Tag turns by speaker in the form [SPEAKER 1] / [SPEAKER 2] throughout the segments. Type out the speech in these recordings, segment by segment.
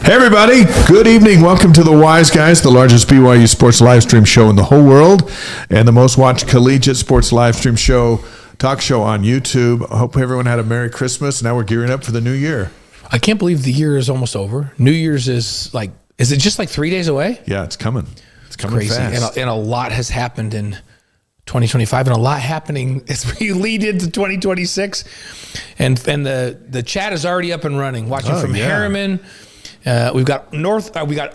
[SPEAKER 1] Hey everybody, good evening. Welcome to the Wise Guys, the largest BYU sports live stream show in the whole world and the most watched collegiate sports live stream show, talk show on YouTube. I hope everyone had a Merry Christmas. Now we're gearing up for the new year.
[SPEAKER 2] I can't believe the year is almost over. New Year's is it just like 3 days away?
[SPEAKER 1] Yeah, it's coming. It's coming
[SPEAKER 2] crazy.
[SPEAKER 1] fast.
[SPEAKER 2] And a lot has happened in 2025 and a lot happening as we lead into 2026. And the chat is already up and running. Watching from Harriman. We've got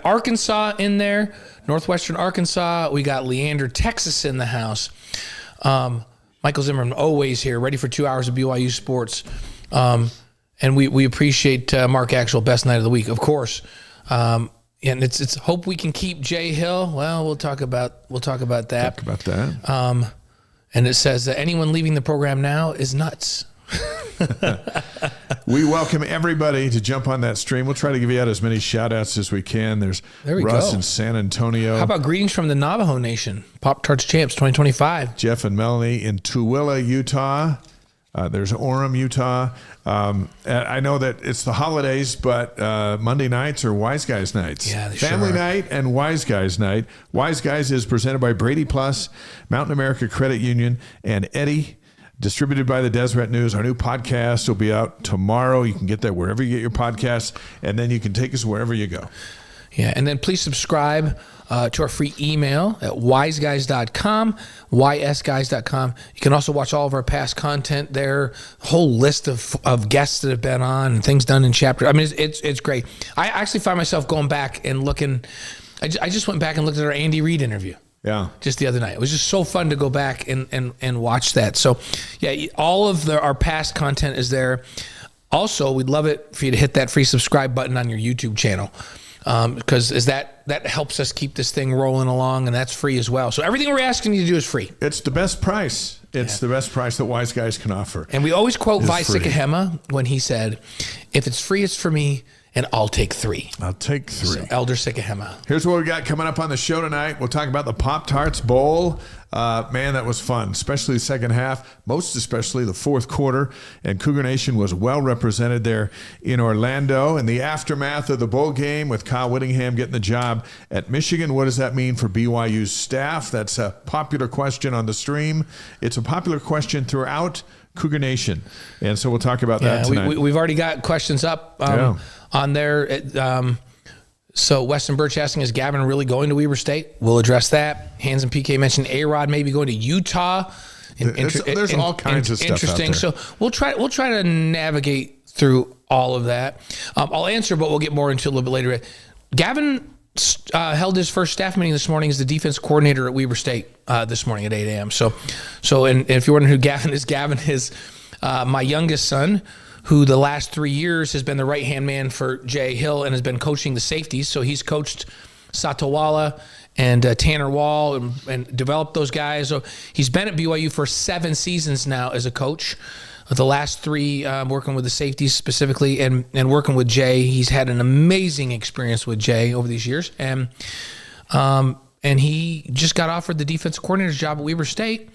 [SPEAKER 2] Arkansas in there, Northwestern Arkansas. We got Leander, Texas in the house. Michael Zimmerman always here, ready for 2 hours of BYU sports. And we appreciate Mark Axel, best night of the week, of course. And it's hope we can keep Jay Hill. Well, we'll talk about that. And it says that anyone leaving the program now is nuts.
[SPEAKER 1] We welcome everybody to jump on that stream. We'll try to give you out as many shout outs as we can. There's Russ in San Antonio.
[SPEAKER 2] How about greetings from the Navajo Nation? Pop-Tarts Champs 2025.
[SPEAKER 1] Jeff and Melanie in Tooele, Utah. There's Orem, Utah. I know that it's the holidays, but Monday nights are Wise Guys nights.
[SPEAKER 2] Yeah, they
[SPEAKER 1] Family
[SPEAKER 2] sure are.
[SPEAKER 1] night and Wise Guys night. Wise Guys is presented by Brady Plus, Mountain America Credit Union, and Eddie. Distributed by the Deseret News. Our new podcast will be out tomorrow. You can get that wherever you get your podcasts, and then you can take us wherever you go.
[SPEAKER 2] Yeah, and then please subscribe to our free email at wiseguys.com, ysguys.com. You can also watch all of our past content there, a whole list of guests that have been on and things done in chapter. I mean, it's great. I actually find myself going back and looking. I just went back and looked at our Andy Reid interview.
[SPEAKER 1] Yeah,
[SPEAKER 2] just the other night. It was just so fun to go back and watch that. So, yeah, all of our past content is there. Also, we'd love it for you to hit that free subscribe button on your YouTube channel because that helps us keep this thing rolling along, and that's free as well. So everything we're asking you to do is free.
[SPEAKER 1] It's the best price. It's the best price that Wise Guys can offer.
[SPEAKER 2] And we always quote Vi Sikahema when he said, "If it's free, it's for me. And I'll take three."
[SPEAKER 1] I'll take three.
[SPEAKER 2] So, Elder Sikahema.
[SPEAKER 1] Here's what we got coming up on the show tonight. We'll talk about the Pop-Tarts Bowl. Man, that was fun, especially the second half, most especially the fourth quarter. And Cougar Nation was well represented there in Orlando. In the aftermath of the bowl game with Kyle Whittingham getting the job at Michigan, what does that mean for BYU's staff? That's a popular question on the stream. It's a popular question throughout Cougar Nation. And so we'll talk about that tonight.
[SPEAKER 2] We've already got questions up on there. So Weston Birch asking, is Gavin really going to Weber State? We'll address that. Hans and PK mentioned A-Rod maybe going to Utah.
[SPEAKER 1] There's all kinds of stuff
[SPEAKER 2] interesting.
[SPEAKER 1] out there.
[SPEAKER 2] So we'll try to navigate through all of that. I'll answer, but we'll get more into it a little bit later. Gavin held his first staff meeting this morning as the defense coordinator at Weber State this morning at 8 a.m. So and if you're wondering who Gavin is my youngest son, who the last 3 years has been the right-hand man for Jay Hill and has been coaching the safeties. So he's coached Satawala and Tanner Wall and developed those guys. So he's been at BYU for 7 seasons now as a coach. The last 3 working with the safeties specifically and working with Jay. He's had an amazing experience with Jay over these years. And he just got offered the defensive coordinator's job at Weber State.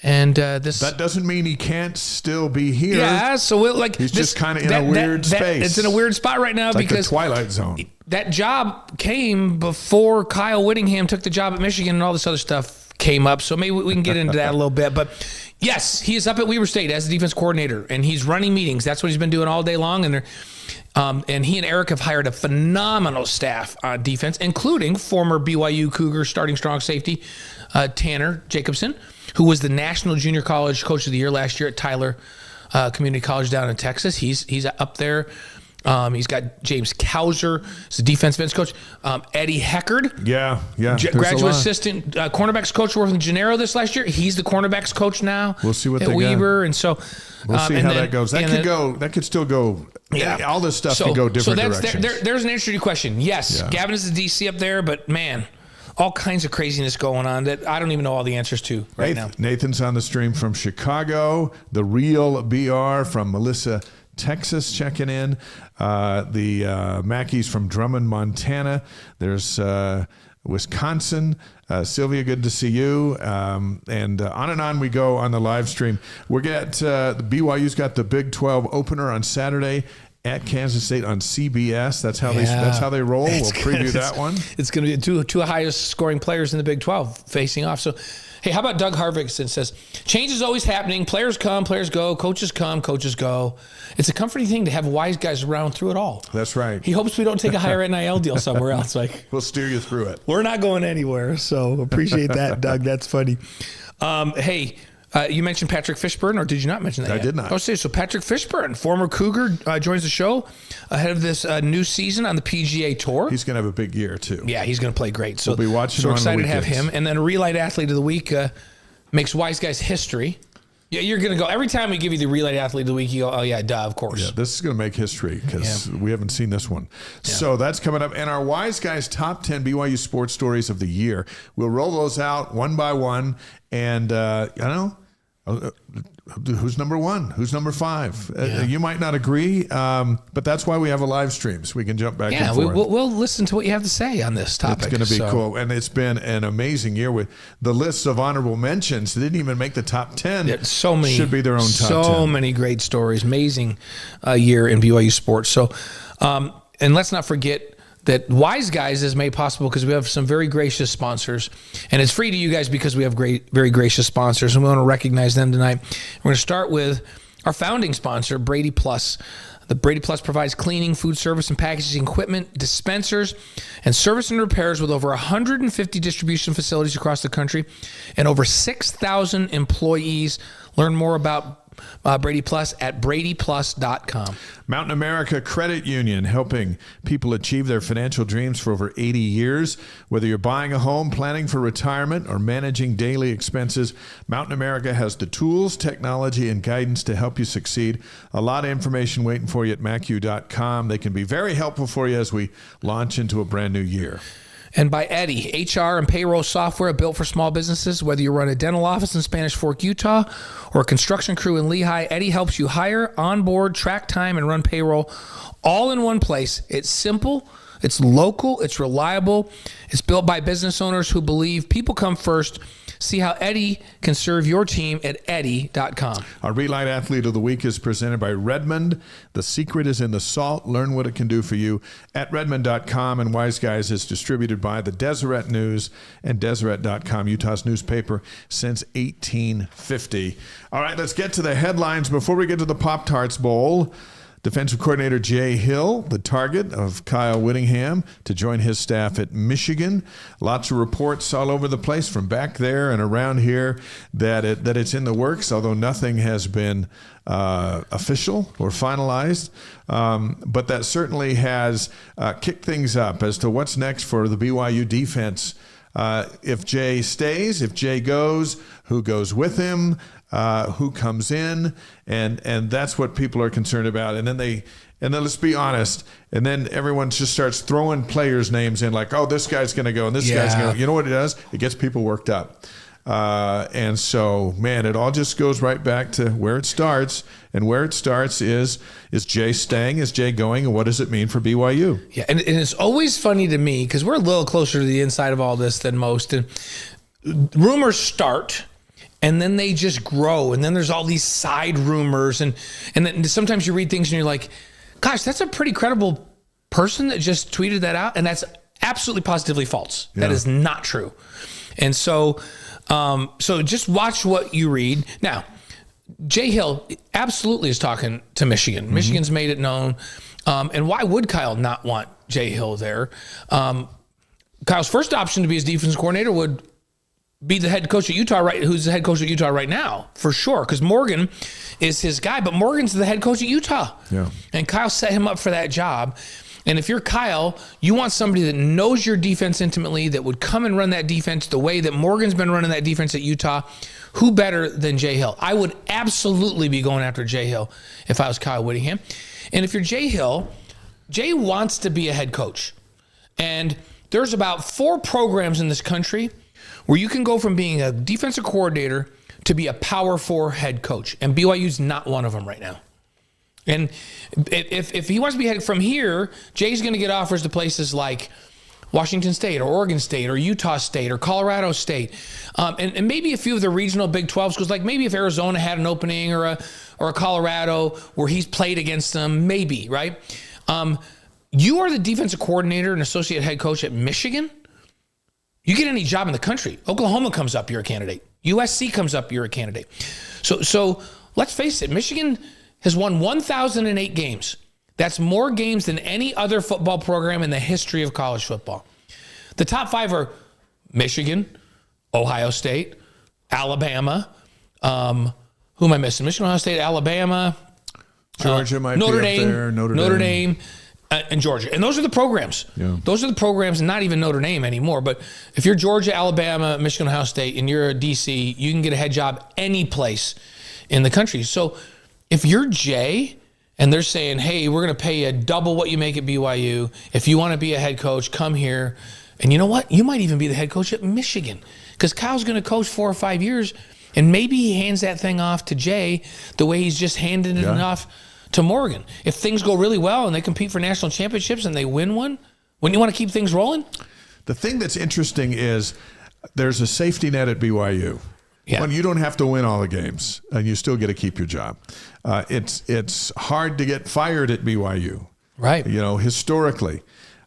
[SPEAKER 2] And that
[SPEAKER 1] doesn't mean he can't still be here.
[SPEAKER 2] Yeah, so
[SPEAKER 1] he's just kind of in a weird space.
[SPEAKER 2] It's in a weird spot right now because
[SPEAKER 1] like the Twilight Zone.
[SPEAKER 2] That job came before Kyle Whittingham took the job at Michigan and all this other stuff came up. So maybe we can get into that a little bit. But yes, he is up at Weber State as the defense coordinator, and he's running meetings. That's what he's been doing all day long. And he and Eric have hired a phenomenal staff on defense, including former BYU Cougar starting strong safety Tanner Jacobson, who was the National Junior College Coach of the Year last year at Tyler Community College down in Texas. He's up there. He's got James Kauser, he's the defense coach. Eddie Heckard, graduate assistant cornerbacks coach working with Gennaro this last year. He's the cornerbacks coach now.
[SPEAKER 1] We'll see what
[SPEAKER 2] at
[SPEAKER 1] they
[SPEAKER 2] Weber,
[SPEAKER 1] got.
[SPEAKER 2] And so
[SPEAKER 1] we'll see how that goes. That could still go. Yeah, all this stuff can go different directions.
[SPEAKER 2] There's an interesting question. Yes, Gavin is the DC up there, but man, all kinds of craziness going on that I don't even know all the answers to right now.
[SPEAKER 1] Nathan's on the stream from Chicago. The Real BR from Melissa, Texas, checking in. The Mackies from Drummond, Montana. There's Wisconsin. Sylvia, good to see you. And on we go on the live stream. The BYU's got the Big 12 opener on Saturday at Kansas State on CBS. That's how they roll. We'll preview that one.
[SPEAKER 2] It's going to be two highest scoring players in the Big 12 facing off. So, hey, how about Doug Harvickson says, change is always happening. Players come, players go. Coaches come, coaches go. It's a comforting thing to have wise guys around through it all.
[SPEAKER 1] That's right.
[SPEAKER 2] He hopes we don't take a higher NIL deal somewhere else. Like,
[SPEAKER 1] we'll steer you through it.
[SPEAKER 2] We're not going anywhere. So appreciate that, Doug. That's funny. Hey, you mentioned Patrick Fishburn, or did you not mention that
[SPEAKER 1] I
[SPEAKER 2] yet?
[SPEAKER 1] did not.
[SPEAKER 2] Oh, so Patrick Fishburn, former Cougar, joins the show ahead of this new season on the PGA Tour.
[SPEAKER 1] He's going to have a big year, too.
[SPEAKER 2] Yeah, he's going to play great. So
[SPEAKER 1] we'll be watching.
[SPEAKER 2] So
[SPEAKER 1] on
[SPEAKER 2] excited
[SPEAKER 1] the
[SPEAKER 2] to have him. And then Re-Lyte Athlete of the Week makes wise guys history. Yeah, you're going to go, every time we give you the Re-Lyte Athlete of the Week, you go, oh, yeah, duh, of course.
[SPEAKER 1] Yeah, this is going to make history because we haven't seen this one. Yeah. So that's coming up. And our Wise Guys top 10 BYU sports stories of the year. We'll roll those out one by one. And, I don't know. Who's number one? Who's number five? You might not agree, but that's why we have a live stream, so we can jump back and forth.
[SPEAKER 2] We'll listen to what you have to say on this topic.
[SPEAKER 1] It's going to be cool. And it's been an amazing year with the lists of honorable mentions. They didn't even make the top 10.
[SPEAKER 2] Yeah, so many.
[SPEAKER 1] Should be their own top 10.
[SPEAKER 2] So many great stories. Amazing year in BYU sports. So, and let's not forget that Wise Guys is made possible because we have some very gracious sponsors, and it's free to you guys because we have very gracious sponsors, and we want to recognize them tonight. We're going to start with our founding sponsor, Brady Plus. The Brady Plus provides cleaning, food service, and packaging equipment, dispensers, and service and repairs with over 150 distribution facilities across the country and over 6,000 employees. Learn more about Brady Plus at bradyplus.com.
[SPEAKER 1] Mountain America Credit Union, helping people achieve their financial dreams for over 80 years. Whether you're buying a home, planning for retirement, or managing daily expenses, Mountain America has the tools, technology, and guidance to help you succeed. A lot of information waiting for you at macu.com. They can be very helpful for you as we launch into a brand new year.
[SPEAKER 2] And by Eddie, HR and payroll software built for small businesses. Whether you run a dental office in Spanish Fork, Utah, or a construction crew in Lehigh, Eddie helps you hire, onboard, track time, and run payroll all in one place. It's simple, it's local, it's reliable. It's built by business owners who believe people come first. See how Eddie can serve your team at Eddie.com.
[SPEAKER 1] Our Re-Lyte Athlete of the Week is presented by Redmond. The secret is in the salt. Learn what it can do for you at Redmond.com. And Wise Guys is distributed by the Deseret News and Deseret.com, Utah's newspaper since 1850. All right, let's get to the headlines before we get to the Pop-Tarts Bowl. Defensive coordinator Jay Hill, the target of Kyle Whittingham to join his staff at Michigan. Lots of reports all over the place from back there and around here that it's in the works, although nothing has been official or finalized. But that certainly has kicked things up as to what's next for the BYU defense. If Jay stays, if Jay goes, who goes with him? Who comes in, and that's what people are concerned about. And then let's be honest, and then everyone just starts throwing players' names in, like, oh, this guy's going to go, and this guy's going to go. You know what it does? It gets people worked up. And so, man, it all just goes right back to where it starts. And where it starts is Jay staying? Is Jay going? And what does it mean for BYU?
[SPEAKER 2] Yeah, and it's always funny to me because we're a little closer to the inside of all this than most. And rumors start, and then they just grow. And then there's all these side rumors. And then sometimes you read things and you're like, gosh, that's a pretty credible person that just tweeted that out. And that's absolutely positively false. Yeah. That is not true. And so just watch what you read. Now, Jay Hill absolutely is talking to Michigan. Mm-hmm. Michigan's made it known. And why would Kyle not want Jay Hill there? Kyle's first option to be his defense coordinator would be the head coach at Utah, right? Who's the head coach at Utah right now, for sure, because Morgan is his guy. But Morgan's the head coach at Utah, and Kyle set him up for that job. And if you're Kyle, you want somebody that knows your defense intimately, that would come and run that defense the way that Morgan's been running that defense at Utah. Who better than Jay Hill? I would absolutely be going after Jay Hill if I was Kyle Whittingham. And if you're Jay Hill, Jay wants to be a head coach. And there's about 4 programs in this country where you can go from being a defensive coordinator to be a Power 4 head coach. And BYU's not one of them right now. And if he wants to be head from here, Jay's going to get offers to places like Washington State or Oregon State or Utah State or Colorado State. And maybe a few of the regional Big 12s, because like maybe if Arizona had an opening or a Colorado where he's played against them, maybe, right? You are the defensive coordinator and associate head coach at Michigan. You get any job in the country. Oklahoma comes up, you're a candidate. USC comes up, you're a candidate. So let's face it, Michigan has won 1,008 games. That's more games than any other football program in the history of college football. The top 5 are Michigan, Ohio State, Alabama. Who am I missing? Michigan, Ohio State, Alabama.
[SPEAKER 1] Georgia might
[SPEAKER 2] Notre
[SPEAKER 1] be
[SPEAKER 2] Dame,
[SPEAKER 1] up there.
[SPEAKER 2] Notre Dame, and Georgia. And those are the programs.
[SPEAKER 1] Yeah.
[SPEAKER 2] Those are the programs, not even Notre Dame anymore. But if you're Georgia, Alabama, Michigan, Ohio State, and you're a DC, you can get a head job any place in the country. So if you're Jay and they're saying, hey, we're going to pay you double what you make at BYU. If you want to be a head coach, come here. And you know what? You might even be the head coach at Michigan, because Kyle's going to coach 4 or 5 years, and maybe he hands that thing off to Jay the way he's just handing it off to Morgan. If things go really well and they compete for national championships and they win one, wouldn't you want to keep things rolling?
[SPEAKER 1] The thing that's interesting is there's a safety net at BYU.
[SPEAKER 2] Yeah.
[SPEAKER 1] When you don't have to win all the games and you still get to keep your job. It's hard to get fired at BYU.
[SPEAKER 2] Right.
[SPEAKER 1] You know, historically.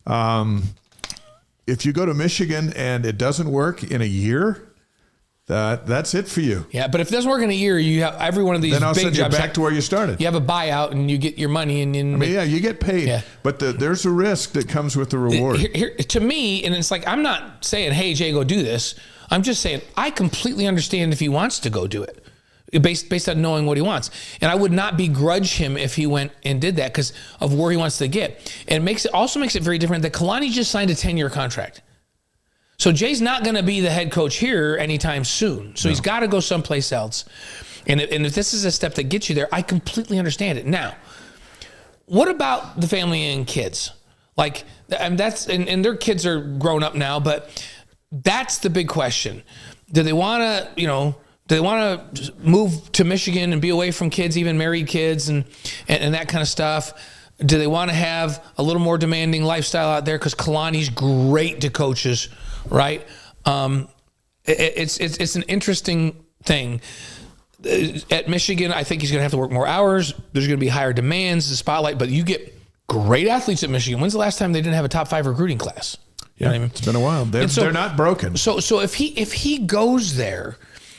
[SPEAKER 1] If you go to Michigan and it doesn't work in a year, that's it for you.
[SPEAKER 2] Yeah, but if it doesn't work in a year, you have every one of these
[SPEAKER 1] Then all of a
[SPEAKER 2] big
[SPEAKER 1] sudden you're
[SPEAKER 2] jobs.
[SPEAKER 1] back to where you started.
[SPEAKER 2] You have a buyout and you get your money. And
[SPEAKER 1] you get paid,
[SPEAKER 2] Yeah.
[SPEAKER 1] but there's a risk that comes with the reward.
[SPEAKER 2] To me, and it's like, I'm not saying, hey, Jay, go do this. I'm just saying I completely understand if he wants to go do it, based on knowing what he wants. And I would not begrudge him if he went and did that because of where he wants to get. And it also makes it very different that Kalani just signed a 10-year contract. So Jay's not going to be the head coach here anytime soon. So he's got to go someplace else. And if this is a step that gets you there, I completely understand it. Now, what about the family and kids? Like, and their kids are grown up now, but that's the big question. Do they want to, move to Michigan and be away from kids, even married kids and that kind of stuff? Do they want to have a little more demanding lifestyle out there? Because Kalani's great to coaches, right? It's an interesting thing. At Michigan, I think he's going to have to work more hours. There's going to be higher demands, the spotlight, but you get great athletes at Michigan. When's the last time they didn't have a top 5 recruiting class? You know what I mean?
[SPEAKER 1] It's been a while. They're not broken.
[SPEAKER 2] So if he goes there,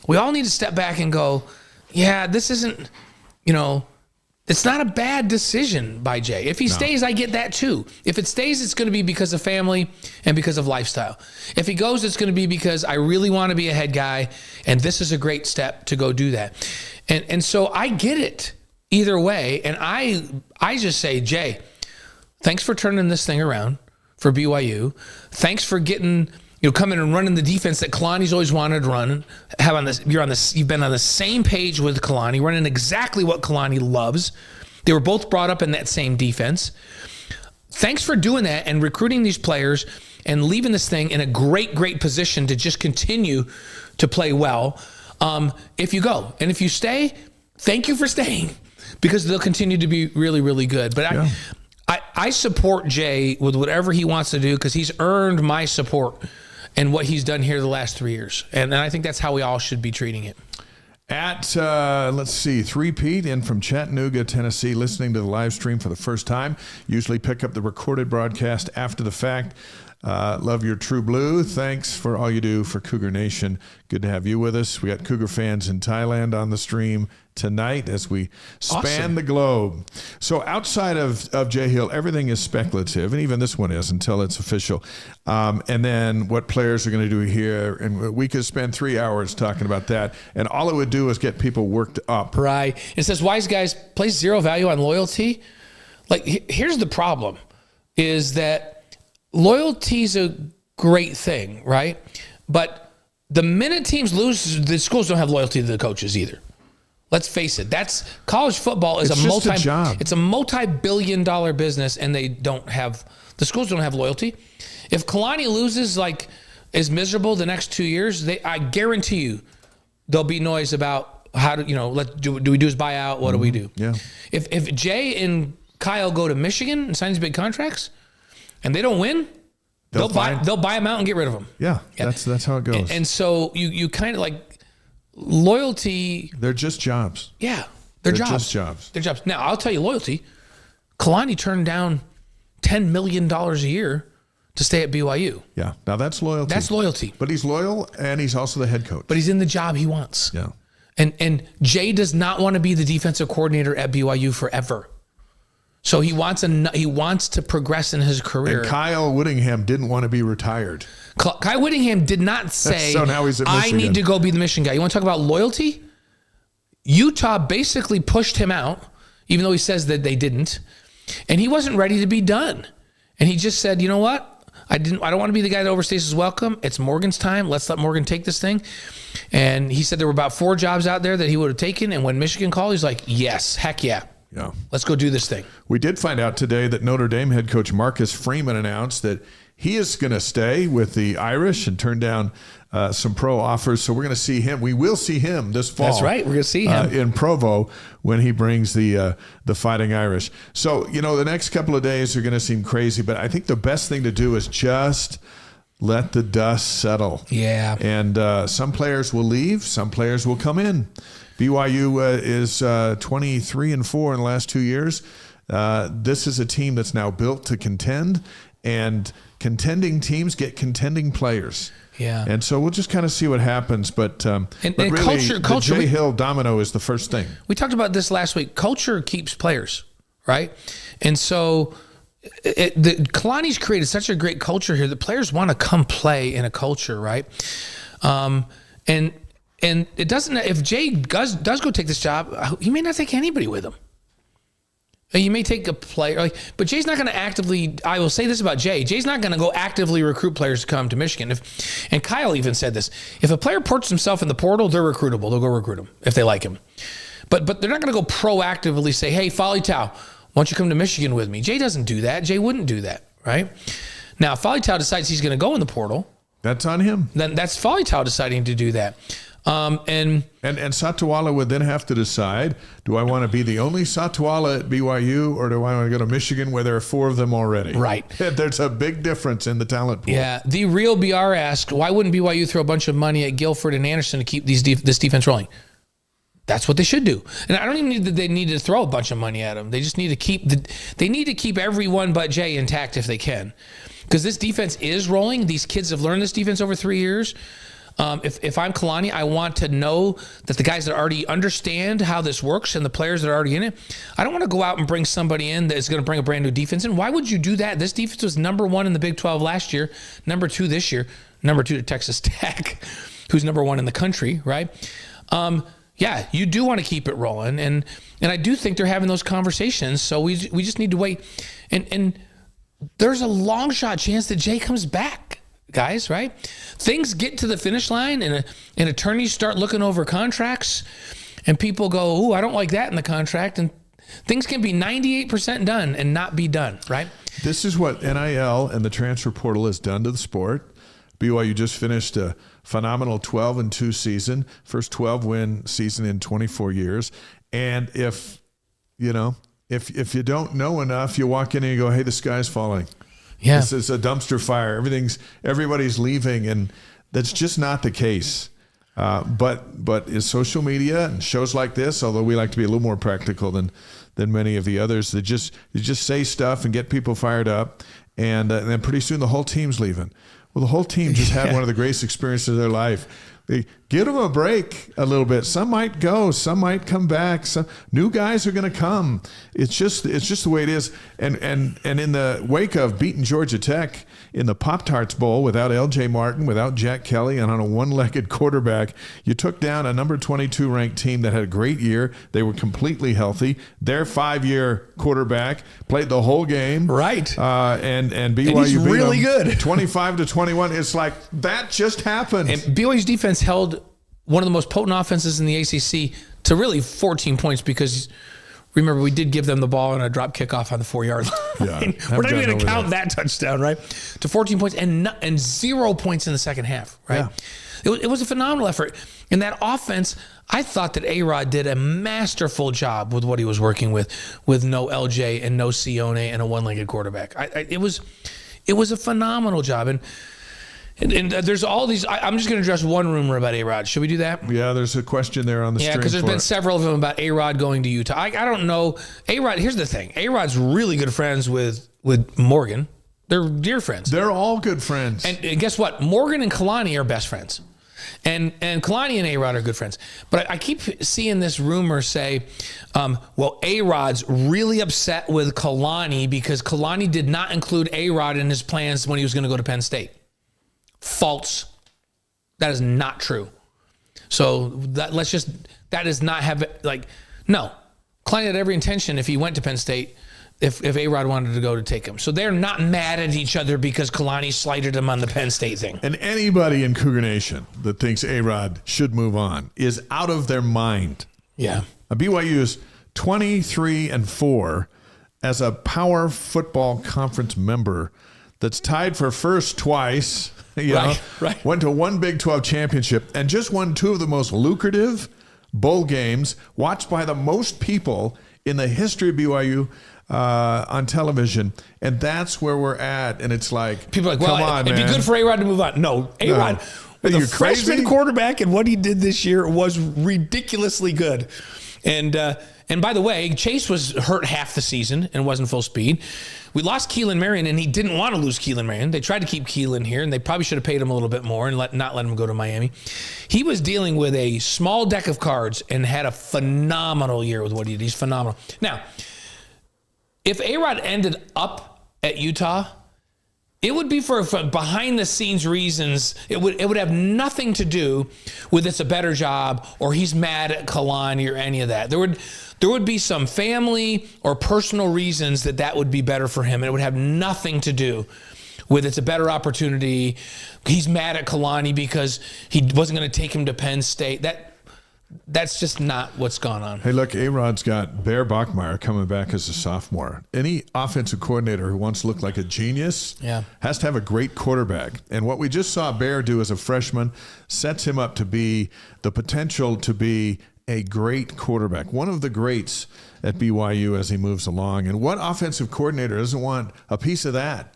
[SPEAKER 2] we all need to step back and go, yeah, this isn't, it's not a bad decision by Jay. If he stays, I get that too. If it stays, it's going to be because of family and because of lifestyle. If he goes, it's going to be because I really want to be a head guy, and this is a great step to go do that. And so I get it either way, and I just say, Jay, thanks for turning this thing around for BYU. Thanks for getting, coming and running the defense that Kalani's always wanted to run. You've been on the same page with Kalani, running exactly what Kalani loves. They were both brought up in that same defense. Thanks for doing that and recruiting these players and leaving this thing in a great, great position to just continue to play well. If you go and if you stay, thank you for staying, because they'll continue to be really, really good. But I support Jay with whatever he wants to do, because he's earned my support and what he's done here the last 3 years. And I think that's how we all should be treating it.
[SPEAKER 1] Let's see, 3-Pete in from Chattanooga, Tennessee, listening to the live stream for the first time. Usually pick up the recorded broadcast after the fact. Love your True Blue. Thanks for all you do for Cougar Nation. Good to have you with us. We got Cougar fans in Thailand on the stream tonight as we span the globe. So outside of Jay Hill, everything is speculative, and even this one is until it's official. And then what players are going to do here, and we could spend 3 hours talking about that, and all it would do is get people worked up.
[SPEAKER 2] Right. It says, wise guys place zero value on loyalty. Like, here's the problem, is that loyalty's a great thing, right? But the minute teams lose, the schools don't have loyalty to the coaches either. Let's face it. College football is it's a multi-billion-dollar business, and the schools don't have loyalty. If Kalani loses, is miserable the next 2 years, I guarantee you there'll be noise about how to, do we do his buyout? What do we do?
[SPEAKER 1] Yeah.
[SPEAKER 2] If Jay and Kyle go to Michigan and sign these big contracts and they don't win, they'll buy him out and get rid of him.
[SPEAKER 1] Yeah. That's how it goes.
[SPEAKER 2] And so you kind of like loyalty.
[SPEAKER 1] They're just jobs.
[SPEAKER 2] Yeah. They're jobs.
[SPEAKER 1] Just jobs.
[SPEAKER 2] They're jobs. Now, I'll tell you loyalty. Kalani turned down $10 million a year to stay at BYU.
[SPEAKER 1] Yeah. Now that's loyalty.
[SPEAKER 2] That's loyalty.
[SPEAKER 1] But he's loyal and he's also the head coach.
[SPEAKER 2] But he's in the job he wants.
[SPEAKER 1] Yeah.
[SPEAKER 2] And Jay does not want to be the defensive coordinator at BYU forever. So he wants to progress in his career.
[SPEAKER 1] And Kyle Whittingham didn't want to be retired.
[SPEAKER 2] Kyle Whittingham did not say,
[SPEAKER 1] so now he's at
[SPEAKER 2] I
[SPEAKER 1] Michigan.
[SPEAKER 2] need to go be the Michigan guy. You want to talk about loyalty? Utah basically pushed him out, even though he says that they didn't. And he wasn't ready to be done. And he just said, you know what? I don't want to be the guy that overstays his welcome. It's Morgan's time. Let's let Morgan take this thing. And he said there were about 4 jobs out there that he would have taken. And when Michigan called, he's like, yes, heck yeah.
[SPEAKER 1] Yeah.
[SPEAKER 2] Let's go do this thing.
[SPEAKER 1] We did find out today that Notre Dame head coach Marcus Freeman announced that he is going to stay with the Irish and turn down some pro offers. So we're going to see him. We will see him this fall.
[SPEAKER 2] That's right. We're going to see him
[SPEAKER 1] in Provo when he brings the Fighting Irish. So, the next couple of days are going to seem crazy, but I think the best thing to do is just let the dust settle.
[SPEAKER 2] Yeah.
[SPEAKER 1] And some players will leave. Some players will come in. BYU is 23-4 in the last 2 years. This is a team that's now built to contend, and contending teams get contending players.
[SPEAKER 2] Yeah.
[SPEAKER 1] And so we'll just kind of see what happens. But really,
[SPEAKER 2] culture,
[SPEAKER 1] the Jay Hill domino is the first thing.
[SPEAKER 2] We talked about this last week. Culture keeps players, right? And so Kalani's created such a great culture here that players want to come play in a culture, right? And it doesn't, if Jay does go take this job, he may not take anybody with him. You may take a player, but Jay's not going to actively, I will say this about Jay, Jay's not going to go actively recruit players to come to Michigan. And Kyle even said this, if a player ports himself in the portal, they're recruitable. They'll go recruit him if they like him. But they're not going to go proactively say, hey, Folly Tau, why don't you come to Michigan with me? Jay doesn't do that. Jay wouldn't do that, right? Now, if Folly Tau decides he's going to go in the portal,
[SPEAKER 1] that's on him.
[SPEAKER 2] Then that's Folly Tau deciding to do that. And
[SPEAKER 1] Satawala would then have to decide, do I want to be the only Satawala at BYU, or do I want to go to Michigan where there are 4 of them already?
[SPEAKER 2] Right.
[SPEAKER 1] There's a big difference in the talent pool.
[SPEAKER 2] Yeah. The Real BR asked, why wouldn't BYU throw a bunch of money at Guilford and Anderson to keep this defense rolling? That's what they should do. And I don't even need that they need to throw a bunch of money at them. They just need to keep everyone but Jay intact if they can. Because this defense is rolling. These kids have learned this defense over 3 years. If I'm Kalani, I want to know that the guys that already understand how this works and the players that are already in it, I don't want to go out and bring somebody in that's going to bring a brand new defense in. Why would you do that? This defense was number 1 in the Big 12 last year, number 2 this year, number 2 to Texas Tech, who's number 1 in the country, right? Yeah, you do want to keep it rolling. And I do think they're having those conversations. So we just need to wait. And there's a long shot chance that Jay comes back, guys, right? Things get to the finish line and attorneys start looking over contracts and people go, ooh, I don't like that in the contract. And things can be 98% done and not be done, right?
[SPEAKER 1] This is what NIL and the transfer portal has done to the sport. BYU just finished a phenomenal 12-2 season, first 12-win season in 24 years. And if you don't know enough, you walk in and you go, hey, the sky's falling.
[SPEAKER 2] Yeah.
[SPEAKER 1] This is a dumpster fire. Everybody's leaving, and that's just not the case. But is social media and shows like this, although we like to be a little more practical than many of the others, that just say stuff and get people fired up, and then pretty soon the whole team's leaving. Well, the whole team just had one of the greatest experiences of their life. They give them a break a little bit. Some might go, some might come back. Some new guys are going to come. It's just the way it is. And in the wake of beating Georgia Tech in the Pop-Tarts Bowl without L.J. Martin, without Jack Kelly, and on a one-legged quarterback, you took down a number 22 ranked team that had a great year. They were completely healthy. Their 5-year quarterback played the whole game.
[SPEAKER 2] Right.
[SPEAKER 1] And BYU
[SPEAKER 2] and he's
[SPEAKER 1] beat
[SPEAKER 2] really
[SPEAKER 1] them
[SPEAKER 2] good.
[SPEAKER 1] 25-21. It's like that just happened.
[SPEAKER 2] And BYU's defense held one of the most potent offenses in the ACC to really 14 points because, remember, we did give them the ball on a drop kickoff on the 4-yard line.
[SPEAKER 1] Yeah,
[SPEAKER 2] we're not even going to count that touchdown, right? To 14 points and 0 points in the second half, right? Yeah. It was a phenomenal effort. And that offense, I thought that A-Rod did a masterful job with what he was working with no LJ and no Sione and a one-legged quarterback. It It was a phenomenal job. And there's all these. I'm just going to address one rumor about A-Rod. Should we do that?
[SPEAKER 1] Yeah, there's a question there on the stream.
[SPEAKER 2] Yeah, because there's been several of them about A-Rod going to Utah. I don't know. A-Rod, here's the thing. A-Rod's really good friends with Morgan. They're dear friends.
[SPEAKER 1] They're all good friends.
[SPEAKER 2] And guess what? Morgan and Kalani are best friends. And Kalani and A-Rod are good friends. But I keep seeing this rumor say, well, A-Rod's really upset with Kalani because Kalani did not include A-Rod in his plans when he was going to go to Penn State. False. That is not true. So that does not have, no. Kalani had every intention if he went to Penn State, if A-Rod wanted to go, to take him. So they're not mad at each other because Kalani slighted him on the Penn State thing.
[SPEAKER 1] And anybody in Cougar Nation that thinks A-Rod should move on is out of their mind.
[SPEAKER 2] Yeah.
[SPEAKER 1] BYU is 23-4 as a Power Football Conference member that's tied for first twice.
[SPEAKER 2] Right.
[SPEAKER 1] Went to one Big 12 championship and just won two of the most lucrative bowl games watched by the most people in the history of BYU on television. And that's where we're at. And it's like,
[SPEAKER 2] people are like, well,
[SPEAKER 1] come on,
[SPEAKER 2] it'd
[SPEAKER 1] man.
[SPEAKER 2] be good for A-Rod to move on. No, A-Rod,
[SPEAKER 1] Are you
[SPEAKER 2] the freshman
[SPEAKER 1] crazy?
[SPEAKER 2] quarterback, and what he did this year was ridiculously good. And by the way, Chase was hurt half the season and wasn't full speed. We lost Keelan Marion, and he didn't want to lose Keelan Marion. They tried to keep Keelan here, and they probably should have paid him a little bit more and not let him go to Miami. He was dealing with a small deck of cards and had a phenomenal year with what he did. He's phenomenal. Now, if A-Rod ended up at Utah, it would be for behind-the-scenes reasons. It would have nothing to do with it's a better job or he's mad at Kalani or any of that. There would be some family or personal reasons that would be better for him. And it would have nothing to do with it's a better opportunity. He's mad at Kalani because he wasn't going to take him to Penn State. That's just not what's gone on.
[SPEAKER 1] Hey, look, A-Rod's got Bear Bachmeier coming back as a sophomore. Any offensive coordinator who wants to look like a genius has to have a great quarterback. And what we just saw Bear do as a freshman sets him up to be the potential to be a great quarterback, one of the greats at BYU as he moves along. And what offensive coordinator doesn't want a piece of that?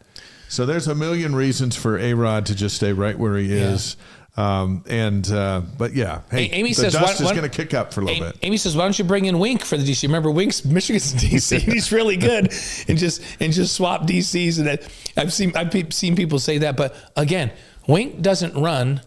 [SPEAKER 1] So there's a million reasons for A-Rod to just stay right where he is. But yeah, hey,
[SPEAKER 2] Amy
[SPEAKER 1] the
[SPEAKER 2] says,
[SPEAKER 1] dust is going to kick up for a little bit.
[SPEAKER 2] Amy says, why don't you bring in Wink for the DC? Remember, Wink's Michigan's DC. He's really good, and just swap DCs. And I've seen people say that, but again, Wink doesn't run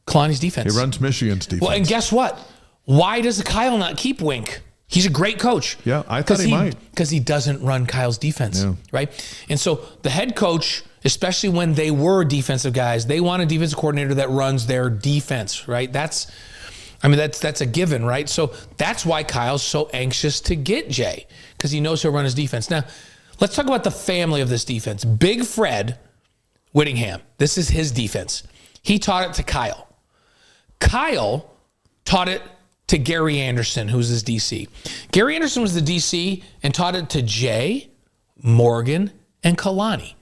[SPEAKER 2] Kalani's defense.
[SPEAKER 1] He runs Michigan's defense.
[SPEAKER 2] Well, and guess what? Why does Kyle not keep Wink? He's a great coach.
[SPEAKER 1] Yeah, I thought he might.
[SPEAKER 2] Because he doesn't run Kyle's defense, right? And so the head coach, especially when they were defensive guys, they want a defensive coordinator that runs their defense, right? That's a given, right? So that's why Kyle's so anxious to get Jay, because he knows he'll run his defense. Now, let's talk about the family of this defense. Big Fred Whittingham, this is his defense. He taught it to Kyle. Kyle taught it to Gary Anderson, who's his DC. Gary Anderson was the DC and taught it to Jay, Morgan, and Kalani,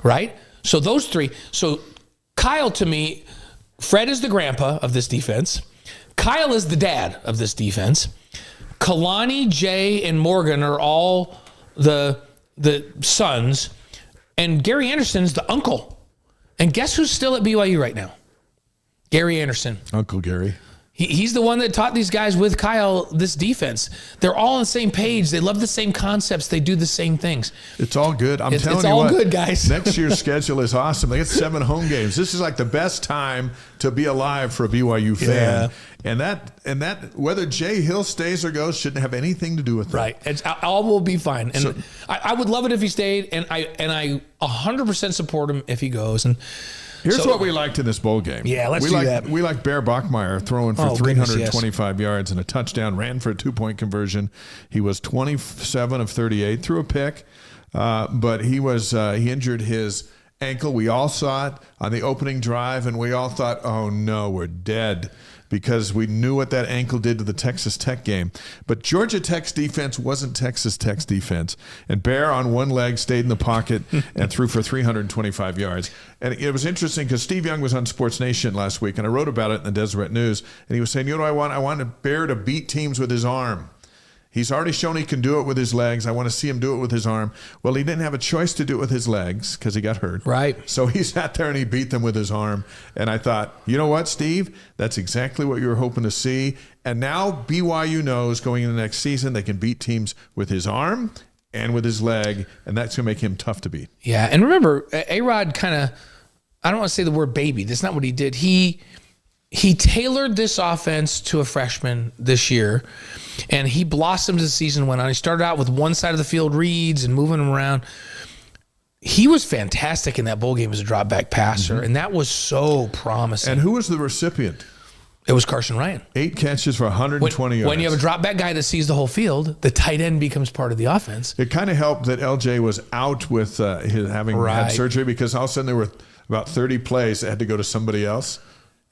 [SPEAKER 2] right? So those three. So Kyle, to me, Fred is the grandpa of this defense. Kyle is the dad of this defense. Kalani, Jay, and Morgan are all the sons. And Gary Anderson's the uncle. And guess who's still at BYU right now? Gary Anderson.
[SPEAKER 1] Uncle Gary.
[SPEAKER 2] He's the one that taught these guys with Kyle this defense. They're all on the same page. They love the same concepts. They do the same things.
[SPEAKER 1] It's all good. I'm telling you what.
[SPEAKER 2] It's all good, guys.
[SPEAKER 1] Next year's schedule is awesome. They get 7 home games. This is like the best time to be alive for a BYU fan. Yeah. And that whether Jay Hill stays or goes shouldn't have anything to do with that.
[SPEAKER 2] Right. All will be fine. And so, I would love it if he stayed, and I 100% support him if he goes. And
[SPEAKER 1] here's what we liked in this bowl game.
[SPEAKER 2] Yeah, let's do that.
[SPEAKER 1] We like Bear Bachmeier throwing for 325 yards and a touchdown, ran for a 2-point conversion. He was 27 of 38, threw a pick, but he injured his ankle. We all saw it on the opening drive, and we all thought, oh no, we're dead, because we knew what that ankle did to the Texas Tech game. But Georgia Tech's defense wasn't Texas Tech's defense. And Bear on one leg stayed in the pocket and threw for 325 yards. And it was interesting because Steve Young was on Sports Nation last week, and I wrote about it in the Deseret News. And he was saying, you know what I want? I want Bear to beat teams with his arm. He's already shown he can do it with his legs. I want to see him do it with his arm. Well, he didn't have a choice to do it with his legs because he got hurt.
[SPEAKER 2] Right.
[SPEAKER 1] So he sat there and he beat them with his arm. And I thought, you know what, Steve? That's exactly what you were hoping to see. And now BYU knows going into the next season they can beat teams with his arm and with his leg, and that's going to make him tough to beat.
[SPEAKER 2] Yeah, and remember, A-Rod kind of, I don't want to say the word baby. That's not what he did. He tailored this offense to a freshman this year, and he blossomed as the season went on. He started out with one side of the field reads and moving him around. He was fantastic in that bowl game as a drop back passer, and that was so promising.
[SPEAKER 1] And who was the recipient?
[SPEAKER 2] It was Carson Ryan.
[SPEAKER 1] 8 catches for 120 yards.
[SPEAKER 2] When you have a drop back guy that sees the whole field, the tight end becomes part of the offense.
[SPEAKER 1] It kind of helped that LJ was out with his having had surgery, because all of a sudden there were about 30 plays that had to go to somebody else.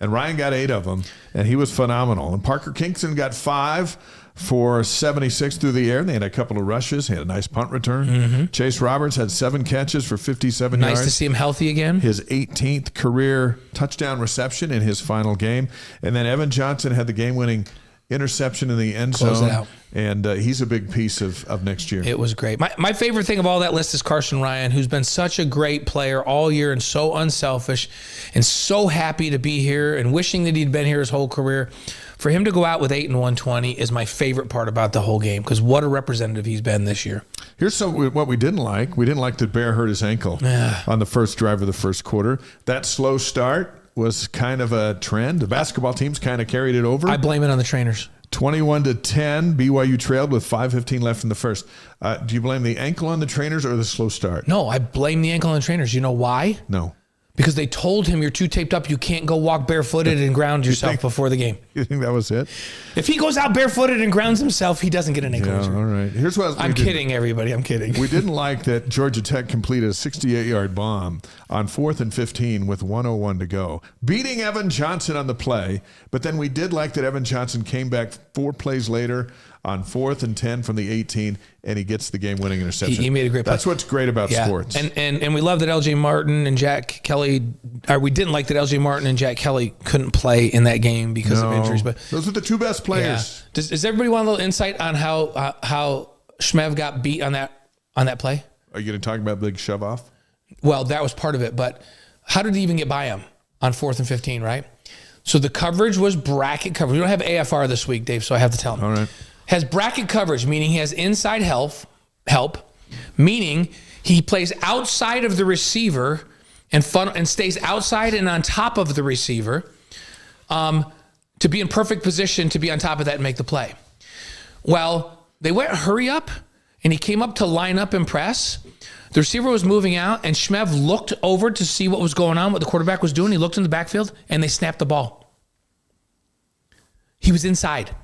[SPEAKER 1] And Ryan got 8 of them, and he was phenomenal. And Parker Kingston got 5 for 76 through the air. They had a couple of rushes. He had a nice punt return. Chase Roberts had 7 catches for 57 yards.
[SPEAKER 2] Nice to see him healthy again.
[SPEAKER 1] His 18th career touchdown reception in his final game. And then Evan Johnson had the game-winning interception in the end zone.
[SPEAKER 2] Close it out.
[SPEAKER 1] And he's a big piece of next year.
[SPEAKER 2] It was great. My favorite thing of all that list is Carson Ryan, who's been such a great player all year and so unselfish and so happy to be here and wishing that he'd been here his whole career. For him to go out with 8 and 120 is my favorite part about the whole game, because what a representative he's been this year.
[SPEAKER 1] Here's what we didn't like. We didn't like that Bear hurt his ankle on the first drive of the first quarter. That slow start was kind of a trend. The basketball teams kind of carried it over.
[SPEAKER 2] I blame it on the trainers.
[SPEAKER 1] 21-10, BYU trailed with 5:15 left in the first. Do you blame the ankle on the trainers or the slow start?
[SPEAKER 2] No, I blame the ankle on the trainers. You know why?
[SPEAKER 1] No.
[SPEAKER 2] Because they told him, you're too taped up. You can't go walk barefooted and ground yourself before the game.
[SPEAKER 1] You think that was it?
[SPEAKER 2] If he goes out barefooted and grounds himself, he doesn't get an ankle injury.
[SPEAKER 1] All right. Here's what
[SPEAKER 2] I'm kidding, everybody. I'm kidding.
[SPEAKER 1] We didn't like that Georgia Tech completed a 68-yard bomb on 4th and 15 with 1:01 to go, beating Evan Johnson on the play. But then we did like that Evan Johnson came back 4 plays later on 4th and 10 from the 18, and he gets the game-winning interception.
[SPEAKER 2] He made a great play.
[SPEAKER 1] That's what's great about sports.
[SPEAKER 2] And we love that LJ Martin and Jack Kelly, or we didn't like that LJ Martin and Jack Kelly couldn't play in that game because of injuries. But
[SPEAKER 1] those are the 2 best players.
[SPEAKER 2] Yeah. Does everybody want a little insight on how Shmev got beat on that play?
[SPEAKER 1] Are you going to talk about the big shove-off?
[SPEAKER 2] Well, that was part of it, but how did he even get by him on 4th and 15, right? So the coverage was bracket coverage. We don't have AFR this week, Dave, so I have to tell him.
[SPEAKER 1] All right.
[SPEAKER 2] Has bracket coverage, meaning he has inside help, meaning he plays outside of the receiver and stays outside and on top of the receiver to be in perfect position to be on top of that and make the play. Well, they went hurry up, and he came up to line up and press. The receiver was moving out, and Shmev looked over to see what was going on, what the quarterback was doing. He looked in the backfield, and they snapped the ball. He was inside.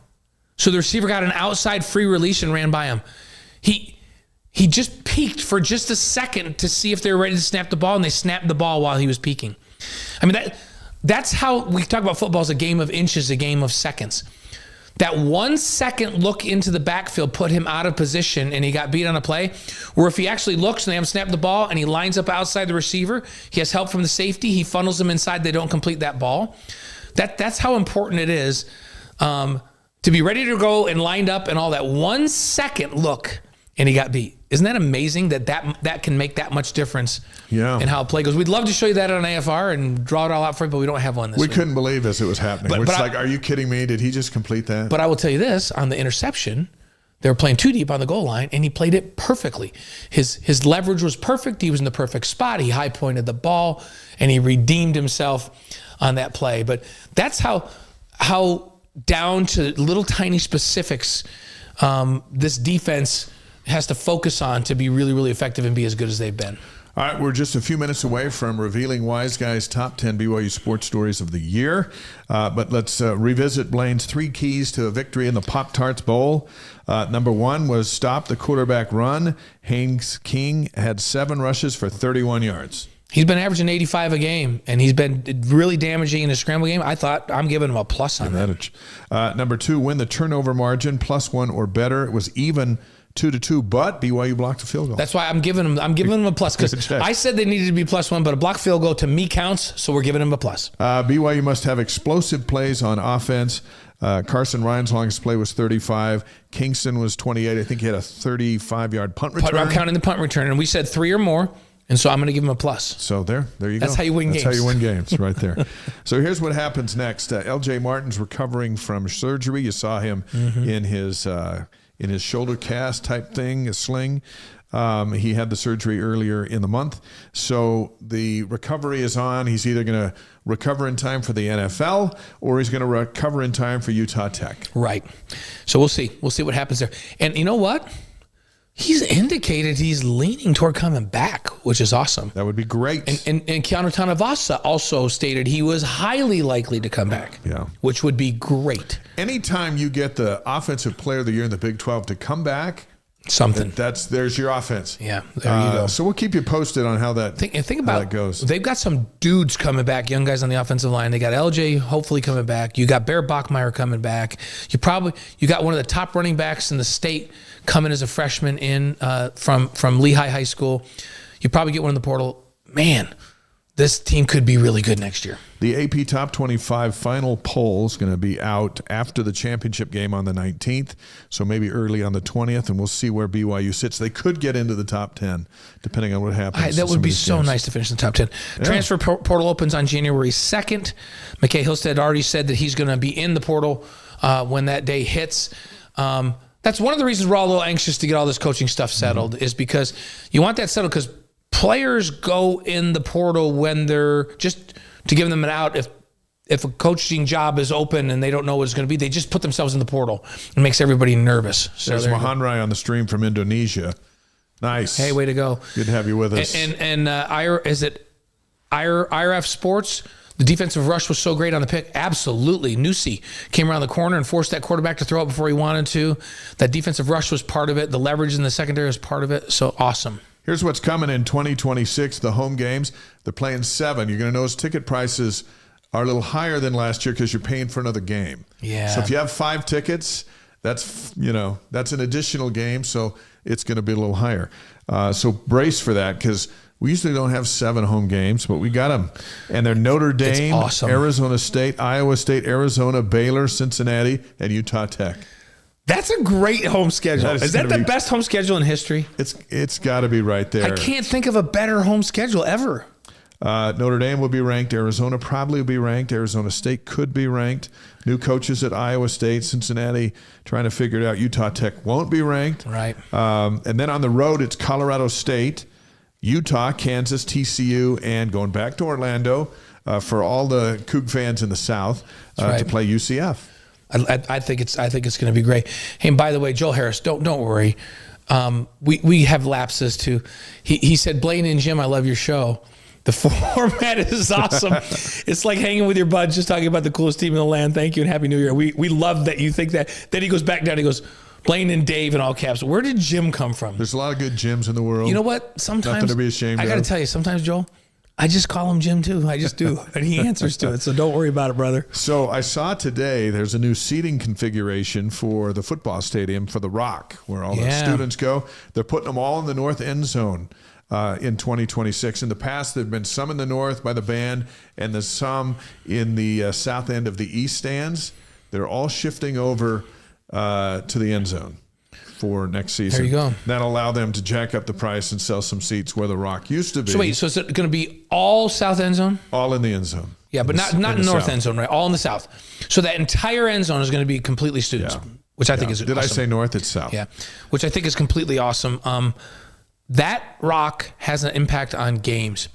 [SPEAKER 2] So the receiver got an outside free release and ran by him. He just peeked for just a second to see if they were ready to snap the ball, and they snapped the ball while he was peeking. I mean, that's how we talk about football as a game of inches, a game of seconds. That 1 second look into the backfield put him out of position, and he got beat on a play, where if he actually looks and they haven't snapped the ball and he lines up outside the receiver, he has help from the safety, he funnels them inside, they don't complete that ball. That's how important it is to be ready to go and lined up and all that. 1 second look, and he got beat. Isn't that amazing that can make that much difference in how a play goes? We'd love to show you that on AFR and draw it all out for you, but we don't have one this week.
[SPEAKER 1] We couldn't believe as it was happening. It's like, are you kidding me? Did he just complete that?
[SPEAKER 2] But I will tell you this, on the interception, they were playing 2 deep on the goal line, and he played it perfectly. His leverage was perfect. He was in the perfect spot. He high-pointed the ball, and he redeemed himself on that play. But that's how down to little tiny specifics this defense has to focus on to be really, really effective and be as good as they've been.
[SPEAKER 1] All right, we're just a few minutes away from revealing Wise Guy's top 10 BYU sports stories of the year. But let's revisit Blaine's 3 keys to a victory in the Pop-Tarts Bowl. Number 1 was stop the quarterback run. Haynes King had 7 rushes for 31 yards.
[SPEAKER 2] He's been averaging 85 a game, and he's been really damaging in the scramble game. I'm giving him a plus on that.
[SPEAKER 1] Number 2, win the turnover margin, +1 or better. It was even 2-2, but BYU blocked a field goal.
[SPEAKER 2] That's why I'm giving him a plus, because I said they needed to be +1, but a blocked field goal to me counts, so we're giving him a plus.
[SPEAKER 1] BYU must have explosive plays on offense. Carson Ryan's longest play was 35. Kingston was 28. I think he had a 35-yard punt return.
[SPEAKER 2] I'm counting the punt return, and we said 3 or more, and so I'm going to give him a plus.
[SPEAKER 1] So there you go.
[SPEAKER 2] That's how you win games.
[SPEAKER 1] That's how you win games, right there. So here's what happens next. LJ Martin's recovering from surgery. You saw him in his shoulder cast type thing, a sling. He had the surgery earlier in the month. So the recovery is on. He's either going to recover in time for the NFL or he's going to recover in time for Utah Tech. Right.
[SPEAKER 2] So we'll see. We'll see what happens there. And you know what? He's indicated he's leaning toward coming back, which is awesome.
[SPEAKER 1] That would be great.
[SPEAKER 2] And Keanu Tanavasa also stated he was highly likely to come back, which would be great.
[SPEAKER 1] Anytime you get the Offensive Player of the Year in the Big 12 to come back,
[SPEAKER 2] something.
[SPEAKER 1] There's your offense.
[SPEAKER 2] Yeah, there you go.
[SPEAKER 1] So we'll keep you posted on how that
[SPEAKER 2] think
[SPEAKER 1] about how that goes.
[SPEAKER 2] They've got some dudes coming back, young guys on the offensive line. They got LJ hopefully coming back. You got Bear Bachmeier coming back. You got one of the top running backs in the state coming as a freshman in from Lehigh High School. You probably get one in the portal. Man, this team could be really good next year.
[SPEAKER 1] The AP Top 25 final poll is going to be out after the championship game on the 19th, so maybe early on the 20th, and we'll see where BYU sits. They could get into the top 10, depending on what happens.
[SPEAKER 2] That would be so nice to finish in the top 10. Yeah. Transfer portal opens on January 2nd. McKay Hillstead already said that he's going to be in the portal when that day hits. That's one of the reasons we're all a little anxious to get all this coaching stuff settled, is because you want that settled because players go in the portal when they're just to give them an out. If a coaching job is open and they don't know what it's going to be, they just put themselves in the portal. It makes everybody nervous. So
[SPEAKER 1] there's Mahanrai on the stream from Indonesia. Nice.
[SPEAKER 2] Hey, way to go.
[SPEAKER 1] Good to have you with us.
[SPEAKER 2] And IRF Sports, the defensive rush was so great on the pick. Absolutely. Nusi came around the corner and forced that quarterback to throw it before he wanted to. That defensive rush was part of it. The leverage in the secondary was part of it. So awesome.
[SPEAKER 1] Here's what's coming in 2026, the home games. They're playing 7. You're going to notice ticket prices are a little higher than last year because you're paying for another game.
[SPEAKER 2] Yeah.
[SPEAKER 1] So if you have 5 tickets, that's an additional game, so it's going to be a little higher. So brace for that because we usually don't have 7 home games, but we got them. And they're Notre Dame,
[SPEAKER 2] awesome.
[SPEAKER 1] Arizona State, Iowa State, Arizona, Baylor, Cincinnati, and Utah Tech.
[SPEAKER 2] That's a great home schedule. Is that the best home schedule in history?
[SPEAKER 1] It's got to be right there.
[SPEAKER 2] I can't think of a better home schedule ever.
[SPEAKER 1] Notre Dame will be ranked. Arizona probably will be ranked. Arizona State could be ranked. New coaches at Iowa State, Cincinnati trying to figure it out. Utah Tech won't be ranked.
[SPEAKER 2] Right.
[SPEAKER 1] And then on the road, it's Colorado State, Utah, Kansas, TCU, and going back to Orlando for all the Coug fans in the South to play UCF.
[SPEAKER 2] I think it's going to be great. Hey, and by the way, Joel Harris, don't worry. We have lapses too. He said, Blaine and Jim, I love your show. The format is awesome. It's like hanging with your buds, just talking about the coolest team in the land. Thank you and Happy New Year. We love that you think that. Then he goes back down. He goes, Blaine and Dave in all caps. Where did Jim come from?
[SPEAKER 1] There's a lot of good Jims in the world.
[SPEAKER 2] You know what? Sometimes
[SPEAKER 1] nothing to be ashamed of.
[SPEAKER 2] I got to tell you, sometimes, Joel, I just call him Jim too. I just do. And he answers to it. So don't worry about it, brother.
[SPEAKER 1] So I saw today there's a new seating configuration for the football stadium for the Rock, where all the students go. They're putting them all in the north end zone in 2026. In the past, there have been some in the north by the band and there's some in the south end of the east stands. They're all shifting over to the end zone for next season.
[SPEAKER 2] There you go.
[SPEAKER 1] That'll allow them to jack up the price and sell some seats where the Rock used to be.
[SPEAKER 2] So wait, so is it going to be all south end zone?
[SPEAKER 1] All in the end zone.
[SPEAKER 2] Yeah, but not in north end zone, right? All in the south. So that entire end zone is going to be completely students, which I think is awesome.
[SPEAKER 1] Did I say north? It's south.
[SPEAKER 2] Yeah, which I think is completely awesome. That Rock has an impact on games.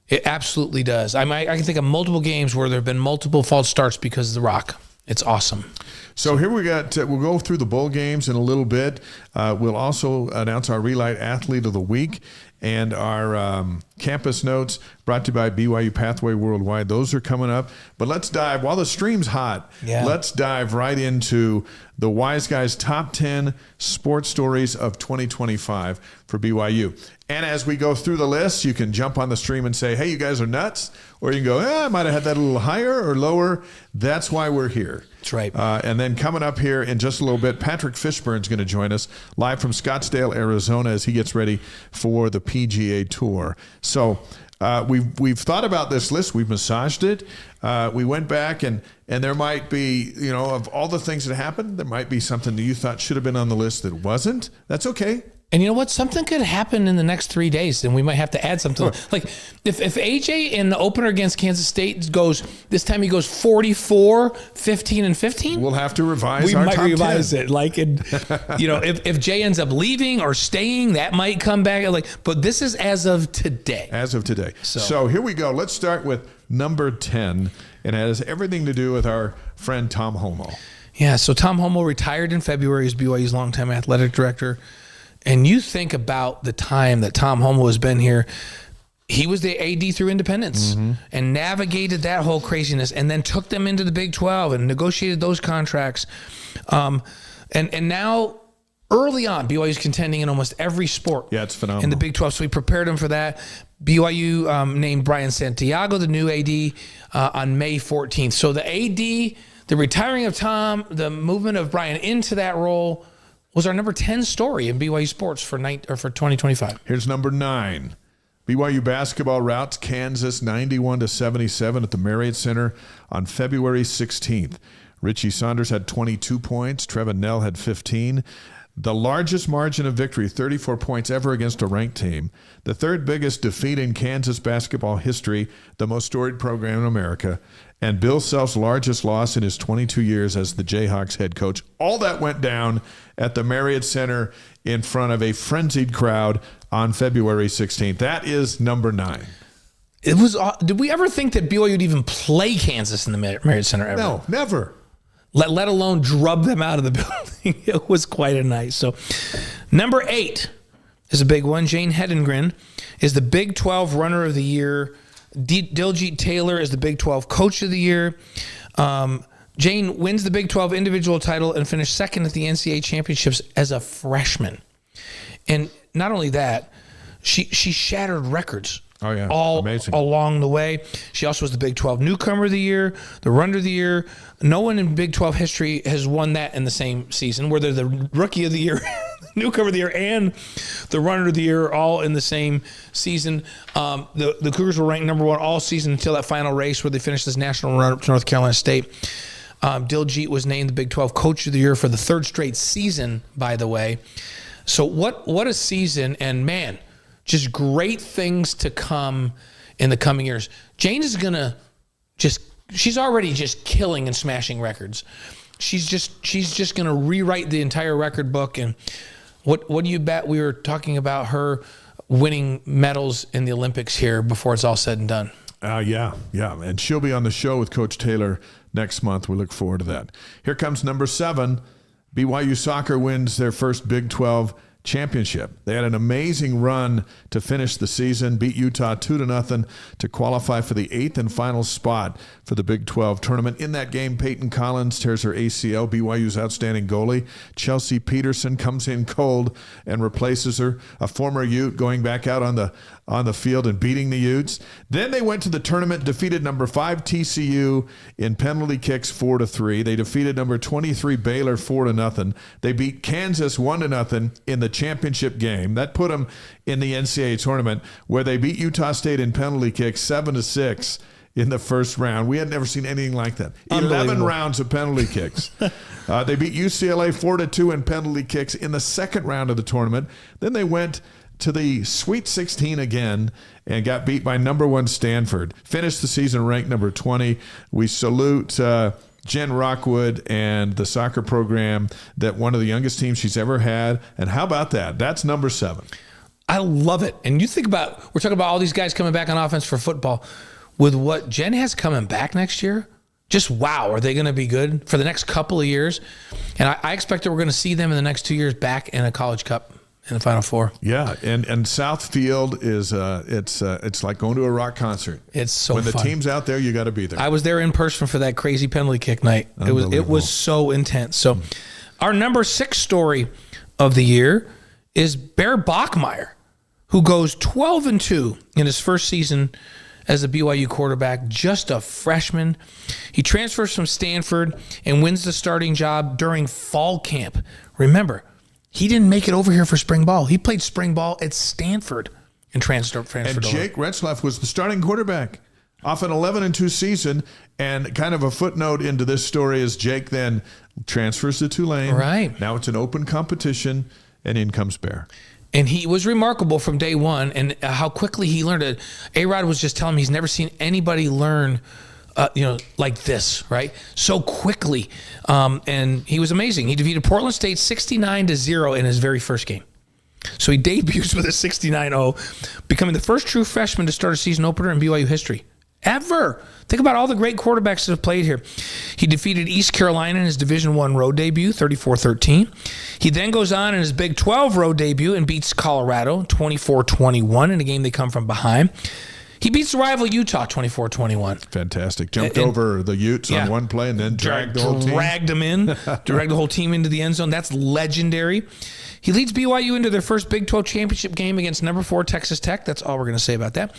[SPEAKER 2] It absolutely does. I can think of multiple games where there have been multiple false starts because of the Rock. It's awesome.
[SPEAKER 1] So here we'll go through the bowl games in a little bit. We'll also announce our Re-Lyte Athlete of the Week and our campus notes brought to you by BYU Pathway Worldwide. Those are coming up. But let's dive, while the stream's hot, let's dive right into the Wise Guys Top 10 Sports Stories of 2025 for BYU. And as we go through the list, you can jump on the stream and say, hey, you guys are nuts. Or you can go, I might have had that a little higher or lower. That's why we're here.
[SPEAKER 2] That's right.
[SPEAKER 1] And then coming up here in just a little bit, Patrick Fishburn is going to join us live from Scottsdale, Arizona, as he gets ready for the PGA Tour. So we've thought about this list. We've massaged it. We went back and there might be, of all the things that happened, there might be something that you thought should have been on the list that wasn't. That's okay.
[SPEAKER 2] And you know what? Something could happen in the next 3 days, and we might have to add something. Like if AJ in the opener against Kansas State goes 44, 15, and 15,
[SPEAKER 1] we'll have to revise.
[SPEAKER 2] We
[SPEAKER 1] our
[SPEAKER 2] might
[SPEAKER 1] top
[SPEAKER 2] revise
[SPEAKER 1] 10.
[SPEAKER 2] it. Like, if Jay ends up leaving or staying, that might come back. But this is as of today.
[SPEAKER 1] As of today. So here we go. Let's start with number 10, and it has everything to do with our friend Tom Homo.
[SPEAKER 2] Yeah. So Tom Homo retired in February as BYU's longtime athletic director. And you think about the time that Tom Homo has been here. He was the AD through independence and navigated that whole craziness and then took them into the Big 12 and negotiated those contracts. And now early on, BYU is contending in almost every sport.
[SPEAKER 1] Yeah, it's phenomenal.
[SPEAKER 2] In the Big 12. So we prepared him for that. BYU named Brian Santiago the new AD on May 14th. So the AD, the retiring of Tom, the movement of Brian into that role was our number 10 story in BYU sports for 2025.
[SPEAKER 1] Here's number 9. BYU basketball routs Kansas 91-77 at the Marriott Center on February 16th. Richie Saunders had 22 points. Trevin Nell had 15. The largest margin of victory, 34 points ever against a ranked team. The third biggest defeat in Kansas basketball history, the most storied program in America, and Bill Self's largest loss in his 22 years as the Jayhawks head coach. All that went down at the Marriott Center in front of a frenzied crowd on February 16th. That is number 9.
[SPEAKER 2] It was. Did we ever think that BYU would even play Kansas in the Marriott Center ever?
[SPEAKER 1] No, never.
[SPEAKER 2] Let alone drub them out of the building. It was quite a night. So number 8 is a big one. Jane Hedengren is the Big 12 Runner of the Year. Diljit Taylor is the Big 12 Coach of the Year. Jane wins the Big 12 individual title and finished second at the NCAA championships as a freshman. And not only that, she shattered records.
[SPEAKER 1] Oh, yeah.
[SPEAKER 2] All
[SPEAKER 1] amazing.
[SPEAKER 2] Along the way. She also was the Big 12 Newcomer of the Year, the Runner of the Year. No one in Big 12 history has won that in the same season, where they're the Rookie of the Year, Newcomer of the Year, and the Runner of the Year all in the same season. The Cougars were ranked number 1 all season until that final race where they finished this national run up to North Carolina State. Diljit was named the Big 12 Coach of the Year for the 3rd straight season, by the way. So what a season, and man, just great things to come in the coming years. Jane is going to she's already just killing and smashing records. She's just going to rewrite the entire record book. And what do you bet? We were talking about her winning medals in the Olympics here before it's all said and done.
[SPEAKER 1] Yeah. And she'll be on the show with Coach Taylor next month. We look forward to that. Here comes number 7. BYU soccer wins their first Big 12 championship. They had an amazing run to finish the season, beat Utah 2-0 to qualify for the 8th and final spot for the Big 12 tournament. In that game, Peyton Collins tears her ACL, BYU's outstanding goalie. Chelsea Peterson comes in cold and replaces her, a former Ute going back out on the field and beating the Utes. Then they went to the tournament, defeated number 5 TCU in penalty kicks 4-3. They defeated number 23 Baylor 4-0. They beat Kansas 1-0 in the championship game. That put them in the NCAA tournament, where they beat Utah State in penalty kicks 7-6 in the first round. We had never seen anything like that. 11 rounds of penalty kicks. They beat UCLA 4-2 in penalty kicks in the second round of the tournament. Then they went to the Sweet 16 again and got beat by number 1 Stanford. Finished the season ranked number 20. We salute Jen Rockwood and the soccer program, that one of the youngest teams she's ever had. And how about that? That's number 7.
[SPEAKER 2] I love it. And you think about, we're talking about all these guys coming back on offense for football. With what Jen has coming back next year, just wow, are they going to be good for the next couple of years? And I expect that we're going to see them in the next 2 years back in a College Cup in the Final Four.
[SPEAKER 1] Yeah, and Southfield is it's like going to a rock concert.
[SPEAKER 2] It's so
[SPEAKER 1] when
[SPEAKER 2] fun.
[SPEAKER 1] the team's out there, you got to be there.
[SPEAKER 2] I was there in person for that crazy penalty kick night. It was so intense. So our number 6 story of the year is Bear Bachmeier, who goes 12-2 in his first season as a BYU quarterback, just a freshman. He transfers from Stanford and wins the starting job during fall camp. Remember, he didn't make it over here for spring ball. He played spring ball at Stanford and transferred
[SPEAKER 1] And
[SPEAKER 2] over.
[SPEAKER 1] Jake Retzlaff was the starting quarterback off an 11-2 season. And kind of a footnote into this story is Jake then transfers to Tulane.
[SPEAKER 2] Right.
[SPEAKER 1] Now it's an open competition, and in comes Bear.
[SPEAKER 2] And he was remarkable from day one, and how quickly he learned it. A-Rod was just telling me he's never seen anybody learn, like this, right? So quickly. And he was amazing. He defeated Portland State 69-0 in his very first game. So he debuts with a 69-0, becoming the first true freshman to start a season opener in BYU history. Ever. Think about all the great quarterbacks that have played here. He defeated East Carolina in his Division I road debut, 34-13. He then goes on in his Big 12 road debut and beats Colorado, 24-21, in a game they come from behind. He beats the rival Utah, 24-21.
[SPEAKER 1] Fantastic. Jumped over the Utes on one play and then dragged the whole team.
[SPEAKER 2] Dragged them in. Dragged the whole team into the end zone. That's legendary. He leads BYU into their first Big 12 championship game against number 4 Texas Tech. That's all we're going to say about that.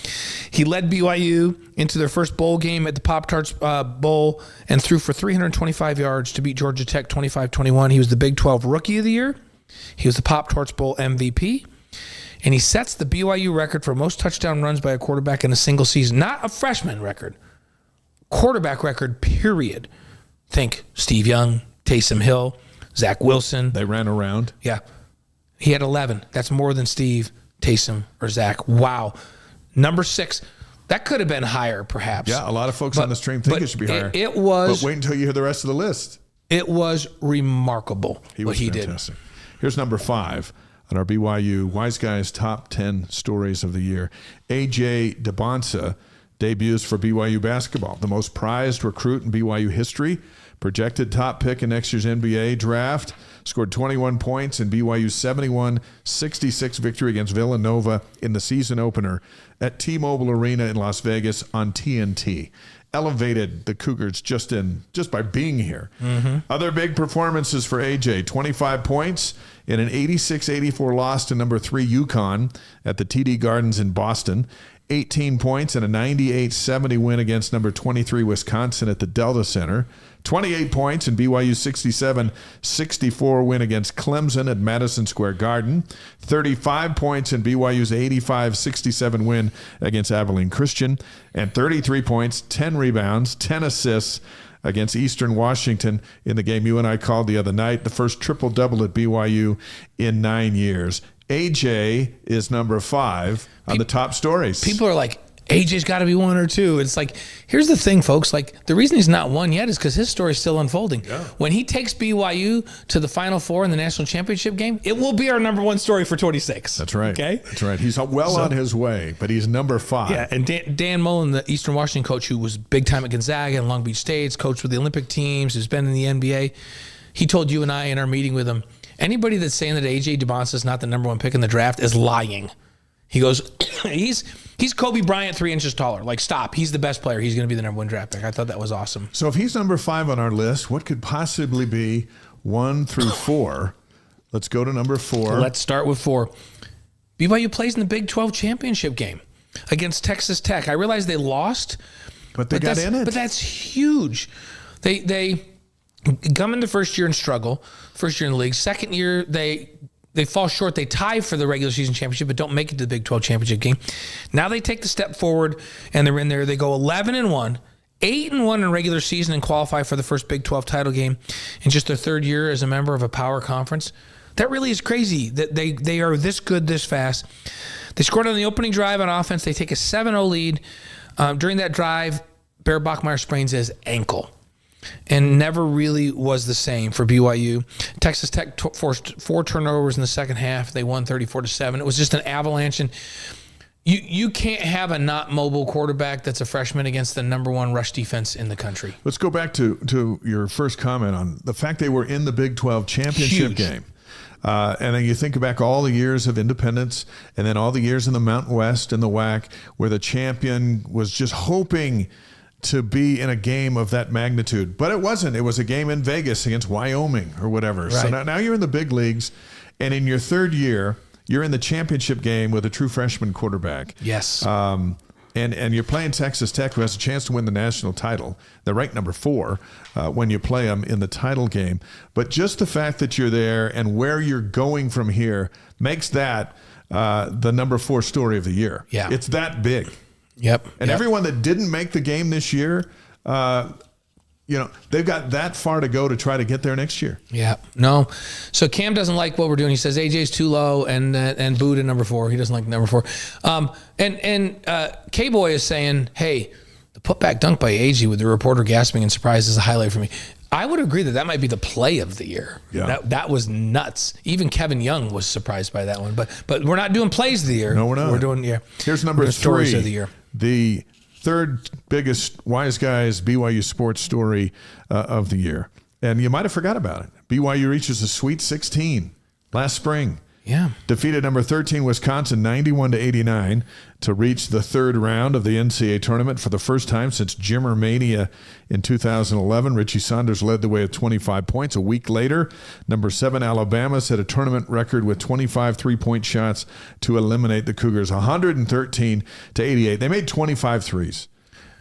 [SPEAKER 2] He led BYU into their first bowl game at the Pop-Tarts Bowl and threw for 325 yards to beat Georgia Tech 25-21. He was the Big 12 Rookie of the Year. He was the Pop-Tarts Bowl MVP. And he sets the BYU record for most touchdown runs by a quarterback in a single season. Not a freshman record. Quarterback record, period. Think Steve Young, Taysom Hill, Zach Wilson.
[SPEAKER 1] They ran around.
[SPEAKER 2] Yeah. He had 11. That's more than Steve, Taysom, or Zach. Wow. Number 6. That could have been higher, perhaps.
[SPEAKER 1] Yeah, a lot of folks on the stream think it should be higher.
[SPEAKER 2] It was.
[SPEAKER 1] But wait until you hear the rest of the list.
[SPEAKER 2] It was remarkable what he
[SPEAKER 1] fantastic. Here's number 5 on our BYU Wise Guys Top 10 Stories of the Year. AJ Dybantsa debuts for BYU Basketball, the most prized recruit in BYU history, projected top pick in next year's NBA draft, scored 21 points in BYU's 71-66 victory against Villanova in the season opener at T-Mobile Arena in Las Vegas on TNT. Elevated the Cougars just by being here. Mm-hmm. Other big performances for AJ: 25 points in an 86-84 loss to number 3 UConn at the TD Gardens in Boston. 18 points in a 98-70 win against number 23 Wisconsin at the Delta Center. 28 points in BYU's 67-64 win against Clemson at Madison Square Garden. 35 points in BYU's 85-67 win against Abilene Christian. And 33 points, 10 rebounds, 10 assists against Eastern Washington in the game you and I called the other night, the first triple-double at BYU in 9 years. AJ is number 5 on the top stories.
[SPEAKER 2] People are like, AJ's got to be 1 or 2. It's like, here's the thing, folks. Like, the reason he's not 1 yet is because his story's still unfolding. Yeah. When he takes BYU to the Final Four in the national championship game, it will be our number 1 story for 26.
[SPEAKER 1] That's right.
[SPEAKER 2] Okay?
[SPEAKER 1] That's right. He's on his way, but he's number 5.
[SPEAKER 2] Yeah, and Dan Mullen, the Eastern Washington coach who was big time at Gonzaga and Long Beach State, coached with the Olympic teams, who's been in the NBA, he told you and I in our meeting with him, anybody that's saying that AJ Dybantsa is not the number 1 pick in the draft is lying. He goes, he's Kobe Bryant 3 inches taller. Like, stop. He's the best player. He's going to be the number 1 draft pick. I thought that was awesome.
[SPEAKER 1] So if he's number 5 on our list, what could possibly be 1 through 4? Let's go to number 4.
[SPEAKER 2] Let's start with 4. BYU plays in the Big 12 championship game against Texas Tech. I realize they lost.
[SPEAKER 1] But they got in it.
[SPEAKER 2] But that's huge. They come in the first year and struggle. First year in the league. Second year, they fall short. They tie for the regular season championship, but don't make it to the Big 12 championship game. Now they take the step forward, and they're in there. They go 11-1, 8-1 in regular season, and qualify for the first Big 12 title game in just their 3rd year as a member of a power conference. That really is crazy that they are this good this fast. They scored on the opening drive on offense. They take a 7-0 lead. During that drive, Bear Bachmeier sprains his ankle and never really was the same for BYU. Texas Tech forced 4 turnovers in the second half. They won 34-7. It was just an avalanche. And you can't have a not mobile quarterback that's a freshman against the number 1 rush defense in the country.
[SPEAKER 1] Let's go back to your first comment on the fact they were in the Big 12 championship game. And then you think back all the years of independence and then all the years in the Mountain West and the WAC where the champion was just hoping to be in a game of that magnitude. But it wasn't. It was a game in Vegas against Wyoming or whatever. Right. So now you're in the big leagues, and in your 3rd year, you're in the championship game with a true freshman quarterback.
[SPEAKER 2] Yes.
[SPEAKER 1] And you're playing Texas Tech, who has a chance to win the national title. They're ranked number 4 when you play them in the title game. But just the fact that you're there and where you're going from here makes that the number 4 story of the year.
[SPEAKER 2] Yeah.
[SPEAKER 1] It's that big.
[SPEAKER 2] Yep.
[SPEAKER 1] And everyone that didn't make the game this year, they've got that far to go to try to get there next year.
[SPEAKER 2] Yeah. No. So Cam doesn't like what we're doing. He says AJ's too low and booed at number 4. He doesn't like number 4. K-Boy is saying, hey, the putback dunk by AJ with the reporter gasping in surprise is a highlight for me. I would agree that might be the play of the year.
[SPEAKER 1] Yeah.
[SPEAKER 2] That was nuts. Even Kevin Young was surprised by that one. But we're not doing plays of the year.
[SPEAKER 1] No, we're not.
[SPEAKER 2] We're doing
[SPEAKER 1] Here's number 3
[SPEAKER 2] stories of the year.
[SPEAKER 1] The third biggest Wise Guys BYU sports story of the year. And you might have forgot about it. BYU reaches the Sweet 16 last spring.
[SPEAKER 2] Yeah.
[SPEAKER 1] Defeated number 13 Wisconsin 91-89 to reach the third round of the NCAA tournament for the first time since Jimmer Mania in 2011. Richie Saunders led the way with 25 points. A week later, number 7 Alabama set a tournament record with 25 three-point shots to eliminate the Cougars 113-88. They made 25 threes.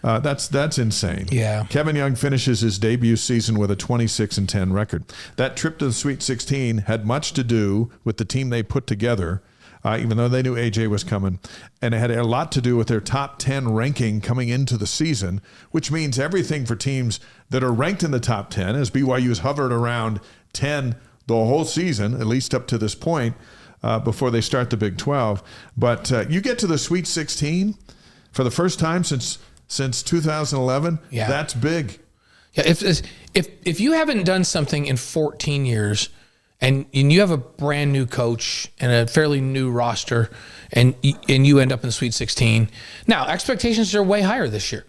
[SPEAKER 1] That's insane.
[SPEAKER 2] Yeah.
[SPEAKER 1] Kevin Young finishes his debut season with a 26-10 record. That trip to the Sweet 16 had much to do with the team they put together, even though they knew AJ was coming, and it had a lot to do with their top 10 ranking coming into the season, which means everything for teams that are ranked in the top 10, as BYU's hovered around 10 the whole season, at least up to this point, before they start the Big 12. But you get to the Sweet 16 for the first time since 2011,
[SPEAKER 2] yeah.
[SPEAKER 1] That's big.
[SPEAKER 2] Yeah, if you haven't done something in 14 years and you have a brand new coach and a fairly new roster and you end up in the Sweet 16, now expectations are way higher this year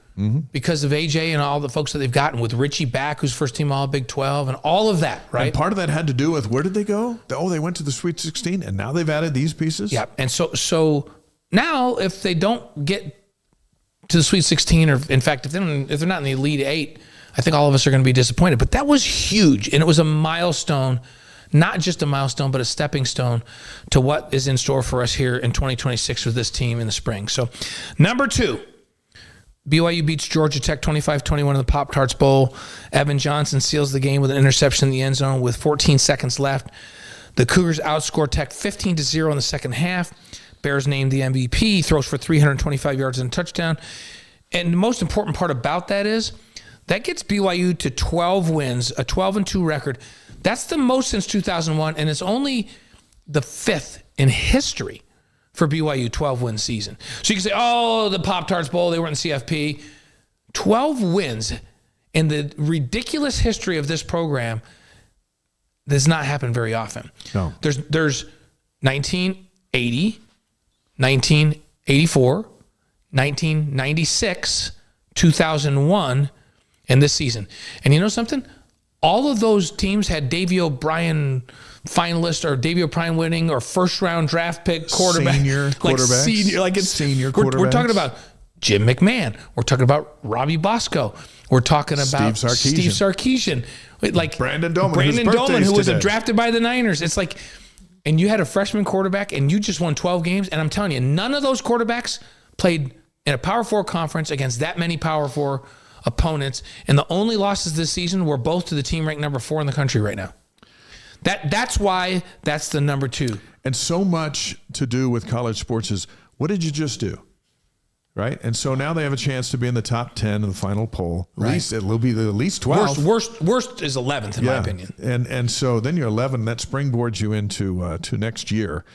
[SPEAKER 2] because of AJ and all the folks that they've gotten with Richie back, who's first team all Big 12 and all of that, right?
[SPEAKER 1] And part of that had to do with where did they go? Oh, they went to the Sweet 16 and now they've added these pieces?
[SPEAKER 2] Yeah, and so now if they don't get to the Sweet 16, or in fact, if they're not in the Elite 8, I think all of us are going to be disappointed. But that was huge, and it was a milestone, not just a milestone, but a stepping stone to what is in store for us here in 2026 with this team in the spring. So, number 2, BYU beats Georgia Tech 25-21 in the Pop-Tarts Bowl. Evan Johnson seals the game with an interception in the end zone with 14 seconds left. The Cougars outscore Tech 15-0 in the second half. Bears named the MVP, throws for 325 yards and a touchdown. And the most important part about that is that gets BYU to 12 wins, a 12-2 record. That's the most since 2001, and it's only the 5th in history for BYU 12-win season. So you can say, oh, the Pop-Tarts Bowl, they were in the CFP. 12 wins in the ridiculous history of this program does not happen very often.
[SPEAKER 1] No.
[SPEAKER 2] There's 1980, 1984, 1996, 2001, and this season. And you know something? All of those teams had Davey O'Brien finalist or Davey O'Brien winning or first round draft pick quarterback.
[SPEAKER 1] Senior quarterbacks.
[SPEAKER 2] Senior
[SPEAKER 1] quarterbacks.
[SPEAKER 2] We're talking about Jim McMahon. We're talking about Robbie Bosco. We're talking about Steve Sarkisian. Like
[SPEAKER 1] Brandon Doman,
[SPEAKER 2] who was drafted by the Niners. It's like, and you had a freshman quarterback and you just won 12 games. And I'm telling you, none of those quarterbacks played in a Power 4 conference against that many Power 4 opponents. And the only losses this season were both to the team ranked number 4 in the country right now. That's why that's the number 2.
[SPEAKER 1] And so much to do with college sports is, what did you just do? Right? And so now they have a chance to be in the top 10 in the final poll. At least it'll be at least 12.
[SPEAKER 2] Worst is 11th in my opinion.
[SPEAKER 1] And so then you're 11. That springboards you into to next year.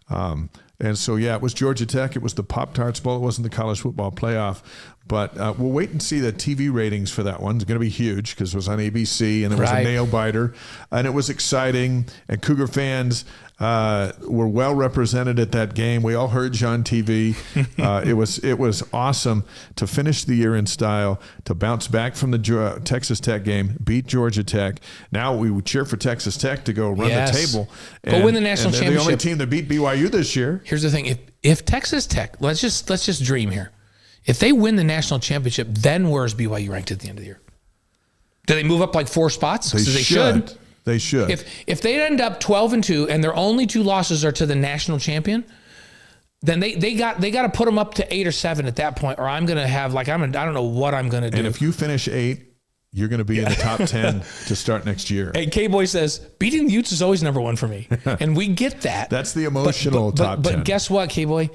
[SPEAKER 1] And so, it was Georgia Tech. It was the Pop-Tarts Bowl. It wasn't the college football playoff. But we'll wait and see the TV ratings for that one. It's going to be huge because it was on ABC and it was a nail-biter. And it was exciting. And Cougar fans were well represented at that game. We all heard you on TV. It was awesome to finish the year in style, to bounce back from the Texas Tech game, beat Georgia Tech. Now we would cheer for Texas Tech to go run the table.
[SPEAKER 2] Go win the national championship.
[SPEAKER 1] They're the only team that beat BYU this year.
[SPEAKER 2] Here's the thing. If Texas Tech, let's just dream here. If they win the national championship, then where's BYU ranked at the end of the year? Do they move up like 4 spots?
[SPEAKER 1] They should. They should.
[SPEAKER 2] If they end up 12-2 and their only 2 losses are to the national champion, then they got to put them up to 8 or 7 at that point, or I'm gonna have I don't know what I'm gonna do.
[SPEAKER 1] And if you finish 8 you're going to be in the top 10 to start next year.
[SPEAKER 2] Hey, K-Boy says, beating the Utes is always number one for me. And we get that.
[SPEAKER 1] That's the emotional top 10.
[SPEAKER 2] But guess what, K-Boy?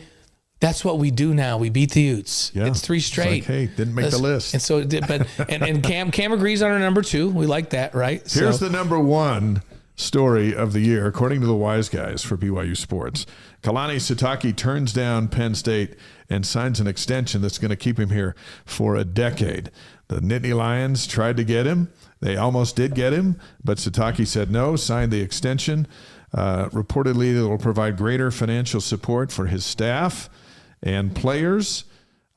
[SPEAKER 2] That's what we do now. We beat the Utes. Yeah. It's 3 straight.
[SPEAKER 1] It's like, hey, didn't make the list.
[SPEAKER 2] And so, and Cam agrees on our number 2. We like that, right?
[SPEAKER 1] Here's the number 1 story of the year, according to the wise guys for BYU Sports. Kalani Sitake turns down Penn State and signs an extension that's going to keep him here for a decade. The Nittany Lions tried to get him. They almost did get him, but Sitake said no, signed the extension. Reportedly, it will provide greater financial support for his staff and players.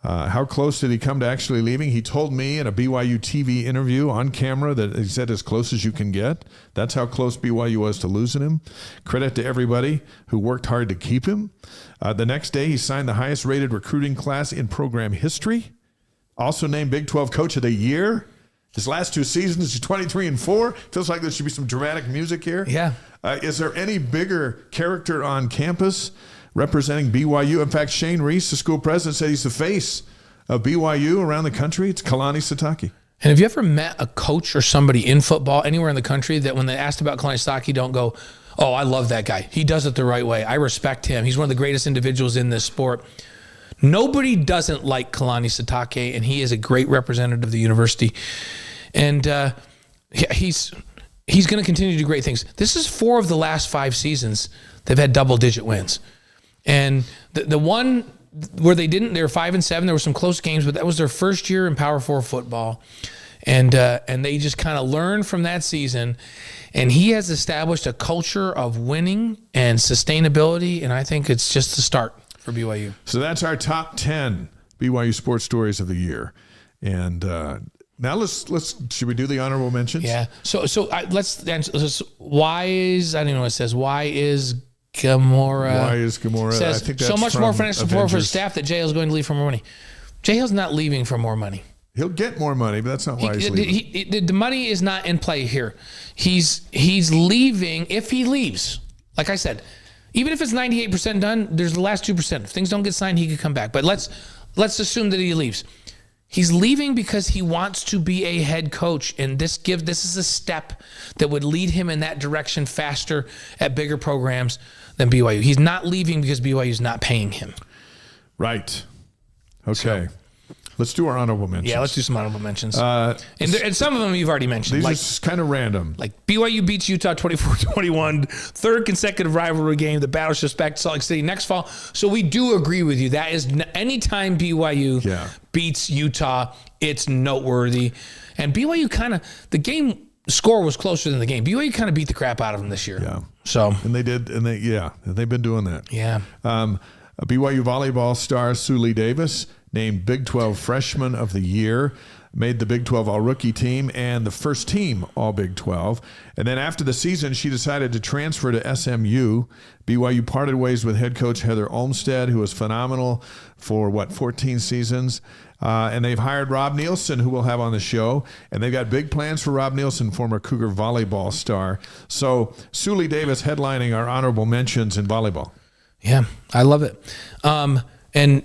[SPEAKER 1] How close did he come to actually leaving? He told me in a BYU TV interview on camera that he said as close as you can get. That's how close BYU was to losing him. Credit to everybody who worked hard to keep him. The next day, he signed the highest rated recruiting class in program history. Also named Big 12 Coach of the Year. His last 2 seasons, he's 23-4. Feels like there should be some dramatic music here.
[SPEAKER 2] Yeah.
[SPEAKER 1] Is there any bigger character on campus representing BYU? In fact, Shane Reese, the school president, said he's the face of BYU around the country. It's Kalani Sitake.
[SPEAKER 2] And have you ever met a coach or somebody in football anywhere in the country that when they asked about Kalani Sitake, don't go, oh, I love that guy. He does it the right way. I respect him. He's one of the greatest individuals in this sport. Nobody doesn't like Kalani Sitake, and he is a great representative of the university. And he's going to continue to do great things. This is 4 of the last 5 seasons they've had double-digit wins. And the one where they were 5-7. There were some close games, but that was their first year in Power 4 football. And they just kind of learned from that season. And he has established a culture of winning and sustainability, and I think it's just the start for BYU.
[SPEAKER 1] So that's our top 10 BYU sports stories of the year. And now let's should we do the honorable mentions?
[SPEAKER 2] Yeah. So let's answer this. Why is, I don't know what it says. Why is Gamora? Says,
[SPEAKER 1] I think that's
[SPEAKER 2] so much more financial support
[SPEAKER 1] Avengers.
[SPEAKER 2] for his staff that JL is going to leave for more money. JL's not leaving for more money.
[SPEAKER 1] He'll get more money, but that's not why he's leaving.
[SPEAKER 2] The money is not in play here. He's leaving if he leaves. Like I said, even if it's 98% done, there's the last 2%. If things don't get signed, he could come back. But let's assume that he leaves. He's leaving because he wants to be a head coach, and this is a step that would lead him in that direction faster at bigger programs than BYU. He's not leaving because BYU is not paying him.
[SPEAKER 1] Right. Okay. Let's do our honorable mentions.
[SPEAKER 2] Yeah, let's do some honorable mentions. And some of them you've already mentioned.
[SPEAKER 1] These are just kind of random.
[SPEAKER 2] Like BYU beats Utah 24-21, 3rd consecutive rivalry game. The battleship's back to Salt Lake City next fall. So we do agree with you. That is, anytime BYU beats Utah, it's noteworthy. And BYU the game score was closer than the game. BYU kind of beat the crap out of them this year.
[SPEAKER 1] Yeah.
[SPEAKER 2] So.
[SPEAKER 1] And they did, and they've been doing that.
[SPEAKER 2] Yeah.
[SPEAKER 1] A BYU volleyball star, Suli Davis, named Big 12 Freshman of the Year, made the Big 12 All-Rookie team and the first team All-Big 12. And then after the season, she decided to transfer to SMU. BYU parted ways with head coach Heather Olmstead, who was phenomenal for, 14 seasons. And they've hired Rob Nielsen, who we'll have on the show. And they've got big plans for Rob Nielsen, former Cougar volleyball star. So Suli Davis headlining our honorable mentions in volleyball.
[SPEAKER 2] Yeah, I love it. And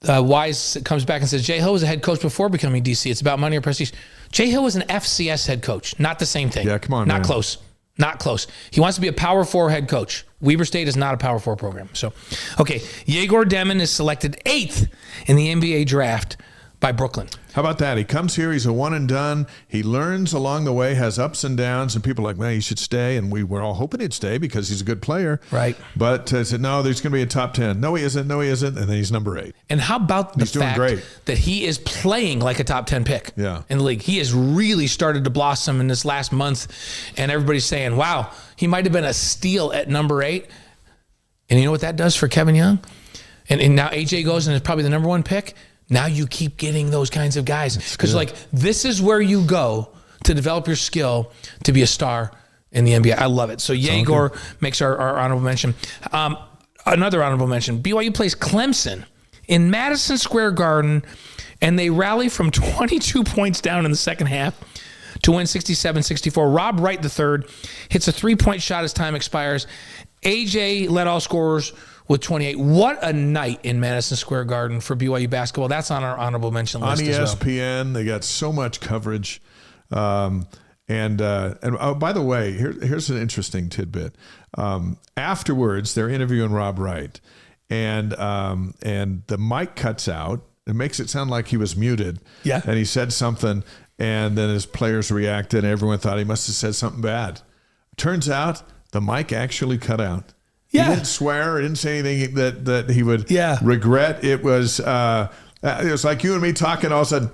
[SPEAKER 2] Wise comes back and says, Jay Hill was a head coach before becoming DC. It's about money or prestige. Jay Hill was an FCS head coach. Not the same thing.
[SPEAKER 1] Yeah, come on,
[SPEAKER 2] Not
[SPEAKER 1] man.
[SPEAKER 2] close. Not close. He wants to be a Power 4 head coach. Weber State is not a Power 4 program. So, okay, Yegor Demon is selected 8th in the NBA draft by Brooklyn.
[SPEAKER 1] How about that? He comes here. He's a one and done. He learns along the way, has ups and downs, and people are like, man, he should stay. And we were all hoping he'd stay because he's a good player.
[SPEAKER 2] Right.
[SPEAKER 1] But said, no, there's going to be a top 10. No, he isn't. No, he isn't. And then he's number 8.
[SPEAKER 2] And how about the fact
[SPEAKER 1] great.
[SPEAKER 2] that he is playing like a top 10 pick in the league? He has really started to blossom in this last month. And everybody's saying, wow, he might have been a steal at number 8. And you know what that does for Kevin Young? And now AJ goes and is probably the number 1 pick. Now you keep getting those kinds of guys. Because this is where you go to develop your skill to be a star in the NBA. I love it. So Yegor makes our honorable mention. Another honorable mention, BYU plays Clemson in Madison Square Garden, and they rally from 22 points down in the second half to win 67-64. Rob Wright III hits a 3-point shot as time expires. AJ led all scorers with 28. What a night in Madison Square Garden for BYU basketball. That's on our honorable mention list
[SPEAKER 1] on
[SPEAKER 2] as well.
[SPEAKER 1] ESPN. They got so much coverage. And oh, by the way, here's an interesting tidbit. Afterwards, they're interviewing Rob Wright, and the mic cuts out. It makes it sound like he was muted.
[SPEAKER 2] Yeah.
[SPEAKER 1] And he said something, and then his players reacted, and everyone thought he must have said something bad. Turns out the mic actually cut out.
[SPEAKER 2] Yeah.
[SPEAKER 1] He didn't swear. He didn't say anything that he would regret. It was like you and me talking, all of a sudden,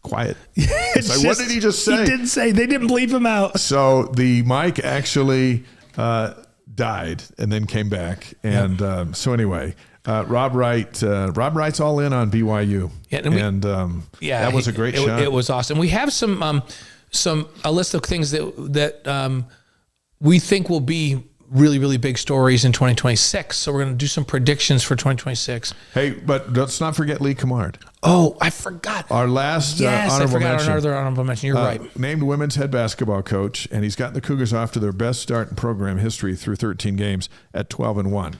[SPEAKER 1] quiet. It's like, what did he just say?
[SPEAKER 2] He didn't say. They didn't bleep him out.
[SPEAKER 1] So the mic actually died and then came back. And so anyway, Rob Wright's all in on BYU. Yeah, that was a great shot.
[SPEAKER 2] It was awesome. We have a list of things that we think will be really, really big stories in 2026. So we're going to do some predictions for 2026.
[SPEAKER 1] Hey, but let's not forget Lee Cummard.
[SPEAKER 2] Oh, I forgot.
[SPEAKER 1] Our last
[SPEAKER 2] honorable mention.
[SPEAKER 1] Our
[SPEAKER 2] honorable mention. You're right.
[SPEAKER 1] Named women's head basketball coach, and he's gotten the Cougars off to their best start in program history through 13 games at 12-1.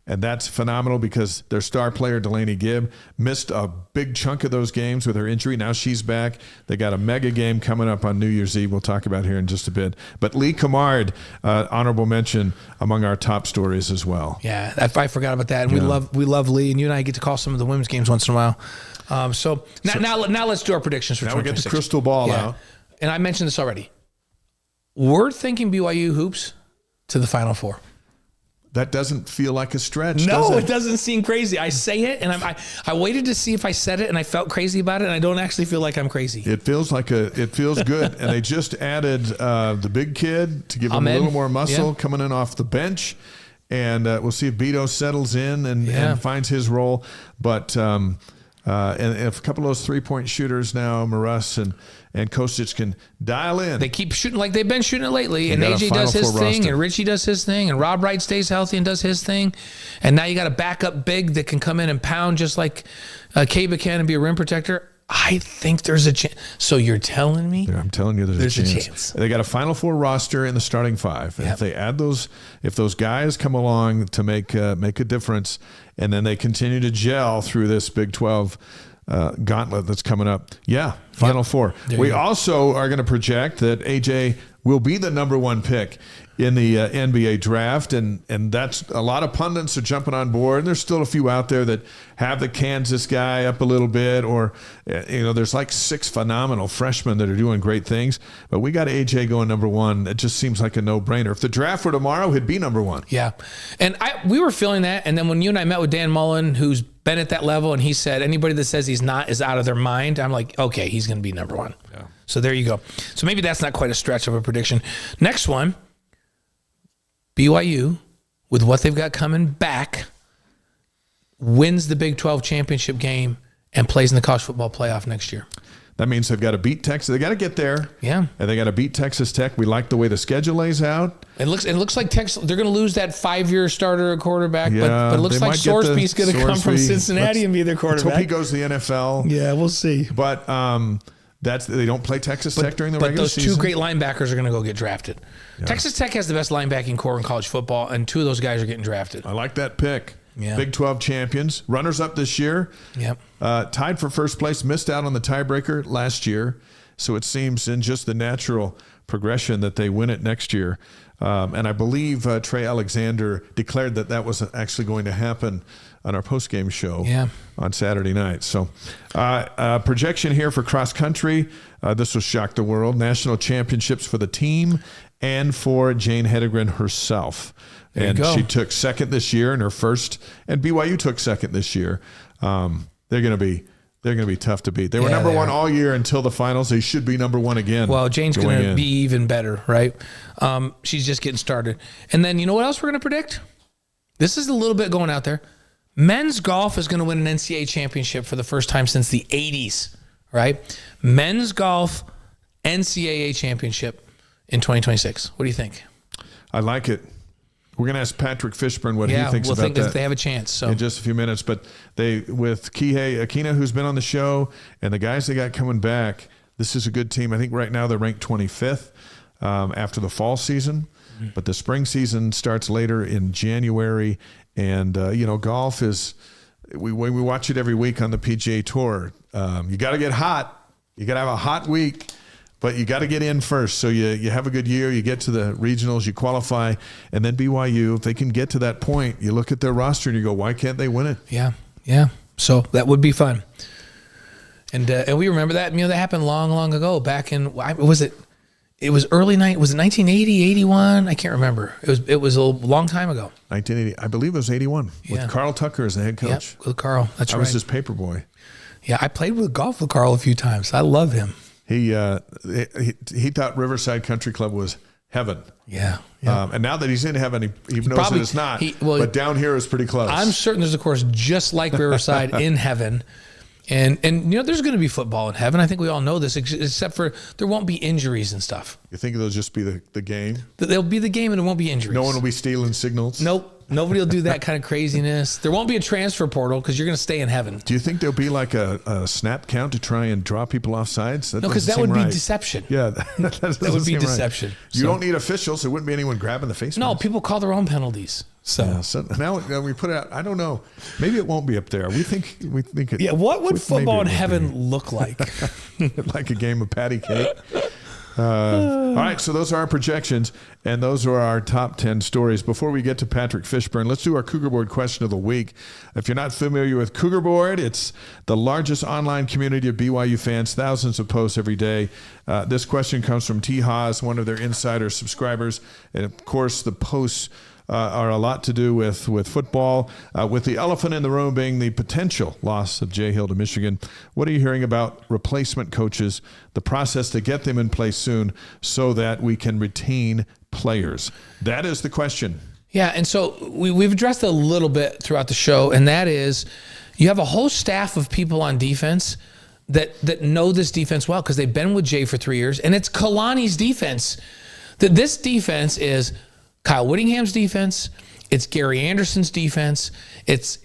[SPEAKER 1] And that's phenomenal because their star player, Delaney Gibb, missed a big chunk of those games with her injury. Now she's back. They got a mega game coming up on New Year's Eve. We'll talk about here in just a bit. But Lee Cummard, honorable mention among our top stories as well.
[SPEAKER 2] Yeah, I forgot about that. And we love Lee, and you and I get to call some of the women's games once in a while. So now let's do our predictions for 2026. Now we get
[SPEAKER 1] the crystal ball out.
[SPEAKER 2] And I mentioned this already. We're thinking BYU hoops to the Final Four.
[SPEAKER 1] That doesn't feel like a stretch,
[SPEAKER 2] No,
[SPEAKER 1] does
[SPEAKER 2] it doesn't seem crazy. I say it, and I waited to see if I said it, and I felt crazy about it, and I don't actually feel like I'm crazy.
[SPEAKER 1] It feels good. And they just added the big kid to give him a little more muscle coming in off the bench. And we'll see if Beto settles in and finds his role. But and if a couple of those three-point shooters now, Maras and Kostic can dial in.
[SPEAKER 2] They keep shooting like they've been shooting it lately. And AJ does his thing, and Richie does his thing, and Rob Wright stays healthy and does his thing. And now you got a backup big that can come in and pound just like Kaba can and be a rim protector. I think there's a chance. So you're telling me?
[SPEAKER 1] Yeah, I'm telling you there's a chance. They got a Final Four roster in the starting five. And if they add if those guys come along to make a difference, and then they continue to gel through this Big 12 gauntlet that's coming up. Final Four. We also are going to project that AJ will be the number one pick in the NBA draft, and that's a lot of pundits are jumping on board. And there's still a few out there that have the Kansas guy up a little bit, or there's like 6 phenomenal freshmen that are doing great things. But we got AJ going number one. It just seems like a no-brainer. If the draft were tomorrow, he'd be number one.
[SPEAKER 2] Yeah, and we were feeling that. And then when you and I met with Dan Mullen, who's been at that level, and he said anybody that says he's not is out of their mind. I'm like, okay, he's going to be number one. Yeah. So there you go. So maybe that's not quite a stretch of a prediction. Next one. BYU, with what they've got coming back, wins the Big 12 championship game and plays in the college football playoff next year.
[SPEAKER 1] That means they've got to beat Texas. They got to get there.
[SPEAKER 2] Yeah.
[SPEAKER 1] And they got to beat Texas Tech. We like the way the schedule lays out.
[SPEAKER 2] It looks like Texas, they're going to lose that 5-year starter at quarterback, but it looks like Sorsby's going to come from Cincinnati and be their quarterback.
[SPEAKER 1] Let's hope he goes to the NFL.
[SPEAKER 2] Yeah, we'll see.
[SPEAKER 1] But they don't play Texas Tech during the regular season.
[SPEAKER 2] But those 2 great linebackers are going to go get drafted. Yeah. Texas Tech has the best linebacking core in college football, and 2 of those guys are getting drafted.
[SPEAKER 1] I like that pick.
[SPEAKER 2] Yeah.
[SPEAKER 1] Big 12 champions, runners up this year.
[SPEAKER 2] Yep.
[SPEAKER 1] Tied for first place, missed out on the tiebreaker last year. So it seems in just the natural progression that they win it next year. And I believe Trey Alexander declared that was actually going to happen on our postgame show on Saturday night. So projection here for cross country. This will shock the world. National championships for the team and for Jane Hedegren herself. And she took second this year in her first, and BYU took second this year. They're going to be tough to beat. They were number one all year until the finals. They should be number one again.
[SPEAKER 2] Well, Jane's going to be even better, right? She's just getting started. And then you know what else we're going to predict? This is a little bit going out there. Men's golf is going to win an NCAA championship for the first time since the 80s, right? Men's golf NCAA championship in 2026. What do you think?
[SPEAKER 1] I like it. We're going to ask Patrick Fishburn what he thinks about that.
[SPEAKER 2] If they have a chance. So
[SPEAKER 1] in just a few minutes. But with Kihei Akina, who's been on the show, and the guys they got coming back, this is a good team. I think right now they're ranked 25th after the fall season. but the spring season starts later in January. And, golf is, we watch it every week on the PGA Tour. You got to get hot. You got to have a hot week, but you got to get in first. So you have a good year, you get to the regionals, you qualify, and then BYU, if they can get to that point, you look at their roster and you go, why can't they win it?
[SPEAKER 2] Yeah. So that would be fun. And we remember that, that happened long, long ago back in, it was early night. Was it 1980, 81? I can't remember. It was a long time ago.
[SPEAKER 1] 1980. I believe it was 81 with Carl Tucker as the head coach.
[SPEAKER 2] Yep, with Carl. That's right.
[SPEAKER 1] I was his paper boy.
[SPEAKER 2] Yeah, I played golf with Carl a few times. I love him.
[SPEAKER 1] He thought Riverside Country Club was heaven.
[SPEAKER 2] Yeah.
[SPEAKER 1] And now that he's in heaven, he knows that it's not. But down here is pretty close.
[SPEAKER 2] I'm certain there's a course just like Riverside in heaven. And there's going to be football in heaven. I think we all know this, except for there won't be injuries and stuff.
[SPEAKER 1] You think it'll just be the game?
[SPEAKER 2] There'll be the game and there won't be injuries.
[SPEAKER 1] No one will be stealing signals?
[SPEAKER 2] Nope. Nobody will do that kind of craziness. There won't be a transfer portal because you're going to stay in heaven.
[SPEAKER 1] Do you think there'll be like a snap count to try and draw people off sides?
[SPEAKER 2] No, because that would be deception.
[SPEAKER 1] Yeah,
[SPEAKER 2] that would be deception.
[SPEAKER 1] Right. You don't need officials. There wouldn't be anyone grabbing the face.
[SPEAKER 2] No, people call their own penalties. So
[SPEAKER 1] now we put it out. I don't know. Maybe it won't be up there. We think it.
[SPEAKER 2] Yeah. What would football in heaven look like?
[SPEAKER 1] Like a game of patty cake. All right, so those are our projections, and those are our top 10 stories. Before we get to Patrick Fishburn, let's do our Cougarboard question of the week. If you're not familiar with Cougarboard, it's the largest online community of BYU fans, thousands of posts every day. This question comes from T. Haas, one of their insider subscribers, and of course the posts are a lot to do with football, with the elephant in the room being the potential loss of Jay Hill to Michigan. What are you hearing about replacement coaches, the process to get them in place soon so that we can retain players? That is the question.
[SPEAKER 2] Yeah, and so we've addressed it a little bit throughout the show, and that is you have a whole staff of people on defense that know this defense well because they've been with Jay for 3 years, and it's Kalani's defense. This defense is Kyle Whittingham's defense. It's Gary Anderson's defense. It's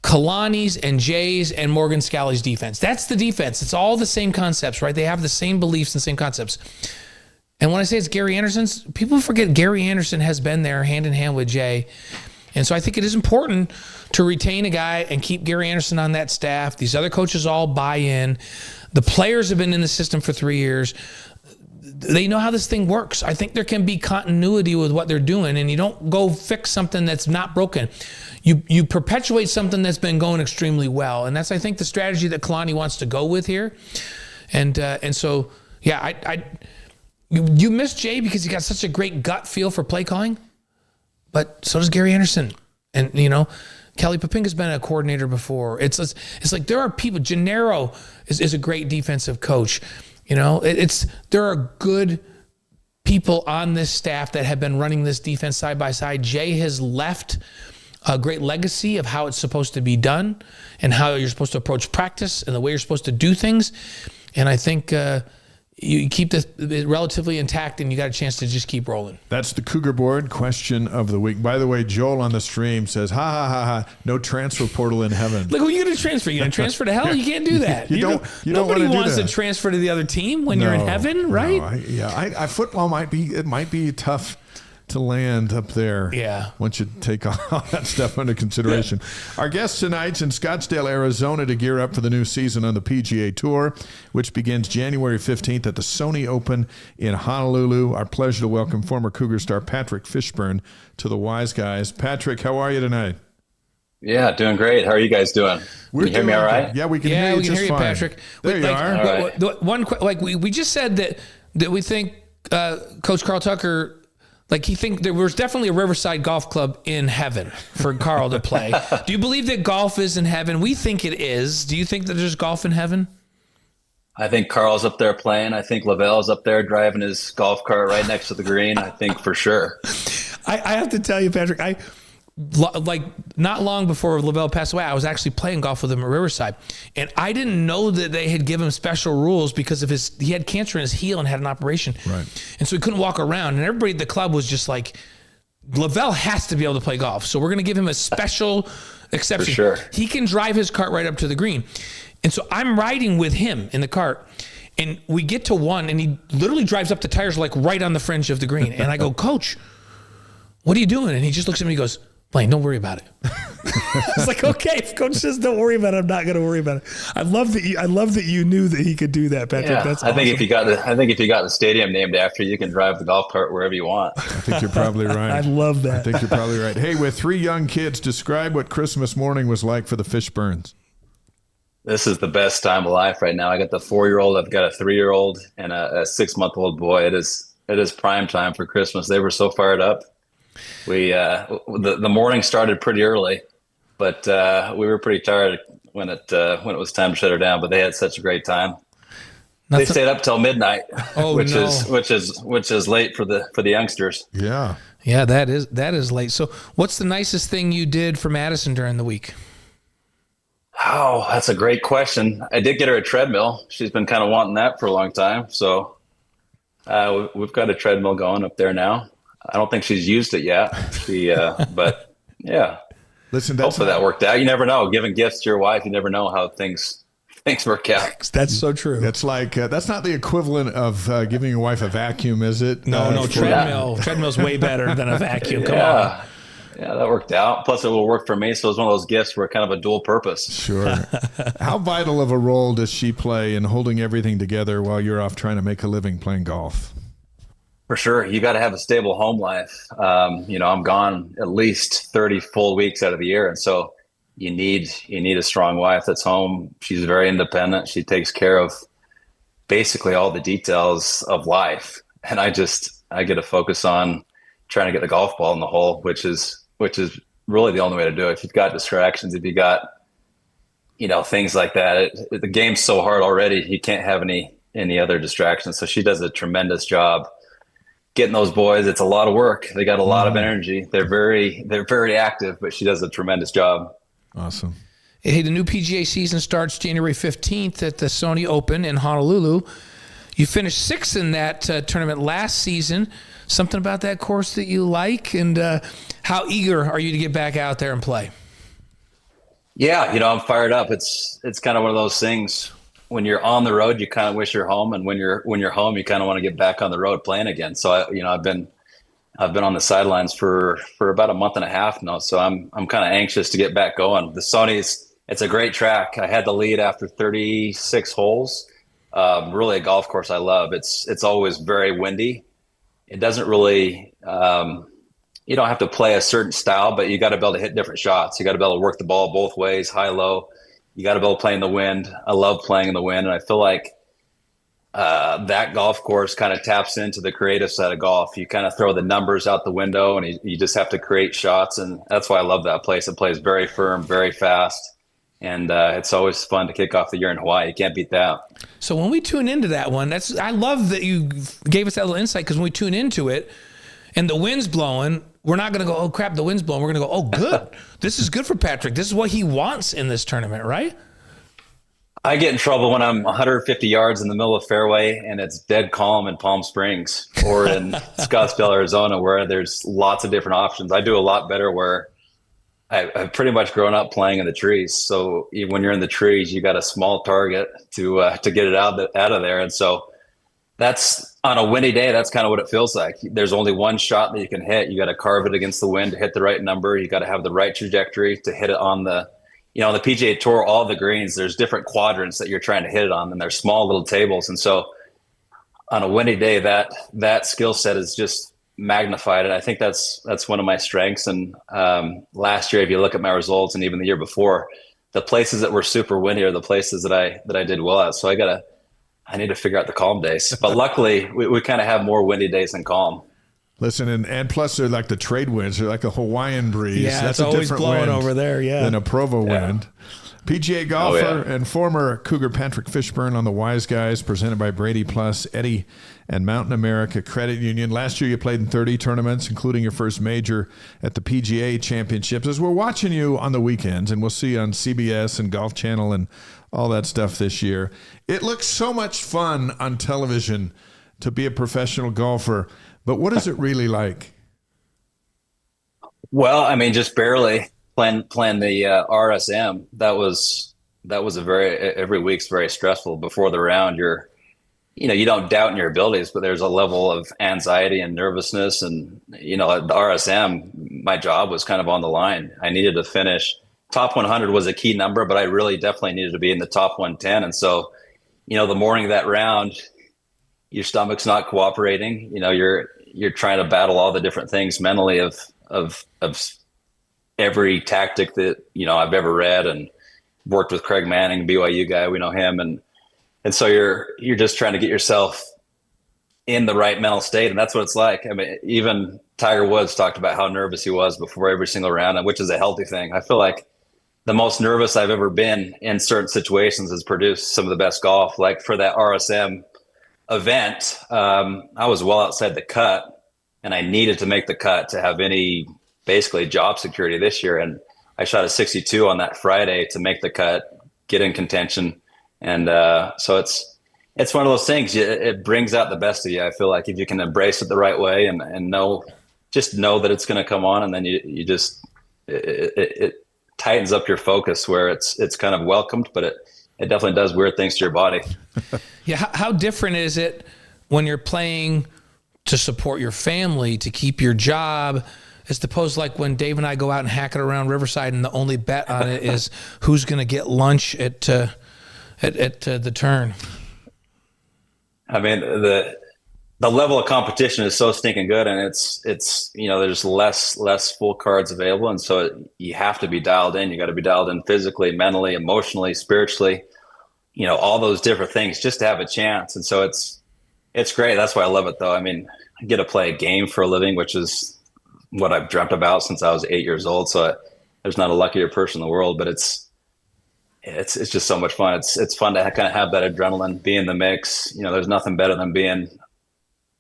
[SPEAKER 2] Kalani's and Jay's and Morgan Scalley's defense. That's the defense. It's all the same concepts, right? They have the same beliefs and same concepts. And when I say it's Gary Anderson's, people forget Gary Anderson has been there hand in hand with Jay. And so I think it is important to retain a guy and keep Gary Anderson on that staff. These other coaches all buy in. The players have been in the system for 3 years. They know how this thing works. I think there can be continuity with what they're doing, and you don't go fix something that's not broken. You perpetuate something that's been going extremely well, and that's, I think, the strategy that Kalani wants to go with here. And so, yeah, you miss Jay because he got such a great gut feel for play calling, but so does Gary Anderson. And, Kelly Papinga's been a coordinator before. It's like there are people. Gennaro is a great defensive coach. There are good people on this staff that have been running this defense side by side. Jay has left a great legacy of how it's supposed to be done and how you're supposed to approach practice and the way you're supposed to do things. And I think you keep this relatively intact and you got a chance to just keep rolling.
[SPEAKER 1] That's the Cougarboard question of the week. By the way, Joel on the stream says, ha, ha, ha, ha, no transfer portal in heaven.
[SPEAKER 2] Look, who are you going to transfer? You going to transfer to hell? You can't do that. Nobody wants to transfer to the other team when you're in heaven, right?
[SPEAKER 1] No, football might be tough to land up there.
[SPEAKER 2] Yeah.
[SPEAKER 1] Once you take all that stuff under consideration. Our guest tonight's in Scottsdale, Arizona to gear up for the new season on the PGA Tour, which begins January 15th at the Sony Open in Honolulu. Our pleasure to welcome former Cougar star Patrick Fishburn to the Wise Guys. Patrick, how are you tonight?
[SPEAKER 3] Yeah, doing great. How are you guys doing? Can you hear me all right?
[SPEAKER 1] Yeah, we can hear you just fine.
[SPEAKER 2] Patrick.
[SPEAKER 1] There you are.
[SPEAKER 2] Right. We just said that we think Coach Carl Tucker, he think there was definitely a Riverside Golf Club in heaven for Carl to play. Do you believe that golf is in heaven? We think it is. Do you think that there's golf in heaven?
[SPEAKER 3] I think Carl's up there playing. I think Lavelle's up there driving his golf cart right next to the green. I think for sure.
[SPEAKER 2] I have to tell you, Patrick, not long before Lavelle passed away, I was actually playing golf with him at Riverside. And I didn't know that they had given him special rules because of he had cancer in his heel and had an operation.
[SPEAKER 1] Right.
[SPEAKER 2] And so he couldn't walk around. And everybody at the club was just like, Lavelle has to be able to play golf. So we're going to give him a special exception.
[SPEAKER 3] For sure.
[SPEAKER 2] He can drive his cart right up to the green. And so I'm riding with him in the cart. And we get to one, and he literally drives up the tires like right on the fringe of the green. And I go, Coach, what are you doing? And he just looks at me and goes, Blaine, don't worry about it. It's like, okay, if Coach says don't worry about it, I'm not going to worry about it. I love that you knew that he could do that, Patrick.
[SPEAKER 3] Yeah,
[SPEAKER 2] That's
[SPEAKER 3] I
[SPEAKER 2] awesome.
[SPEAKER 3] think if you got the stadium named after you, can drive the golf cart wherever you want.
[SPEAKER 1] I think you're probably right.
[SPEAKER 2] I love that.
[SPEAKER 1] I think you're probably right. Hey, with 3 young kids, describe what Christmas morning was like for the Fishburns.
[SPEAKER 3] This is the best time of life right now. I got the 4-year-old, I've got a 3-year-old, and a 6-month-old boy. It is prime time for Christmas. They were so fired up. We the morning started pretty early, but we were pretty tired when it was time to shut her down. But they had such a great time. They stayed up till midnight, which is late for the youngsters.
[SPEAKER 1] Yeah,
[SPEAKER 2] that is late. So, what's the nicest thing you did for Madison during the week?
[SPEAKER 3] Oh, that's a great question. I did get her a treadmill. She's been kind of wanting that for a long time. So we've got a treadmill going up there now. I don't think she's used it yet. But yeah.
[SPEAKER 1] Listen,
[SPEAKER 3] hopefully that worked out. You never know. Giving gifts to your wife, you never know how things work out.
[SPEAKER 2] That's so true.
[SPEAKER 1] That's like that's not the equivalent of giving your wife a vacuum, is it?
[SPEAKER 2] No, treadmill. Treadmill's way better than a vacuum. Come on.
[SPEAKER 3] Yeah, that worked out. Plus, it will work for me. So it's one of those gifts where kind of a dual purpose.
[SPEAKER 1] Sure. How vital of a role does she play in holding everything together while you're off trying to make a living playing golf?
[SPEAKER 3] For sure. You got to have a stable home life. I'm gone at least 30 full weeks out of the year. And so you need a strong wife that's home. She's very independent. She takes care of basically all the details of life. And I get to focus on trying to get the golf ball in the hole, which is really the only way to do it. If you've got distractions, if you got, things like that, the game's so hard already, you can't have any other distractions. So she does a tremendous job getting those boys. It's a lot of work. They got a lot of energy. They're very active, but she does a tremendous job.
[SPEAKER 1] Awesome.
[SPEAKER 2] Hey, the new PGA season starts January 15th at the Sony Open in Honolulu. You finished 6th in that tournament last season. Something about that course that you like, and how eager are you to get back out there and play?
[SPEAKER 3] Yeah, I'm fired up. It's kind of one of those things. When you're on the road, you kind of wish you're home, and when you're home, you kind of want to get back on the road playing again. So I've been on the sidelines for about a month and a half now. So I'm kind of anxious to get back going. The Sony's, it's a great track. I had the lead after 36 holes. Really a golf course I love. It's always very windy. It doesn't really, you don't have to play a certain style, but you got to be able to hit different shots. You got to be able to work the ball both ways, high, low. You got to be able to play in the wind. I love playing in the wind. And I feel like that golf course kind of taps into the creative side of golf. You kind of throw the numbers out the window and you just have to create shots. And that's why I love that place. It plays very firm, very fast. And it's always fun to kick off the year in Hawaii. You can't beat that. So
[SPEAKER 2] when we tune into that one, I love that you gave us that little insight, because when we tune into it and the wind's blowing, we're not going to go, oh, crap, the wind's blowing. We're going to go, oh, good. This is good for Patrick. This is what he wants in this tournament, right?
[SPEAKER 3] I get in trouble when I'm 150 yards in the middle of fairway and it's dead calm in Palm Springs or in Scottsdale, Arizona, where there's lots of different options. I do a lot better where I've pretty much grown up playing in the trees. So when you're in the trees, you got a small target to get it out of there. And so that's on a windy day. That's kind of what it feels like. There's only one shot that you can hit. You got to carve it against the wind to hit the right number. You got to have the right trajectory to hit it on the PGA Tour, all the greens, there's different quadrants that you're trying to hit it on, and they're small little tables. And so on a windy day, that skill set is just magnified. And I think that's one of my strengths. And last year, if you look at my results, and even the year before, the places that were super windy are the places that I did well at. So I need to figure out the calm days. But luckily, we kind of have more windy days than calm.
[SPEAKER 1] Listen, and plus they're like the trade winds. They're like a Hawaiian breeze.
[SPEAKER 2] Yeah,
[SPEAKER 1] that's
[SPEAKER 2] it's always
[SPEAKER 1] different
[SPEAKER 2] blowing
[SPEAKER 1] wind
[SPEAKER 2] over there,
[SPEAKER 1] than a Provo wind. PGA golfer and former Cougar Patrick Fishburn on the Wise Guys, presented by Brady Plus, Eddie, and Mountain America Credit Union. Last year you played in 30 tournaments, including your first major at the PGA Championships. As we're watching you on the weekends, and we'll see you on CBS and Golf Channel and all that stuff this year, it looks so much fun on television to be a professional golfer. But what is it really like? Well, I mean, just barely playing the RSM. That was every week's very stressful. Before the round, you're
[SPEAKER 3] you don't doubt in your abilities, but there's a level of anxiety and nervousness. And, at the RSM, my job was kind of on the line. I needed to finish. Top 100 was a key number, but I really definitely needed to be in the top 110. And so, the morning of that round, your stomach's not cooperating. You're trying to battle all the different things mentally of every tactic that, I've ever read and worked with Craig Manning, BYU guy. We know him. And so you're just trying to get yourself in the right mental state. And that's what it's like. I mean, even Tiger Woods talked about how nervous he was before every single round, and which is a healthy thing. I feel like the most nervous I've ever been in certain situations has produced some of the best golf. Like for that RSM event, I was well outside the cut, and I needed to make the cut to have any basically job security this year. And I shot a 62 on that Friday to make the cut, get in contention. And so it's one of those things. It brings out the best of you. I feel like if you can embrace it the right way and know that it's going to come on, and then you just it tightens up your focus where it's kind of welcomed, but it definitely does weird things to your body.
[SPEAKER 2] Yeah. How different is it when you're playing to support your family, to keep your job, as opposed to like when Dave and I go out and hack it around Riverside and the only bet on it is who's going to get lunch at the turn?
[SPEAKER 3] I mean, the level of competition is so stinking good, and it's there's less full cards available, and so you have to be dialed in. You got to be dialed in physically, mentally, emotionally, spiritually, all those different things just to have a chance. And so it's great. That's why I love it, though. I mean, I get to play a game for a living, which is what I've dreamt about since I was 8 years old. So there's not a luckier person in the world, but it's just so much fun. It's fun to kind of have that adrenaline, be in the mix. There's nothing better than being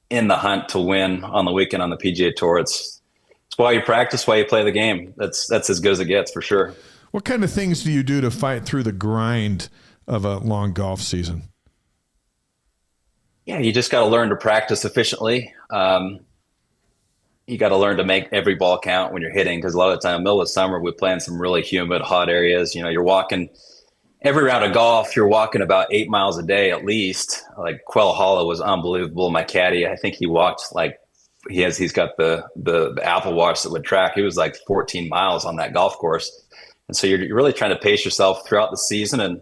[SPEAKER 3] in the hunt to win on the weekend on the PGA Tour. It's why you practice, why you play the game. That's as good as it gets, for sure.
[SPEAKER 1] What kind of things do you do to fight through the grind of a long golf season?
[SPEAKER 3] Yeah, you just got to learn to practice efficiently. You got to learn to make every ball count when you're hitting, because a lot of the time, in the middle of summer, we play in some really humid, hot areas. You're walking every round of golf, you're walking about 8 miles a day at least. Like Quail Hollow was unbelievable. My caddy, I think he walked he's got the Apple Watch that would track. He was like 14 miles on that golf course. And so you're really trying to pace yourself throughout the season and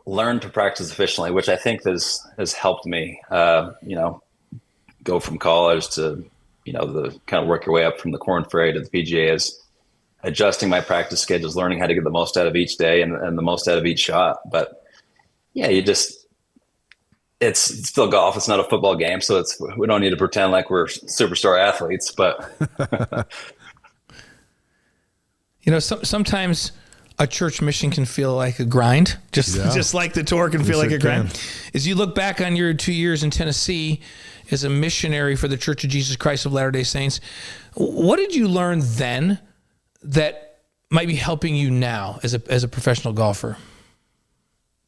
[SPEAKER 3] learn to practice efficiently, which I think has helped me, go from college to, the kind of work your way up from the Korn Ferry to the PGA is adjusting my practice schedules, learning how to get the most out of each day and the most out of each shot. But yeah, it's still golf. It's not a football game. So we don't need to pretend like we're superstar athletes, but
[SPEAKER 2] sometimes a church mission can feel like a grind, just like the tour can feel like a grind. As you look back on your 2 years in Tennessee as a missionary for the Church of Jesus Christ of Latter-day Saints, what did you learn then that might be helping you now as a professional golfer?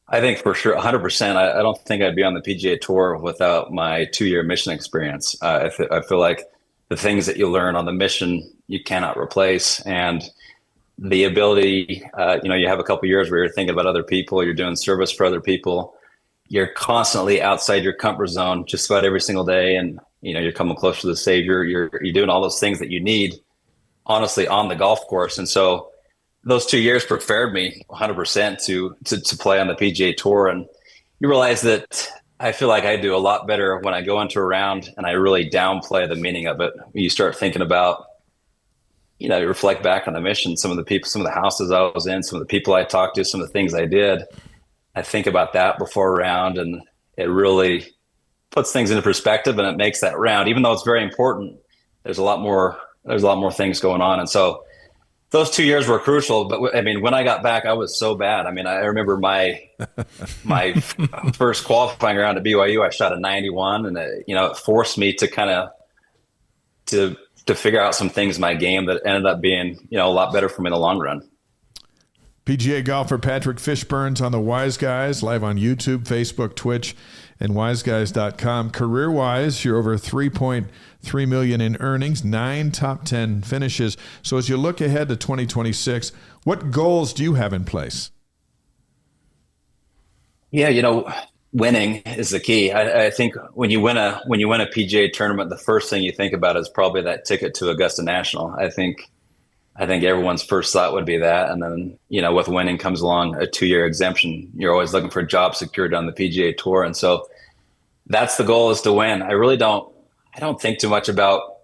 [SPEAKER 3] I think for sure, 100%. I don't think I'd be on the PGA Tour without my 2-year mission experience. I feel like the things that you learn on the mission, you cannot replace. And the ability, you have a couple of years where you're thinking about other people, you're doing service for other people. You're constantly outside your comfort zone just about every single day. And, you're coming closer to the Savior. You're doing all those things that you need, honestly, on the golf course. And so those 2 years prepared me 100% to play on the PGA Tour. And you realize that I feel like I do a lot better when I go into a round and I really downplay the meaning of it. You start thinking about, you reflect back on the mission, some of the people, some of the houses I was in, some of the people I talked to, some of the things I did. I think about that before a round, and it really puts things into perspective, and it makes that round, even though it's very important, there's a lot more things going on. And so those 2 years were crucial. But I mean, when I got back, I was so bad. I mean, I remember my first qualifying round at BYU, I shot a 91, and it forced me to kind of to figure out some things in my game that ended up being, a lot better for me in the long run.
[SPEAKER 1] PGA golfer Patrick Fishburn's on the Wise Guys, live on YouTube, Facebook, Twitch, and wiseguys.com. Career-wise, you're over $3.3 million in earnings, 9 top 10 finishes. So as you look ahead to 2026, what goals do you have in place?
[SPEAKER 3] Yeah, winning is the key. I think when you win a PGA tournament, the first thing you think about is probably that ticket to Augusta National. I think everyone's first thought would be that, and then with winning comes along a 2-year exemption. You're always looking for a job secured on the PGA Tour, and so that's the goal, is to win. I don't think too much about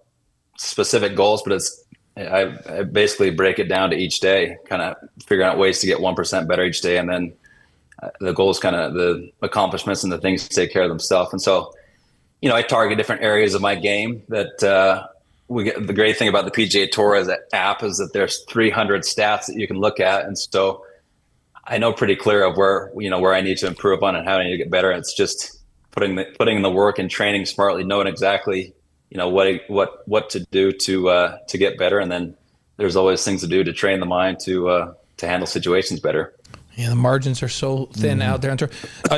[SPEAKER 3] specific goals, but I basically break it down to each day, kind of figuring out ways to get 1% better each day, and then the goal is kind of the accomplishments and the things take care of themselves. And so, I target different areas of my game that the great thing about the PGA Tour as an app is that there's 300 stats that you can look at. And so I know pretty clear of where I need to improve on and how I need to get better. It's just putting in the work and training smartly, knowing exactly, what to do to get better. And then there's always things to do to train the mind to handle situations better.
[SPEAKER 2] Yeah, the margins are so thin out there.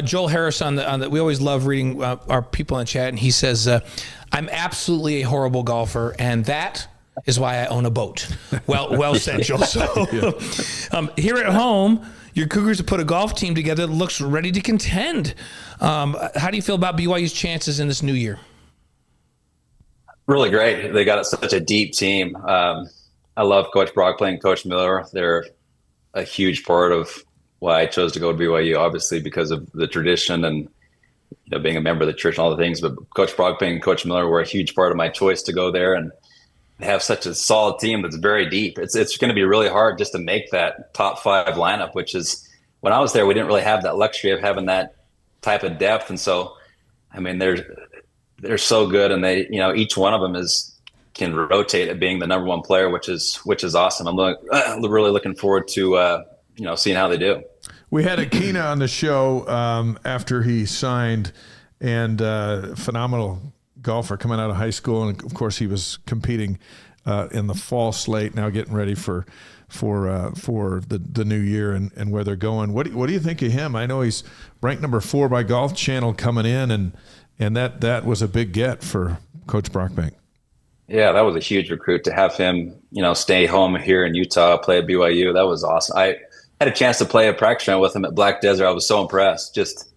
[SPEAKER 2] Joel Harris on the we always love reading our people in the chat, and he says, "I'm absolutely a horrible golfer, and that is why I own a boat." Well said, Joel. So, here at home, your Cougars have put a golf team together that looks ready to contend. How do you feel about BYU's chances in this new year?
[SPEAKER 3] Really great. They got such a deep team. I love Coach Brockplane and Coach Miller. They're a huge part of why I chose to go to BYU, obviously because of the tradition and being a member of the church and all the things. But Coach Brockplane and Coach Miller were a huge part of my choice to go there, and they have such a solid team that's very deep. It's going to be really hard just to make that top 5 lineup, which is, when I was there, we didn't really have that luxury of having that type of depth. And so, I mean, they're so good, and they each one of them can rotate at being the number 1 player, which is awesome. I'm really looking forward to seeing how they do.
[SPEAKER 1] We had Akina on the show after he signed, and phenomenal golfer coming out of high school, and of course he was competing in the fall slate, now getting ready for the new year and where they're going. What do you think of him? I know he's ranked number 4 by Golf Channel coming in, and that was a big get for Coach Brockbank.
[SPEAKER 3] Yeah, that was a huge recruit to have him, stay home here in Utah, play at BYU. That was awesome. I had a chance to play a practice round with him at Black Desert. I was so impressed. Just,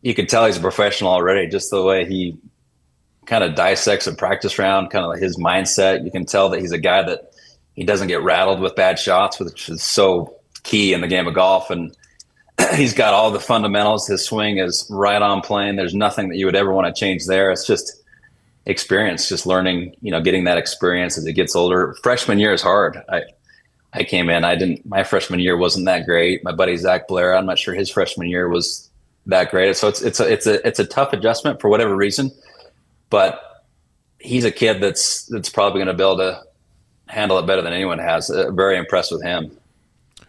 [SPEAKER 3] you could tell he's a professional already, just the way he kind of dissects a practice round, kind of like his mindset. You can tell that he's a guy that he doesn't get rattled with bad shots, which is so key in the game of golf. And he's got all the fundamentals. His swing is right on plane. There's nothing that you would ever want to change there. It's just experience, just learning, getting that experience as it gets older. Freshman year is hard. I came in, my freshman year wasn't that great. My buddy Zach Blair, I'm not sure his freshman year was that great. So it's a tough adjustment for whatever reason, but he's a kid that's probably going to be able to handle it better than anyone has. Very impressed with him.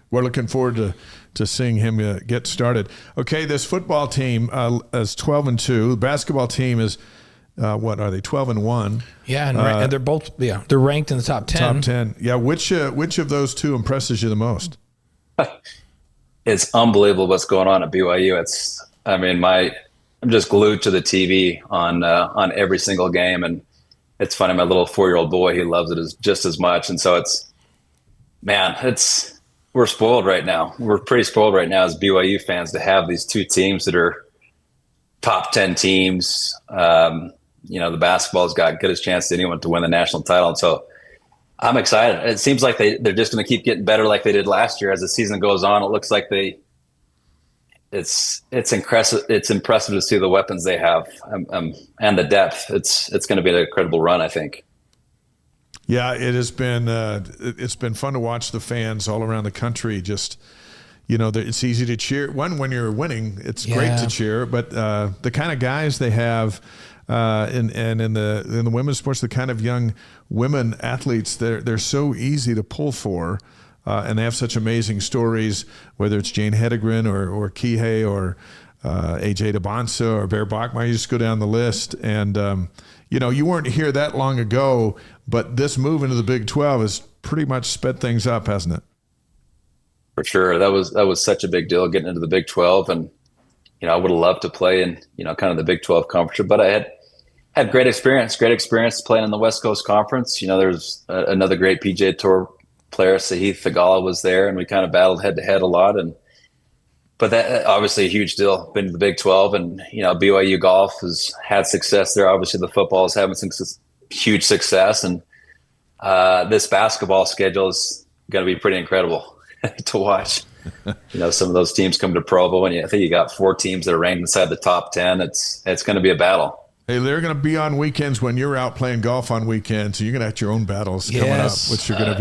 [SPEAKER 3] We're
[SPEAKER 1] looking forward to seeing him get started. Okay, this football team is 12-2. The basketball team is what are they? 12-1.
[SPEAKER 2] Yeah, and they're both they're ranked in the top 10.
[SPEAKER 1] Top 10. Yeah, which of those two impresses you the most?
[SPEAKER 3] It's unbelievable what's going on at BYU. I'm just glued to the TV on every single game, and it's funny. My little 4-year-old boy, he loves it just as much, and so we're spoiled right now. We're pretty spoiled right now as BYU fans to have these two teams that are top 10 teams. The basketball's got good as chance to anyone to win the national title. And so I'm excited. It seems like they're just going to keep getting better like they did last year. As the season goes on, it looks like it's impressive. It's impressive to see the weapons they have and the depth. It's going to be an incredible run, I think.
[SPEAKER 1] Yeah, it has been. It's been fun to watch the fans all around the country. Just it's easy to cheer. When you're winning, it's great to cheer. But the kind of guys they have, and in the women's sports, the kind of young women athletes, they're so easy to pull for, and they have such amazing stories. Whether it's Jane Hedegren or Kihei or AJ Dybantsa or Bear Bachmeier, you just go down the list. And you weren't here that long ago, but this move into the Big 12 has pretty much sped things up, hasn't it?
[SPEAKER 3] For sure. That was such a big deal getting into the Big 12. And, I would have loved to play in, kind of the Big 12 conference, but I had great experience playing in the West Coast Conference. There's another great PGA Tour player, Sahith Theegala, was there, and we kind of battled head to head a lot. but that obviously a huge deal. Been to the Big 12, and BYU golf has had success there. Obviously, the football is having some huge success, and this basketball schedule is going to be pretty incredible to watch. Some of those teams come to Provo, and I think you got 4 teams that are ranked inside the top 10. It's going to be a battle.
[SPEAKER 1] Hey, they're going to be on weekends when you're out playing golf on weekends. So you're going to have your own battles coming up, which are going to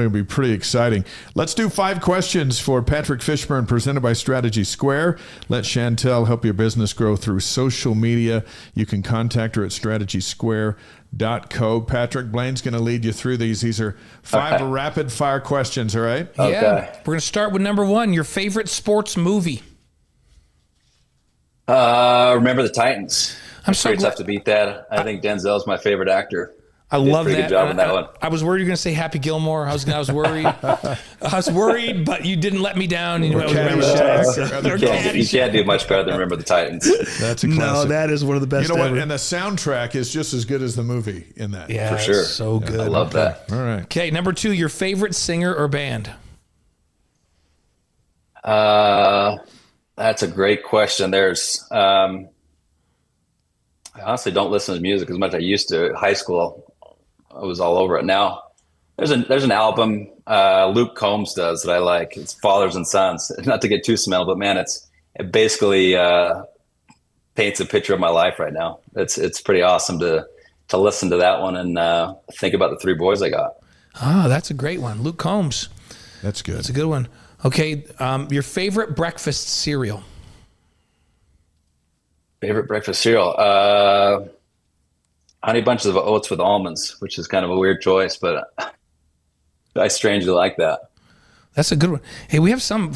[SPEAKER 1] be pretty exciting. Let's do 5 questions for Patrick Fishburn, presented by Strategy Square. Let Chantel help your business grow through social media. You can contact her at strategysquare.co. Patrick, Blaine's going to lead you through these. These are 5 rapid fire questions, all right?
[SPEAKER 2] Yeah.
[SPEAKER 3] Okay.
[SPEAKER 2] We're going to start with number 1, your favorite sports movie.
[SPEAKER 3] Remember the Titans.
[SPEAKER 2] I'm so
[SPEAKER 3] pretty tough to beat that. I think Denzel's my favorite actor.
[SPEAKER 2] I love that.
[SPEAKER 3] Good job on that one.
[SPEAKER 2] I was worried you were going to say Happy Gilmore. I was worried. I was worried, but you didn't let me down. You
[SPEAKER 3] can't do much better than Remember the Titans.
[SPEAKER 1] That's a classic.
[SPEAKER 4] No, that is one of the best.
[SPEAKER 1] You know what?
[SPEAKER 4] ever.
[SPEAKER 1] And the soundtrack is just as good as the movie in that.
[SPEAKER 2] Yeah,
[SPEAKER 3] for sure.
[SPEAKER 2] So good.
[SPEAKER 3] I love that.
[SPEAKER 1] All right.
[SPEAKER 2] Okay, number 2, your favorite singer or band?
[SPEAKER 3] That's a great question. There's I honestly don't listen to music as much as I used to. High school, I was all over it. Now, there's an album Luke Combs does that I like. It's Fathers and Sons. Not to get too sentimental, but man, it basically paints a picture of my life right now. It's pretty awesome to listen to that one and think about the 3 boys I got.
[SPEAKER 2] Oh, that's a great one. Luke Combs.
[SPEAKER 1] That's good.
[SPEAKER 2] That's a good one. Okay, your favorite breakfast cereal?
[SPEAKER 3] Favorite breakfast cereal? Honey Bunches of Oats with almonds, which is kind of a weird choice, but I strangely like that.
[SPEAKER 2] That's a good one. Hey, we have some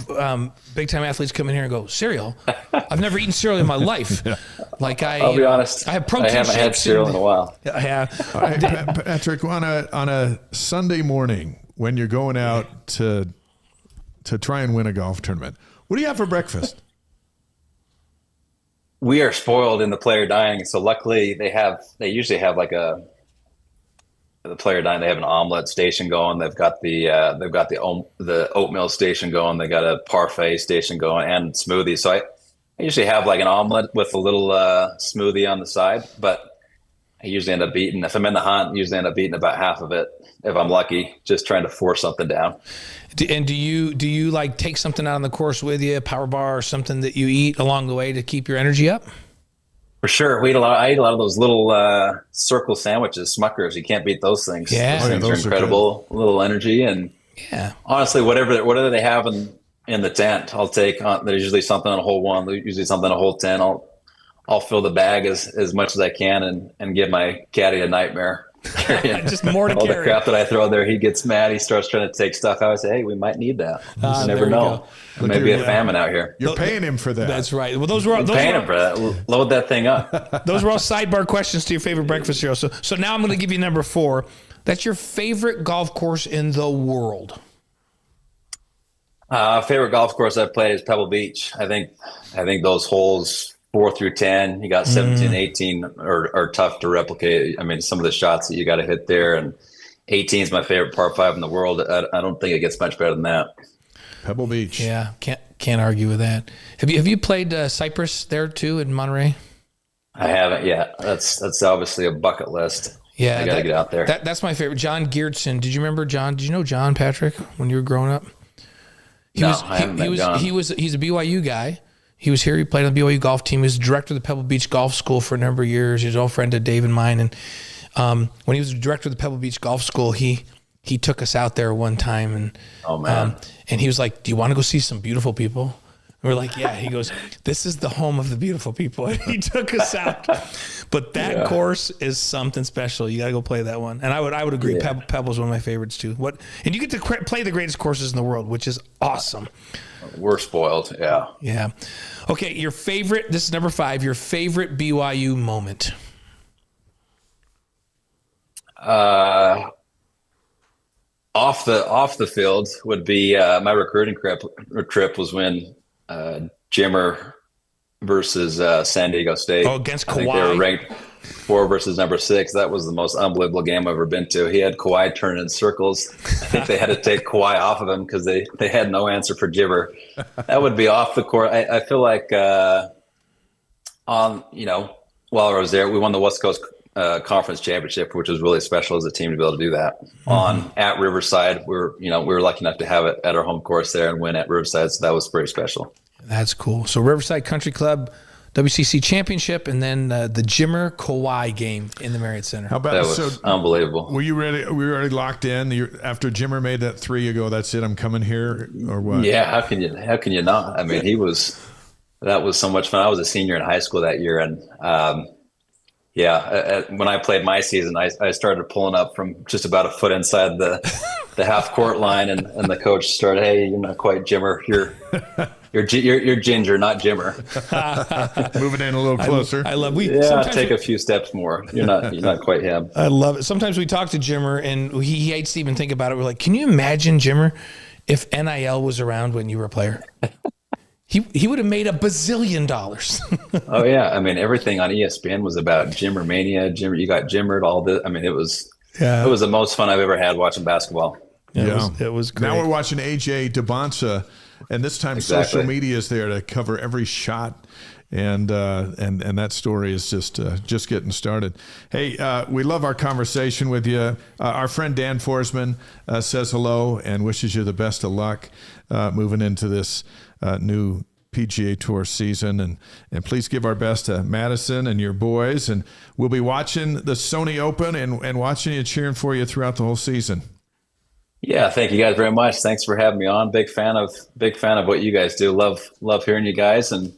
[SPEAKER 2] big-time athletes come in here and go, cereal? I've never eaten cereal in my life. Like
[SPEAKER 3] I'll be honest.
[SPEAKER 2] I have protein shakes.
[SPEAKER 3] I haven't had cereal in a while.
[SPEAKER 2] I have.
[SPEAKER 1] All right, Patrick, on a Sunday morning when you're going out to try and win a golf tournament, what do you have for breakfast?
[SPEAKER 3] We are spoiled in the player dining, so luckily they usually have like the player dining. They have an omelet station going. They've got the oatmeal station going. They got a parfait station going and smoothies. So I usually have like an omelet with a little smoothie on the side, but I usually end up eating, if I'm in the hunt, about half of it if I'm lucky, just trying to force something down.
[SPEAKER 2] And do you like take something out on the course with you, a power bar or something that you eat along the way to keep your energy up?
[SPEAKER 3] For sure. I eat a lot of those little circle sandwiches, Smuckers. You can't beat those things.
[SPEAKER 2] Yeah.
[SPEAKER 3] Those things are incredible. A little energy. And
[SPEAKER 2] yeah,
[SPEAKER 3] honestly, whatever they have in the tent, I'll take on. There's usually something on a hole 1, usually something on a hole 10. I'll fill the bag as much as I can and give my caddy a nightmare.
[SPEAKER 2] Just more to
[SPEAKER 3] all
[SPEAKER 2] carry.
[SPEAKER 3] The crap that I throw there, he gets mad. He starts trying to take stuff. I would say, hey, we might need that. You never know. There may be a famine out here.
[SPEAKER 1] You're paying him for that.
[SPEAKER 2] That's right. Well, those were
[SPEAKER 3] paying him for that. Load that thing up.
[SPEAKER 2] Those were all sidebar questions to your favorite breakfast cereal. So now I'm going to give you number 4. That's your favorite golf course in the world.
[SPEAKER 3] Favorite golf course I've played is Pebble Beach. I think those holes 4 through 10, you got 17, 18 are tough to replicate. I mean, some of the shots that you got to hit there, and 18 is my favorite par 5 in the world. I don't think it gets much better than that.
[SPEAKER 1] Pebble Beach.
[SPEAKER 2] Yeah, can't argue with that. Have you played Cypress there too in Monterey?
[SPEAKER 3] I haven't yet. That's obviously a bucket list.
[SPEAKER 2] Yeah,
[SPEAKER 3] I got to get out there.
[SPEAKER 2] That's my favorite. John Geertsen. Did you remember John? Did you know John, Patrick, when you were growing up?
[SPEAKER 3] I haven't met John.
[SPEAKER 2] He's a BYU guy. He was here. He played on the BYU golf team. He was director of the Pebble Beach Golf School for a number of years. He's an old friend of Dave and mine. And when he was director of the Pebble Beach Golf School, he took us out there one time. And
[SPEAKER 3] oh man!
[SPEAKER 2] And he was like, "Do you want to go see some beautiful people?" And we're like, "Yeah." He goes, "This is the home of the beautiful people." And he took us out. But that course is something special. You got to go play that one. And I would agree. Yeah. Pebble's one of my favorites too. And you get to play the greatest courses in the world, which is awesome.
[SPEAKER 3] We're spoiled. Yeah.
[SPEAKER 2] Yeah. Okay. Your favorite, this is number 5, your favorite BYU moment.
[SPEAKER 3] Off the field would be my recruiting trip was when Jimmer versus San Diego State.
[SPEAKER 2] Oh, against Kawhi.
[SPEAKER 3] I think they were ranked. 4 versus number 6. That was the most unbelievable game I've ever been to. He had Kawhi turning in circles. I think they had to take Kawhi off of him because they had no answer for Jimmer. That would be off the court. I feel like while I was there, we won the West Coast Conference Championship, which was really special as a team to be able to do that. At Riverside. We were lucky enough to have it at our home course there and win at Riverside, so that was pretty special.
[SPEAKER 2] That's cool. So Riverside Country Club WCC Championship, and then the Jimmer Kawhi game in the Marriott Center.
[SPEAKER 1] How about
[SPEAKER 3] that was unbelievable?
[SPEAKER 1] Were you ready? Were you already locked in? After Jimmer made that 3, you go, "That's it, I'm coming here," or what?
[SPEAKER 3] Yeah, how can you not? I mean, that was so much fun. I was a senior in high school that year, and when I played my season, I started pulling up from just about a foot inside the half court line, and the coach started, "Hey, you're not quite Jimmer. You're Ginger, not Jimmer."
[SPEAKER 1] Moving in a little closer.
[SPEAKER 2] I love.
[SPEAKER 3] Take a few steps more. You're not quite him.
[SPEAKER 2] I love it. Sometimes we talk to Jimmer, and he hates to even think about it. We're like, "Can you imagine, Jimmer, if NIL was around when you were a player?" He would have made $1 bazillion.
[SPEAKER 3] Oh yeah, I mean, everything on ESPN was about Jimmer mania. Jimmer, you got Jimmered. All this. I mean, it was the most fun I've ever had watching basketball.
[SPEAKER 2] It was great.
[SPEAKER 1] Now we're watching AJ Dybantsa, and this time social media is there to cover every shot, and that story is just getting started. Hey, we love our conversation with you. Our friend Dan Forsman says hello and wishes you the best of luck moving into this new PGA Tour season, and please give our best to Madison and your boys, and we'll be watching the Sony Open and watching you, cheering for you throughout the whole season.
[SPEAKER 3] Yeah, thank you guys very much. Thanks for having me on. Big fan of what you guys do. Love hearing you guys, and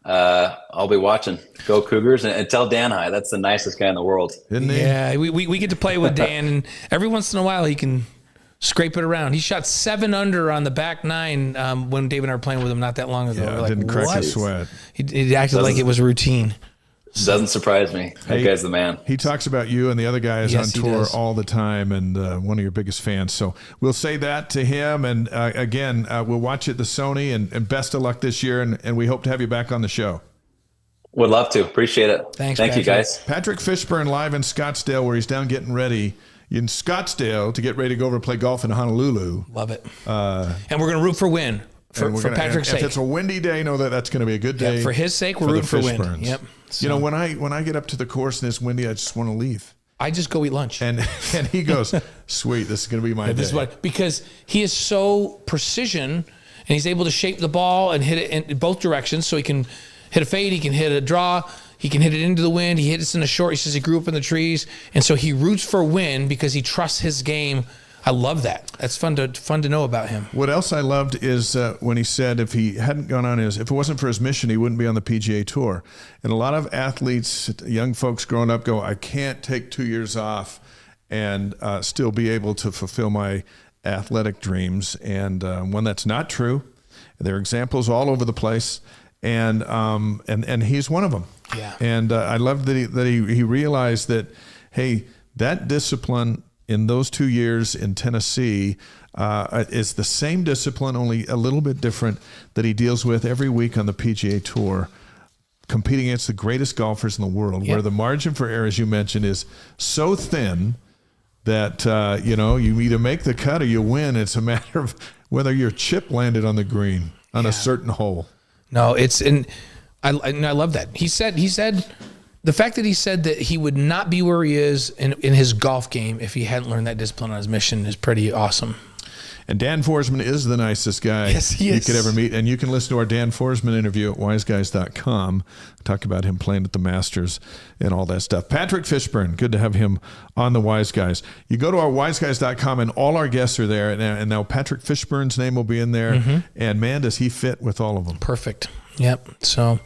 [SPEAKER 3] I'll be watching. Go Cougars, and tell Dan hi. That's the nicest guy in the world.
[SPEAKER 1] Isn't he?
[SPEAKER 2] Yeah, we get to play with Dan, and every once in a while he can scrape it around. He shot 7 under on the back 9 when Dave and I were playing with him not that long ago.
[SPEAKER 1] Yeah,
[SPEAKER 2] like,
[SPEAKER 1] didn't crack a sweat.
[SPEAKER 2] He acted like it was routine.
[SPEAKER 3] Doesn't surprise me. That guy's the man.
[SPEAKER 1] He talks about you and the other guys on tour all the time, and one of your biggest fans. So we'll say that to him. And again, we'll watch it the Sony, and best of luck this year. And we hope to have you back on the show.
[SPEAKER 3] Would love to. Appreciate it.
[SPEAKER 2] Thank
[SPEAKER 3] you, guys.
[SPEAKER 1] Patrick Fishburn live in Scottsdale, where he's down getting ready in Scottsdale to get ready to go over and play golf in Honolulu.
[SPEAKER 2] Love it. And we're going to root for win. For Patrick's sake.
[SPEAKER 1] If it's a windy day, know that that's going to be a good day.
[SPEAKER 2] For his sake, we're rooting for win. Yep.
[SPEAKER 1] So. When I get up to the course and it's windy, I just want to leave.
[SPEAKER 2] I just go eat lunch.
[SPEAKER 1] And he goes, "Sweet, this is going to be my day."
[SPEAKER 2] Because he is so precision, and he's able to shape the ball and hit it in both directions. So he can hit a fade, he can hit a draw, he can hit it into the wind. He hits it in the short. He says he grew up in the trees, and so he roots for win because he trusts his game. I love that. That's fun to know about him.
[SPEAKER 1] What else I loved is when he said if he hadn't gone on if it wasn't for his mission, he wouldn't be on the PGA Tour. And a lot of athletes, young folks growing up, go, "I can't take 2 years off and still be able to fulfill my athletic dreams." And when that's not true, there are examples all over the place, and he's one of them.
[SPEAKER 2] Yeah.
[SPEAKER 1] And I love that he realized that, hey, that discipline in those 2 years in Tennessee is the same discipline, only a little bit different, that he deals with every week on the PGA Tour, competing against the greatest golfers in the world, where the margin for error, as you mentioned, is so thin that you either make the cut or you win. It's a matter of whether your chip landed on the green on a certain hole.
[SPEAKER 2] No, I love that. He said the fact that he said that he would not be where he is in his golf game if he hadn't learned that discipline on his mission is pretty awesome.
[SPEAKER 1] And Dan Forsman is the nicest guy
[SPEAKER 2] you
[SPEAKER 1] could ever meet. And you can listen to our Dan Forsman interview at wiseguys.com. Talk about him playing at the Masters and all that stuff. Patrick Fishburn, good to have him on the Wise Guys. You go to our wiseguys.com and all our guests are there. And now Patrick Fishburn's name will be in there. Mm-hmm. And man, does he fit with all of them.
[SPEAKER 2] Perfect. Yep. So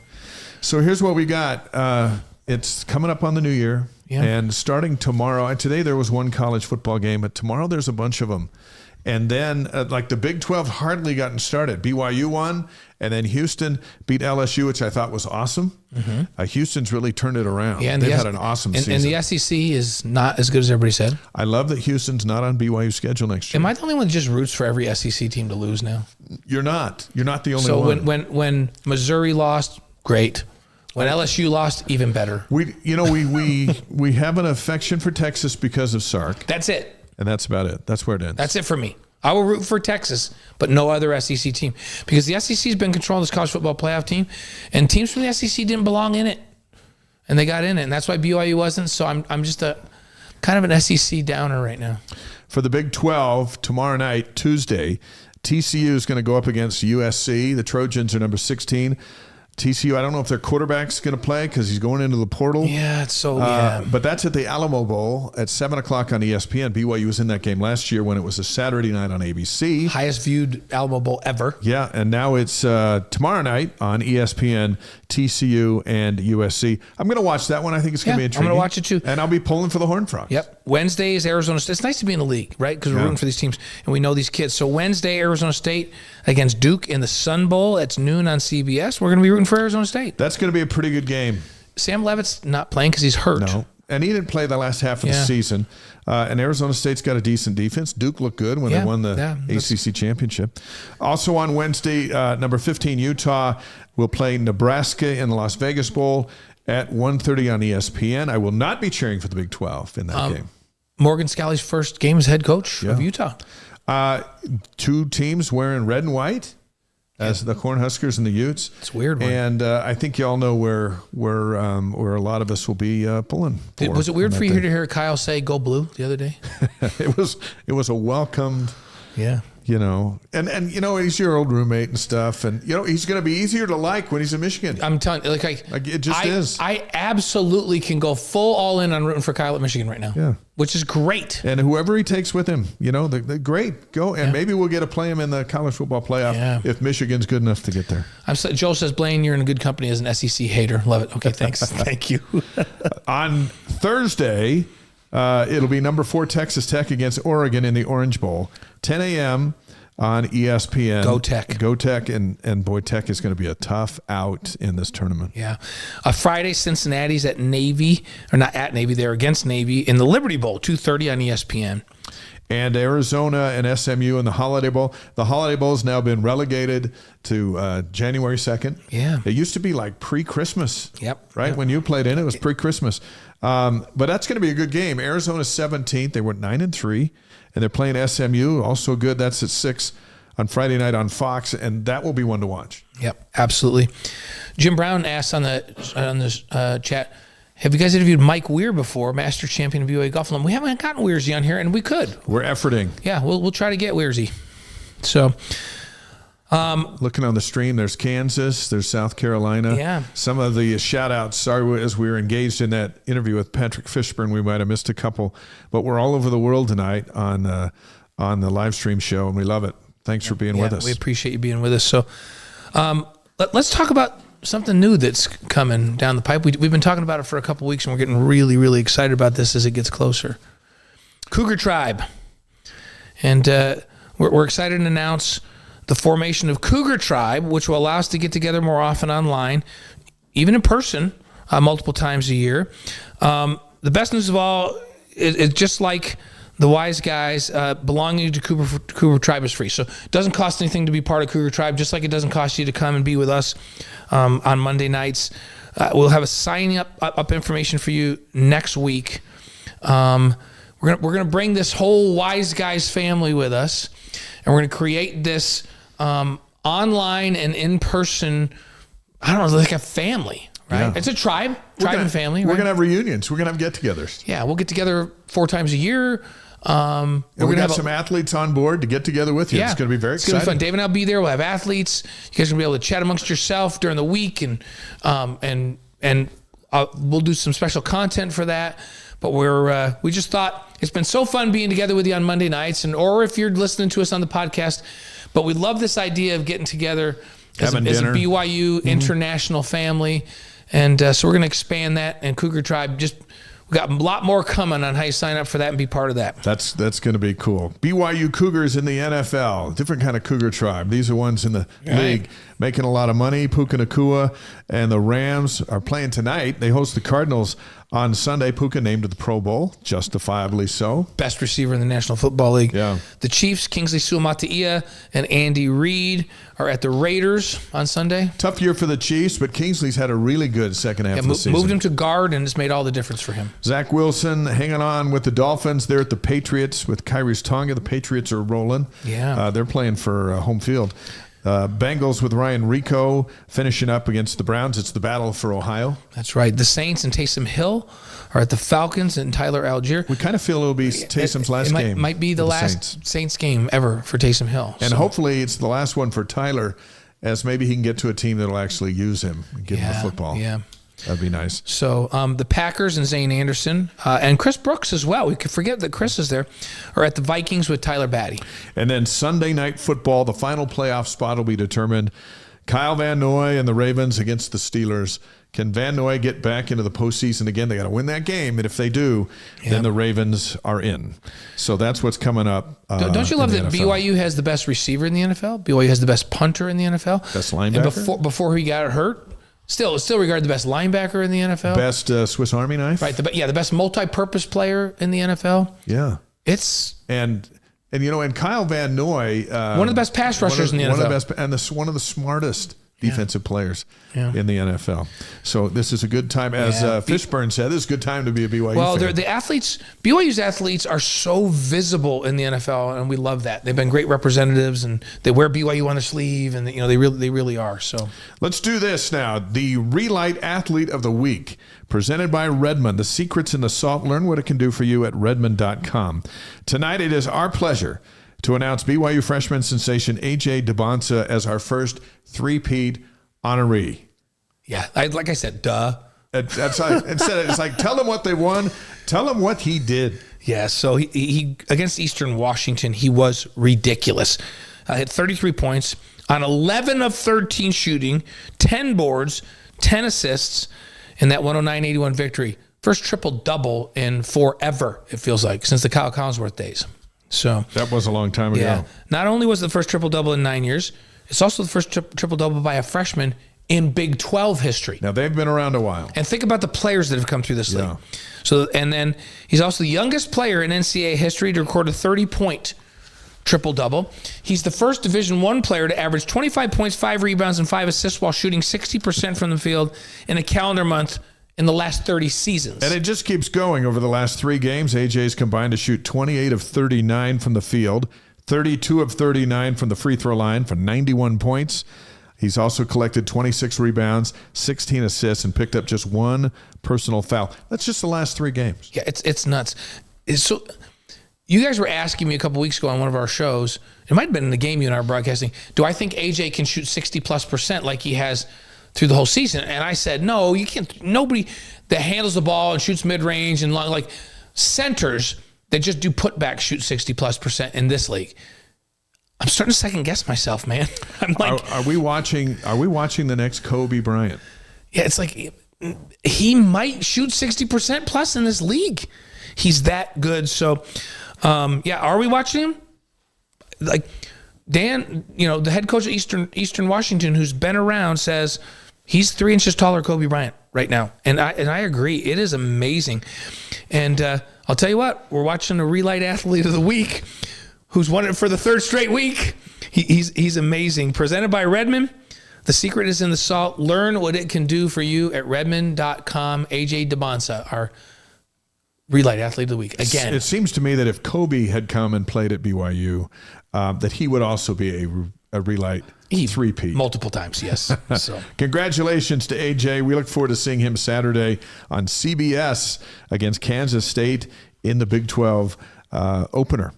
[SPEAKER 1] here's what we got. It's coming up on the new year. Yeah. And starting tomorrow, and today there was one college football game, but tomorrow there's a bunch of them. And then, the Big 12 hardly gotten started. BYU won, and then Houston beat LSU, which I thought was awesome. Mm-hmm. Houston's really turned it around. Yeah, they've had an awesome season.
[SPEAKER 2] And the SEC is not as good as everybody said.
[SPEAKER 1] I love that Houston's not on BYU's schedule next year.
[SPEAKER 2] Am I the only one that just roots for every SEC team to lose now?
[SPEAKER 1] You're not. You're not the only one.
[SPEAKER 2] So when Missouri lost, great. When LSU lost, even better.
[SPEAKER 1] We have an affection for Texas because of Sark.
[SPEAKER 2] That's it.
[SPEAKER 1] And that's about it. That's where it ends.
[SPEAKER 2] That's it for me. I will root for Texas, but no other SEC team. Because the SEC has been controlling this college football playoff team, and teams from the SEC didn't belong in it. And they got in it, and that's why BYU wasn't. So I'm just a kind of an SEC downer right now.
[SPEAKER 1] For the Big 12, tomorrow night, Tuesday, TCU is going to go up against USC. The Trojans are number 16. TCU, I don't know if their quarterback's going to play because he's going into the portal.
[SPEAKER 2] Yeah, it's so, yeah.
[SPEAKER 1] But that's at the Alamo Bowl at 7 o'clock on ESPN. BYU was in that game last year when it was a Saturday night on ABC.
[SPEAKER 2] Highest viewed Alamo Bowl ever.
[SPEAKER 1] Yeah, and now it's tomorrow night on ESPN, TCU and USC. I'm going to watch that one. I think it's going to be intriguing.
[SPEAKER 2] I'm going to watch it too.
[SPEAKER 1] And I'll be pulling for the Horned Frogs.
[SPEAKER 2] Yep. Wednesday is Arizona State. It's nice to be in the league, right? Because we're rooting for these teams and we know these kids. So Wednesday, Arizona State against Duke in the Sun Bowl. It's noon on CBS. We're going to be rooting for Arizona State.
[SPEAKER 1] That's going to be a pretty good game.
[SPEAKER 2] Sam Levitt's not playing because he's hurt.
[SPEAKER 1] No. And he didn't play the last half of the season. And Arizona State's got a decent defense. Duke looked good when they won the ACC championship. Also on Wednesday, number 15, Utah will play Nebraska in the Las Vegas Bowl at 1:30 on ESPN. I will not be cheering for the Big 12 in that game.
[SPEAKER 2] Morgan Scalley's first game as head coach of Utah.
[SPEAKER 1] Two teams wearing red and white as the Cornhuskers and the Utes.
[SPEAKER 2] It's a weird one.
[SPEAKER 1] And I think you all know where a lot of us will be pulling for.
[SPEAKER 2] Was it weird for you to hear Kyle say "Go Blue" the other day?
[SPEAKER 1] It was a welcomed.
[SPEAKER 2] Yeah.
[SPEAKER 1] And he's your old roommate and stuff, and he's going to be easier to like when he's in Michigan.
[SPEAKER 2] I'm telling you,
[SPEAKER 1] it just is.
[SPEAKER 2] I absolutely can go full all in on rooting for Kyle at Michigan right now. Yeah, which is great.
[SPEAKER 1] And whoever he takes with him, they're great. Go and maybe we'll get to play him in the college football playoff if Michigan's good enough to get there.
[SPEAKER 2] Joel says, Blaine, you're in good company as an SEC hater. Love it. Okay, thanks. Thank you.
[SPEAKER 1] On Thursday, it'll be number 4 Texas Tech against Oregon in the Orange Bowl. 10 a.m. on ESPN.
[SPEAKER 2] Go Tech.
[SPEAKER 1] Go Tech, and boy, Tech is going to be a tough out in this tournament.
[SPEAKER 2] Yeah. Friday, Cincinnati's at Navy, or not at Navy, they're against Navy in the Liberty Bowl, 2:30 on ESPN.
[SPEAKER 1] And Arizona and SMU in the Holiday Bowl. The Holiday Bowl has now been relegated to January 2nd.
[SPEAKER 2] Yeah.
[SPEAKER 1] It used to be like pre-Christmas.
[SPEAKER 2] Yep.
[SPEAKER 1] Right?
[SPEAKER 2] Yep.
[SPEAKER 1] When you played in it was pre-Christmas. But that's going to be a good game. Arizona's 17th. They were 9-3. And they're playing SMU, also good. That's at 6 on Friday night on Fox, and that will be one to watch.
[SPEAKER 2] Yep, absolutely. Jim Brown asked on the chat, have you guys interviewed Mike Weir before, Master Champion of BYU Golf? We haven't gotten Weirsy on here, and we could.
[SPEAKER 1] We're efforting.
[SPEAKER 2] Yeah, we'll try to get Weirsy. So,
[SPEAKER 1] looking on the stream, there's Kansas, there's South Carolina.
[SPEAKER 2] Yeah.
[SPEAKER 1] Some of the shout-outs, sorry, as we were engaged in that interview with Patrick Fishburn, we might have missed a couple, but we're all over the world tonight on the live stream show, and we love it. Thanks for being with us.
[SPEAKER 2] We appreciate you being with us. So let's talk about something new that's coming down the pipe. We've been talking about it for a couple weeks, and we're getting really, really excited about this as it gets closer. Cougar Tribe. And we're excited to announce the formation of Cougar Tribe, which will allow us to get together more often online, even in person, multiple times a year. The best news of all is just like the wise guys, belonging to Cougar Tribe is free. So it doesn't cost anything to be part of Cougar Tribe, just like it doesn't cost you to come and be with us on Monday nights. We'll have a signing up information for you next week. We're gonna bring this whole wise guys family with us, and we're gonna create this online and in-person, I don't know, like a family, right? Yeah. It's a tribe and family.
[SPEAKER 1] We're going to have reunions. We're going to have get-togethers.
[SPEAKER 2] Yeah, we'll get together 4 times a year.
[SPEAKER 1] We're going to have some athletes on board to get together with you. Yeah, it's going to be very exciting.
[SPEAKER 2] It's going to be fun. Dave and I'll be there. We'll have athletes. You guys are going to be able to chat amongst yourself during the week, and we'll do some special content for that. But we just thought it's been so fun being together with you on Monday nights, or if you're listening to us on the podcast. But we love this idea of getting together as a BYU international family. And so we're going to expand that. And Cougar Tribe, we got a lot more coming on how you sign up for that and be part of that.
[SPEAKER 1] That's going to be cool. BYU Cougars in the NFL, different kind of Cougar Tribe. These are ones in the league making a lot of money. Puka Nacua and the Rams are playing tonight. They host the Cardinals On Sunday, Puka named to the Pro Bowl, justifiably so.
[SPEAKER 2] Best receiver in the National Football League.
[SPEAKER 1] Yeah.
[SPEAKER 2] The Chiefs, Kingsley Suamataia and Andy Reid are at the Raiders on Sunday.
[SPEAKER 1] Tough year for the Chiefs, but Kingsley's had a really good second half of the season.
[SPEAKER 2] Moved him to guard, and it's made all the difference for him.
[SPEAKER 1] Zach Wilson hanging on with the Dolphins. They're at the Patriots with Kyrie's Tonga. The Patriots are rolling.
[SPEAKER 2] Yeah.
[SPEAKER 1] They're playing for home field. Bengals with Ryan Rico finishing up against the Browns. It's the battle for Ohio.
[SPEAKER 2] That's right. The Saints and Taysom Hill are at the Falcons and Tyler Algier.
[SPEAKER 1] We kind of feel it'll be Taysom's last game.
[SPEAKER 2] Might be the last Saints game ever for Taysom Hill.
[SPEAKER 1] And hopefully it's the last one for Tyler, as maybe he can get to a team that'll actually use him and give him the football.
[SPEAKER 2] Yeah.
[SPEAKER 1] That'd be nice.
[SPEAKER 2] So the Packers and Zane Anderson and Chris Brooks as well. We could forget that Chris is there. Are at the Vikings with Tyler Batty.
[SPEAKER 1] And then Sunday Night Football, the final playoff spot will be determined. Kyle Van Noy and the Ravens against the Steelers. Can Van Noy get back into the postseason again? They got to win that game, and if they do, then the Ravens are in. So that's what's coming up.
[SPEAKER 2] Don't you love that NFL? BYU has the best receiver in the NFL? BYU has the best punter in the NFL.
[SPEAKER 1] Best linebacker.
[SPEAKER 2] And before he got hurt. Still regarded the best linebacker in the NFL.
[SPEAKER 1] Best Swiss Army knife.
[SPEAKER 2] Right. The best multi-purpose player in the NFL.
[SPEAKER 1] Yeah. And Kyle Van Noy, one
[SPEAKER 2] of the best pass rushers in the NFL.
[SPEAKER 1] One of the best, and one of the smartest defensive players in the NFL. So this is a good time, as Fishburn said, this is a good time to be a BYU fan.
[SPEAKER 2] The athletes, BYU's athletes are so visible in the NFL, and we love that. They've been great representatives, and they wear BYU on their sleeve, and they really are. So
[SPEAKER 1] let's do this now. The Re-Lyte Athlete of the Week, presented by Redmond. The secrets in the salt. Learn what it can do for you at redmond.com. Tonight it is our pleasure to announce BYU freshman sensation AJ Dybantsa as our first three-peat honoree.
[SPEAKER 2] Yeah, like I said, duh.
[SPEAKER 1] That's like, it's like, tell them what they won. Tell them what he did.
[SPEAKER 2] Yeah, so he against Eastern Washington, he was ridiculous. Hit 33 points on 11 of 13 shooting, 10 boards, 10 assists in that 109-81 victory. First triple-double in forever, it feels like, since the Kyle Collinsworth days. So
[SPEAKER 1] that was a long time ago.
[SPEAKER 2] Yeah. Not only was it the first triple-double in 9 years, it's also the first triple-double by a freshman in Big 12 history.
[SPEAKER 1] Now, they've been around a while.
[SPEAKER 2] And think about the players that have come through this league. So, and then he's also the youngest player in NCAA history to record a 30-point triple-double. He's the first Division I player to average 25 points, 5 rebounds, and 5 assists while shooting 60% from the field in a calendar month in the last 30 seasons.
[SPEAKER 1] And it just keeps going. Over the last 3 games, AJ's combined to shoot 28 of 39 from the field, 32 of 39 from the free throw line for 91 points. He's also collected 26 rebounds, 16 assists, and picked up just 1 personal foul. That's just the last 3 games.
[SPEAKER 2] Yeah, it's nuts. So you guys were asking me a couple weeks ago on one of our shows, it might have been in the game you and I were broadcasting, do I think AJ can shoot 60+% like he has through the whole season? And I said, no, you can't. Nobody that handles the ball and shoots mid-range and like centers that just do putback shoot 60+% in this league. I'm starting to second guess myself, man. I'm like,
[SPEAKER 1] are we watching the next Kobe Bryant?
[SPEAKER 2] Yeah, it's like he might shoot 60% plus in this league. He's that good. So, are we watching him? Like Dan, the head coach of Eastern Washington, who's been around, says he's 3 inches taller than Kobe Bryant right now, and I agree. It is amazing, and I'll tell you what, we're watching a Re-Lyte Athlete of the Week, who's won it for the 3rd straight week. He's amazing. Presented by Redmond. The secret is in the salt. Learn what it can do for you at redmond.com. AJ Dybantsa, our Re-Lyte Athlete of the Week. Again,
[SPEAKER 1] it seems to me that if Kobe had come and played at BYU, that he would also be a Relight three-peat.
[SPEAKER 2] Multiple times, yes. So
[SPEAKER 1] congratulations to AJ. We look forward to seeing him Saturday on CBS against Kansas State in the Big 12 opener.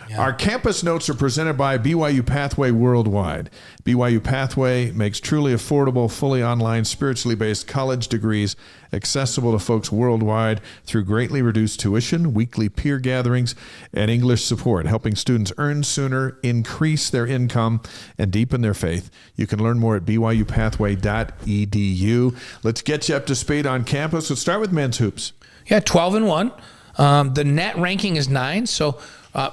[SPEAKER 1] Yeah. Our campus notes are presented by BYU Pathway Worldwide. BYU Pathway makes truly affordable, fully online, spiritually based college degrees accessible to folks worldwide through greatly reduced tuition, weekly peer gatherings, and English support, helping students earn sooner, increase their income, and deepen their faith. You can learn more at byupathway.edu. Let's get you up to speed on campus. Let's start with men's hoops.
[SPEAKER 2] Yeah, 12-1. The net ranking is 9, so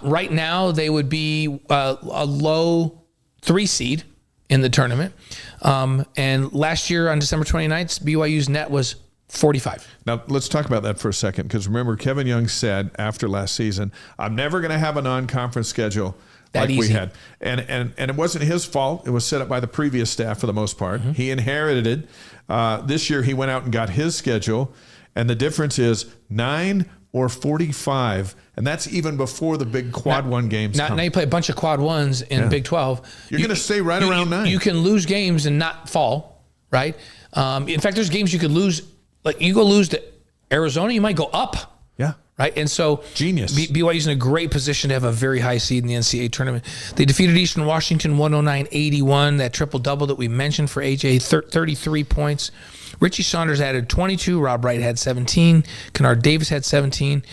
[SPEAKER 2] right now they would be a low 3 seed in the tournament. And last year on December 29th, BYU's net was 45.
[SPEAKER 1] Now, let's talk about that for a second, because remember, Kevin Young said after last season, I'm never going to have a non-conference schedule like we had. And it wasn't his fault. It was set up by the previous staff for the most part. Mm-hmm. He inherited it. This year, he went out and got his schedule, and the difference is 9 or 45, and that's even before the big quad one games come.
[SPEAKER 2] Now you play a bunch of quad ones in Big 12.
[SPEAKER 1] You're going to stay right around 9.
[SPEAKER 2] You can lose games and not fall, right? In fact, there's games you could lose. Like you go lose to Arizona, you might go up.
[SPEAKER 1] Yeah.
[SPEAKER 2] Right. And so
[SPEAKER 1] genius.
[SPEAKER 2] BYU's in a great position to have a very high seed in the NCAA tournament. They defeated Eastern Washington 109-81, that triple-double that we mentioned for AJ, 33 points. Richie Saunders added 22. Rob Wright had 17. Kennard Davis had 17.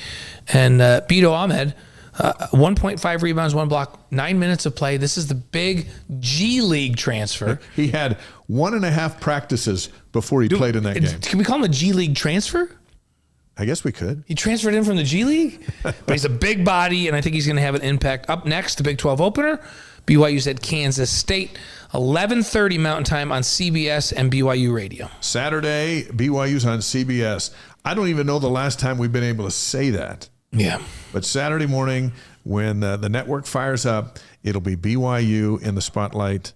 [SPEAKER 2] And Beto Ahmed, 1.5 rebounds, 1 block, 9 minutes of play. This is the big G League transfer.
[SPEAKER 1] He had 1.5 practices before he played in that game.
[SPEAKER 2] Can we call him a G League transfer?
[SPEAKER 1] I guess we could.
[SPEAKER 2] He transferred in from the G League, but he's a big body, and I think he's going to have an impact. Up next, the Big 12 opener. BYU's at Kansas State, 11:30 Mountain Time on CBS and BYU Radio.
[SPEAKER 1] Saturday, BYU's on CBS. I don't even know the last time we've been able to say that.
[SPEAKER 2] Yeah.
[SPEAKER 1] But Saturday morning, when the network fires up, it'll be BYU in the spotlight.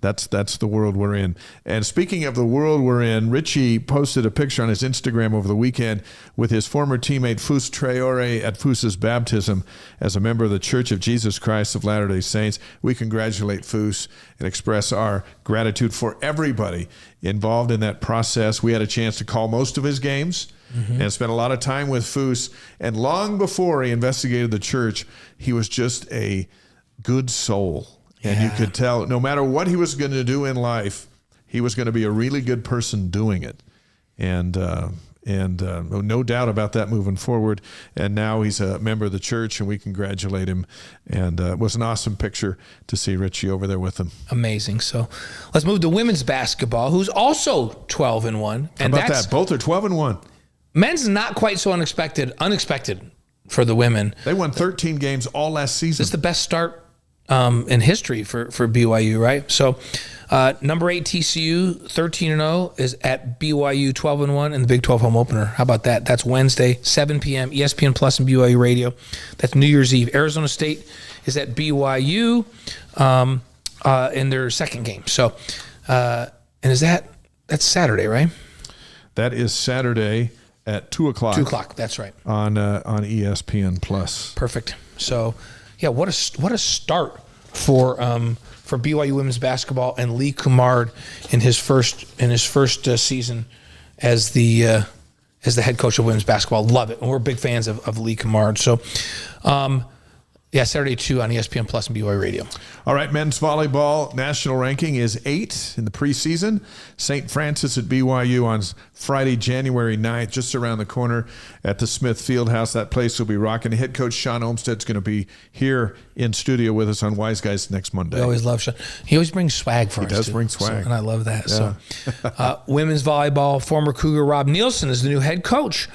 [SPEAKER 1] That's the world we're in. And speaking of the world we're in, Richie posted a picture on his Instagram over the weekend with his former teammate Fus Traore at Fus's baptism as a member of the Church of Jesus Christ of Latter-day Saints. We congratulate Fus and express our gratitude for everybody involved in that process. We had a chance to call most of his games. Mm-hmm. And spent a lot of time with Fus. And long before he investigated the church, he was just a good soul. Yeah. And you could tell no matter what he was going to do in life, he was going to be a really good person doing it. And no doubt about that moving forward. And now he's a member of the church, and we congratulate him. And it was an awesome picture to see Richie over there with him.
[SPEAKER 2] Amazing. So let's move to women's basketball, who's also 12-1.
[SPEAKER 1] How about that? Both are 12-1.
[SPEAKER 2] Men's not quite so unexpected for the women.
[SPEAKER 1] They won 13 games all last season.
[SPEAKER 2] This is the best start in history for BYU, right? So number 8 TCU, 13-0, is at BYU 12-1 in the Big 12 home opener. How about that? That's Wednesday, 7 p.m., ESPN Plus and BYU Radio. That's New Year's Eve. Arizona State is at BYU in their second game. So, and that's Saturday, right?
[SPEAKER 1] That is Saturday at 2 o'clock.
[SPEAKER 2] 2 o'clock, that's right.
[SPEAKER 1] On ESPN Plus.
[SPEAKER 2] Perfect. So, yeah, what a start for BYU women's basketball and Lee Cougard in his first season as the head coach of women's basketball. Love it, and we're big fans of Lee Cougard. So, Saturday 2 on ESPN Plus and BYU Radio. All
[SPEAKER 1] right, men's volleyball national ranking is 8 in the preseason. St. Francis at BYU on Friday, January 9th, just around the corner at the Smith Fieldhouse. That place will be rocking. Head coach Sean Olmstead's going to be here in studio with us on Wise Guys next Monday.
[SPEAKER 2] We always love Sean. He always brings swag for us.
[SPEAKER 1] He does bring swag.
[SPEAKER 2] And I love that.
[SPEAKER 1] Yeah.
[SPEAKER 2] So, women's volleyball, former Cougar Rob Nielsen is the new head coach.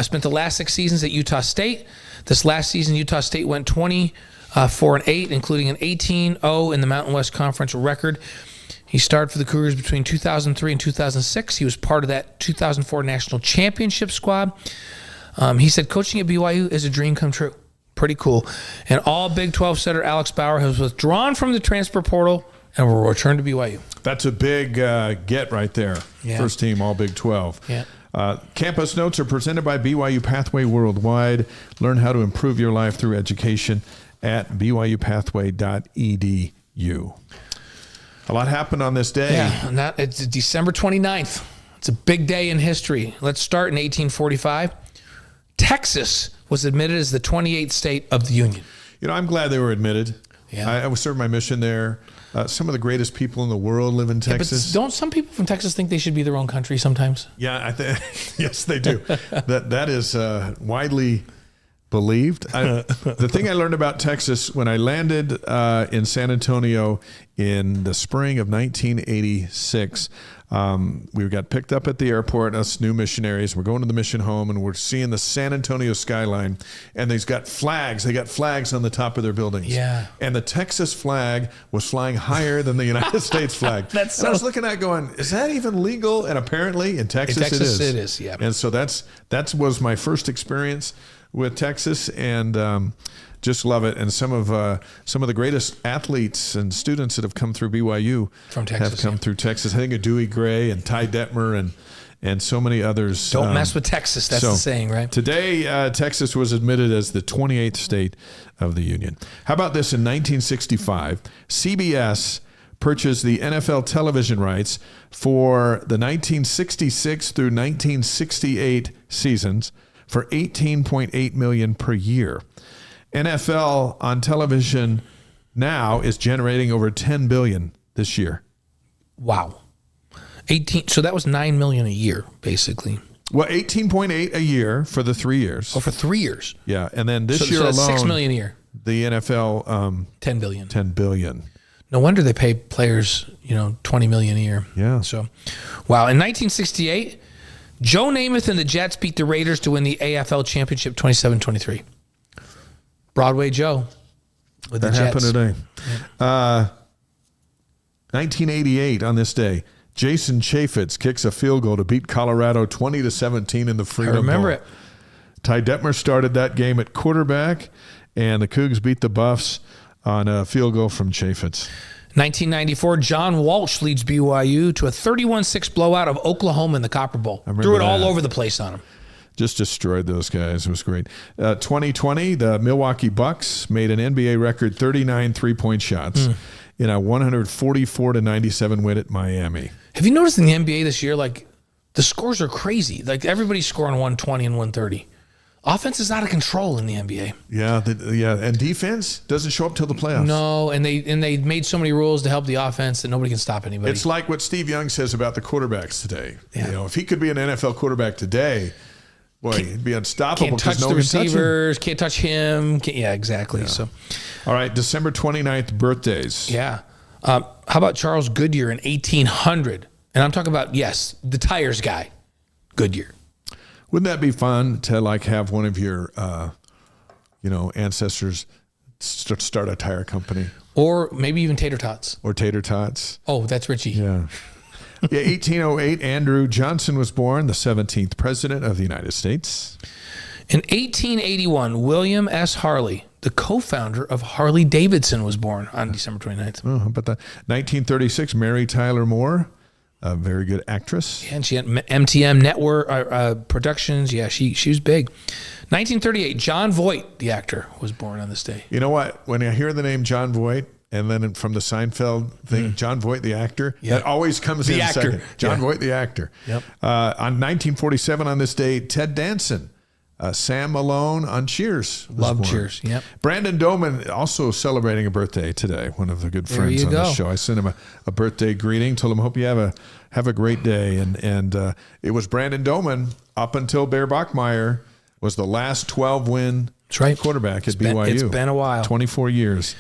[SPEAKER 2] Spent the last 6 seasons at Utah State. This last season, Utah State went 24-8, including an 18-0 in the Mountain West Conference record. He started for the Cougars between 2003 and 2006. He was part of that 2004 National Championship squad. He said coaching at BYU is a dream come true. Pretty cool. And all Big 12 setter Alex Bauer has withdrawn from the transfer portal and will return to BYU.
[SPEAKER 1] That's a big get right there.
[SPEAKER 2] Yeah.
[SPEAKER 1] First team all Big 12.
[SPEAKER 2] Yeah.
[SPEAKER 1] Campus notes are presented by BYU Pathway Worldwide. Learn how to improve your life through education at byupathway.edu. A lot happened on this day.
[SPEAKER 2] Yeah, it's December 29th. It's a big day in history. Let's start in 1845. Texas was admitted as the 28th state of the Union.
[SPEAKER 1] You know, I'm glad they were admitted.
[SPEAKER 2] Yeah.
[SPEAKER 1] I served my mission there. Some of the greatest people in the world live in Texas.
[SPEAKER 2] But don't some people from Texas think they should be their own country sometimes?
[SPEAKER 1] Yeah, yes, they do. That is widely believed. The thing I learned about Texas when I landed in San Antonio in the spring of 1986, we got picked up at the airport, us new missionaries. We're going to the mission home, and we're seeing the San Antonio skyline, and they've got flags. They got flags on the top of their buildings.
[SPEAKER 2] Yeah.
[SPEAKER 1] And the Texas flag was flying higher than the United States flag. And I was looking at it going, is that even legal? And apparently in Texas, it is.
[SPEAKER 2] It is, yeah.
[SPEAKER 1] And so that was my first experience with Texas, and just love it. And some of the greatest athletes and students that have come through BYU
[SPEAKER 2] from Texas
[SPEAKER 1] have come through Texas. I think of Dewey Gray and Ty Detmer and so many others.
[SPEAKER 2] Don't mess with Texas. That's the saying, right?
[SPEAKER 1] Today, Texas was admitted as the 28th state of the union. How about this? In 1965, CBS purchased the NFL television rights for the 1966 through 1968 seasons for $18.8 million per year. NFL on television now is generating over $10 billion this year.
[SPEAKER 2] Wow. 18. So that was $9 million a year, basically.
[SPEAKER 1] Well, 18.8 a year for the 3 years.
[SPEAKER 2] Oh, for 3 years.
[SPEAKER 1] Yeah, and then this year
[SPEAKER 2] so that's
[SPEAKER 1] alone,
[SPEAKER 2] $6 million a year.
[SPEAKER 1] The NFL
[SPEAKER 2] $10 billion.
[SPEAKER 1] $10 billion.
[SPEAKER 2] No wonder they pay players, $20 million a year.
[SPEAKER 1] Yeah.
[SPEAKER 2] So, wow. In 1968, Joe Namath and the Jets beat the Raiders to win the AFL championship 27-23. Broadway Joe with the Jets.
[SPEAKER 1] That happened today. Yeah. 1988 on this day, Jason Chaffetz kicks a field goal to beat Colorado 20-17 in the Freedom Bowl.
[SPEAKER 2] I remember it.
[SPEAKER 1] Ty Detmer started that game at quarterback, and the Cougs beat the Buffs on a field goal from Chaffetz.
[SPEAKER 2] 1994, John Walsh leads BYU to a 31-6 blowout of Oklahoma in the Copper Bowl. Threw it all over the place on them.
[SPEAKER 1] Just destroyed those guys. It was great. 2020, the Milwaukee Bucks made an NBA record 39 three-point shots in a 144-97 win at Miami.
[SPEAKER 2] Have you noticed in the NBA this year, the scores are crazy. Everybody's scoring 120 and 130. Offense is out of control in the NBA.
[SPEAKER 1] Yeah, and defense doesn't show up till the playoffs.
[SPEAKER 2] No, and they made so many rules to help the offense that nobody can stop anybody.
[SPEAKER 1] It's like what Steve Young says about the quarterbacks today.
[SPEAKER 2] Yeah.
[SPEAKER 1] If he could be an NFL quarterback today, boy, he'd be unstoppable.
[SPEAKER 2] Can't touch the receivers, can't touch him. Yeah, exactly. Yeah. So,
[SPEAKER 1] all right, December 29th, birthdays.
[SPEAKER 2] Yeah. How about Charles Goodyear in 1800? And I'm talking about, the tires guy, Goodyear.
[SPEAKER 1] Wouldn't that be fun to have one of your, ancestors start a tire company?
[SPEAKER 2] Or maybe even Tater Tots.
[SPEAKER 1] Or Tater Tots.
[SPEAKER 2] Oh, that's Richie.
[SPEAKER 1] Yeah. 1808, Andrew Johnson was born, the 17th president of the United States.
[SPEAKER 2] In 1881, William S. Harley, the co-founder of Harley Davidson, was born on December 29th.
[SPEAKER 1] Oh, how about that? 1936, Mary Tyler Moore, a very good actress.
[SPEAKER 2] Yeah, and she had MTM Network Productions. Yeah, she was big. 1938, John Voight, the actor, was born on this day.
[SPEAKER 1] You know what? When I hear the name John Voight, and then from the Seinfeld thing, John Voight, the actor, that always comes in second. John Voight, the actor.
[SPEAKER 2] Yep.
[SPEAKER 1] On 1947, on this day, Ted Danson, Sam Malone on Cheers.
[SPEAKER 2] Love Cheers. Yep.
[SPEAKER 1] Brandon Doman also celebrating a birthday today. One of the good friends on the show. I sent him a birthday greeting. Told him, hope you have a great day. And it was Brandon Doman up until Bear Bachmeier was the last 12-win quarterback at BYU.
[SPEAKER 2] It's been a while.
[SPEAKER 1] 24 years.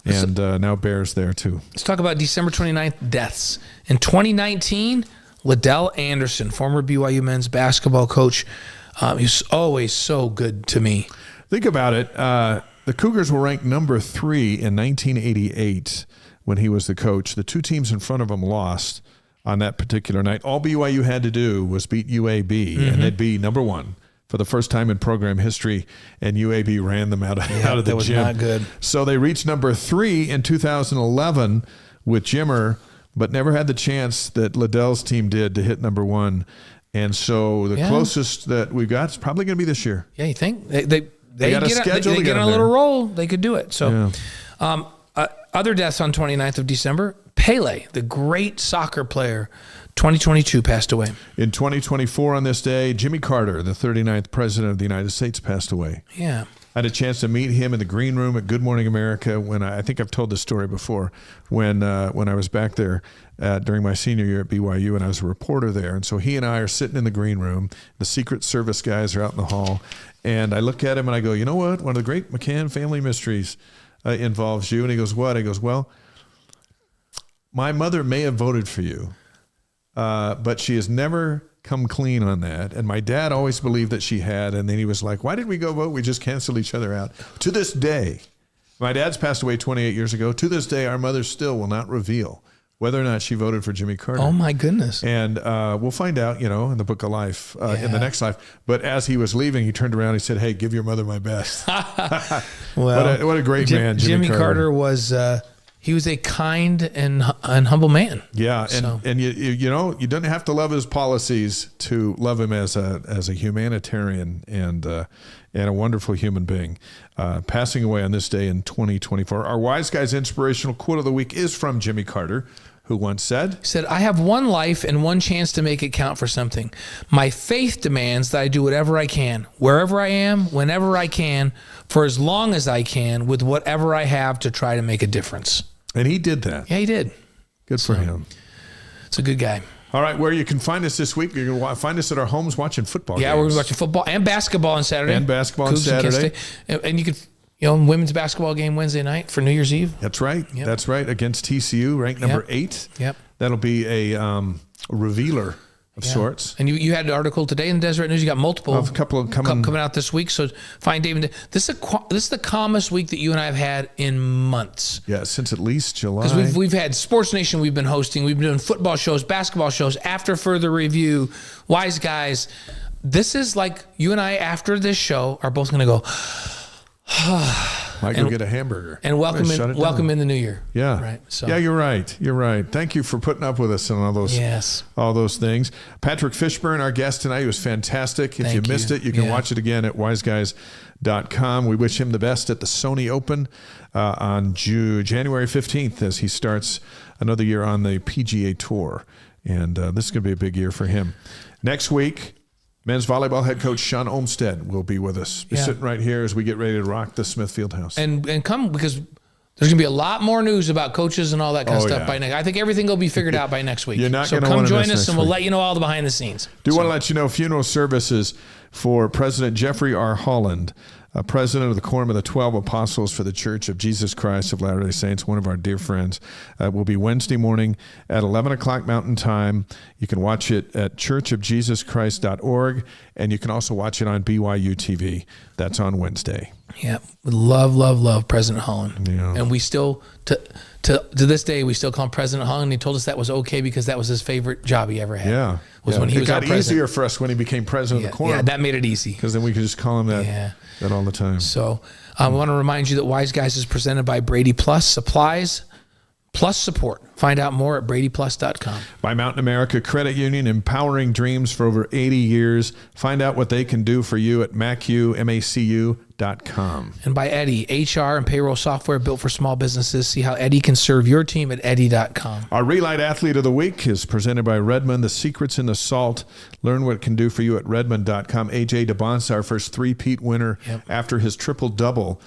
[SPEAKER 1] And now Bear's there too.
[SPEAKER 2] Let's talk about December 29th deaths. In 2019, Liddell Anderson, former BYU men's basketball coach, he's always so good to me.
[SPEAKER 1] Think about it. The Cougars were ranked number 3 in 1988 when he was the coach. The two teams in front of him lost on that particular night. All BYU had to do was beat UAB, and they'd be number 1 for the first time in program history, and UAB ran them out of the gym.
[SPEAKER 2] That was not good.
[SPEAKER 1] So they reached number 3 in 2011 with Jimmer, but never had the chance that Liddell's team did to hit number 1. And so the closest that we got is probably going to be this year.
[SPEAKER 2] Yeah, you think? They get on a little roll. They could do it. So other deaths on 29th of December, Pele, the great soccer player, 2022 passed away.
[SPEAKER 1] In 2024 on this day, Jimmy Carter, the 39th president of the United States, passed away.
[SPEAKER 2] Yeah.
[SPEAKER 1] I had a chance to meet him in the green room at Good Morning America when I think I've told this story before, when I was back there during my senior year at BYU, and I was a reporter there. And so he and I are sitting in the green room. The Secret Service guys are out in the hall. And I look at him and I go, you know what? One of the great McCann family mysteries involves you. And he goes, what? I goes, well, my mother may have voted for you, but she has never come clean on that. And my dad always believed that she had. And then he was like, why did we go vote? We just canceled each other out. To this day, my dad's passed away 28 years ago. To this day, our mother still will not reveal whether or not she voted for Jimmy Carter.
[SPEAKER 2] Oh, my goodness.
[SPEAKER 1] And we'll find out, in the book of life, in the next life. But as he was leaving, he turned around and he said, hey, give your mother my best.
[SPEAKER 2] Well,
[SPEAKER 1] what a great man
[SPEAKER 2] Jimmy Carter was... he was a kind and humble man.
[SPEAKER 1] Yeah, and you don't have to love his policies to love him as a humanitarian and a wonderful human being. Passing away on this day in 2024. Our Wise Guys inspirational quote of the week is from Jimmy Carter, who once said,
[SPEAKER 2] I have one life and one chance to make it count for something. My faith demands that I do whatever I can, wherever I am, whenever I can, for as long as I can, with whatever I have to try to make a difference.
[SPEAKER 1] And he did that.
[SPEAKER 2] Yeah, he did.
[SPEAKER 1] Good for him.
[SPEAKER 2] It's a good guy.
[SPEAKER 1] All right, where you can find us this week, you're going to find us at our homes watching football games.
[SPEAKER 2] Yeah, we're going to be watching football and basketball on Saturday.
[SPEAKER 1] And basketball on Saturday.
[SPEAKER 2] And you could, women's basketball game Wednesday night for New Year's Eve.
[SPEAKER 1] That's right. Yep. That's right. Against TCU, ranked number 8.
[SPEAKER 2] Yep.
[SPEAKER 1] That'll be a revealer of sorts.
[SPEAKER 2] And you had an article today in the Deseret News. You got multiple.
[SPEAKER 1] A couple of coming
[SPEAKER 2] out this week. So find David. This is the calmest week that you and I have had in months.
[SPEAKER 1] Yeah, since at least July.
[SPEAKER 2] Because we've had Sports Nation we've been hosting. We've been doing football shows, basketball shows, after further review, Wise Guys. This is like you and I, after this show, are both going to go,
[SPEAKER 1] might go get a hamburger.
[SPEAKER 2] And welcome in the new year.
[SPEAKER 1] Yeah.
[SPEAKER 2] Right. So.
[SPEAKER 1] Yeah, you're right. You're right. Thank you for putting up with us and all those things. Patrick Fishburn, our guest tonight, he was fantastic. If you missed it, you can watch it again at wiseguys.com. We wish him the best at the Sony Open on January 15th as he starts another year on the PGA Tour. And this is going to be a big year for him. Next week, men's volleyball head coach Sean Olmstead will be with us. He's sitting right here as we get ready to rock the Smith Fieldhouse.
[SPEAKER 2] And come, because there's going to be a lot more news about coaches and all that kind of stuff by next. I think everything will be figured out by next week.
[SPEAKER 1] You're not
[SPEAKER 2] so come join us and we'll let you know all the behind the scenes.
[SPEAKER 1] Want to let you know funeral services for President Jeffrey R. Holland, president of the Quorum of the 12 Apostles for the Church of Jesus Christ of Latter-day Saints, one of our dear friends. Will be Wednesday morning at 11 o'clock Mountain Time. You can watch it at churchofjesuschrist.org, and you can also watch it on BYU TV. That's on Wednesday.
[SPEAKER 2] Yeah, we love President Holland.
[SPEAKER 1] Yeah.
[SPEAKER 2] And we still, to this day, we still call him President Holland. He told us that was okay because that was his favorite job he ever had.
[SPEAKER 1] Yeah.
[SPEAKER 2] When he was
[SPEAKER 1] got easier for us when he became president of the Quorum.
[SPEAKER 2] Yeah, that made it easy.
[SPEAKER 1] Because then we could just call him that all the time.
[SPEAKER 2] So I want to remind you that Wise Guys is presented by Brady Plus Supplies Plus Support. Find out more at bradyplus.com.
[SPEAKER 1] By Mountain America Credit Union, empowering dreams for over 80 years. Find out what they can do for you at macu.com.
[SPEAKER 2] And by Eddie, HR and payroll software built for small businesses. See how Eddie can serve your team at Eddie.com.
[SPEAKER 1] Our Re-Lyte Athlete of the Week is presented by Redmond, the secrets in the salt. Learn what it can do for you at redmond.com. AJ Dybantsa, our first three-peat winner after his triple-double.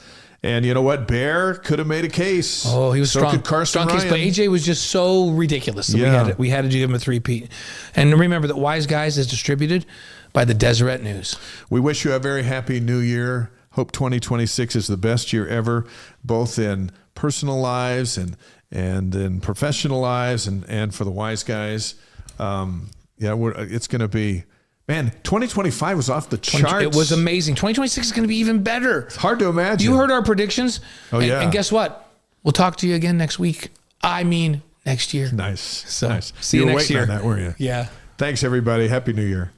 [SPEAKER 1] And you know what? Bear could have made a case.
[SPEAKER 2] Oh, he was
[SPEAKER 1] so
[SPEAKER 2] strong.
[SPEAKER 1] Could Carson
[SPEAKER 2] case,
[SPEAKER 1] Ryan.
[SPEAKER 2] but AJ was just so ridiculous. So we had to give him a three-peat. And remember that Wise Guys is distributed by the Deseret News.
[SPEAKER 1] We wish you a very happy new year. Hope 2026 is the best year ever, both in personal lives and in professional lives, and for the Wise Guys. It's going to be. Man, 2025 was off the charts.
[SPEAKER 2] It was amazing. 2026 is going to be even better.
[SPEAKER 1] It's hard to imagine.
[SPEAKER 2] You heard our predictions.
[SPEAKER 1] Oh, yeah.
[SPEAKER 2] And guess what? We'll talk to you again next week. I mean, next year.
[SPEAKER 1] Nice.
[SPEAKER 2] So,
[SPEAKER 1] nice.
[SPEAKER 2] See you next year.
[SPEAKER 1] On that, weren't you?
[SPEAKER 2] Yeah.
[SPEAKER 1] Thanks, everybody. Happy New Year.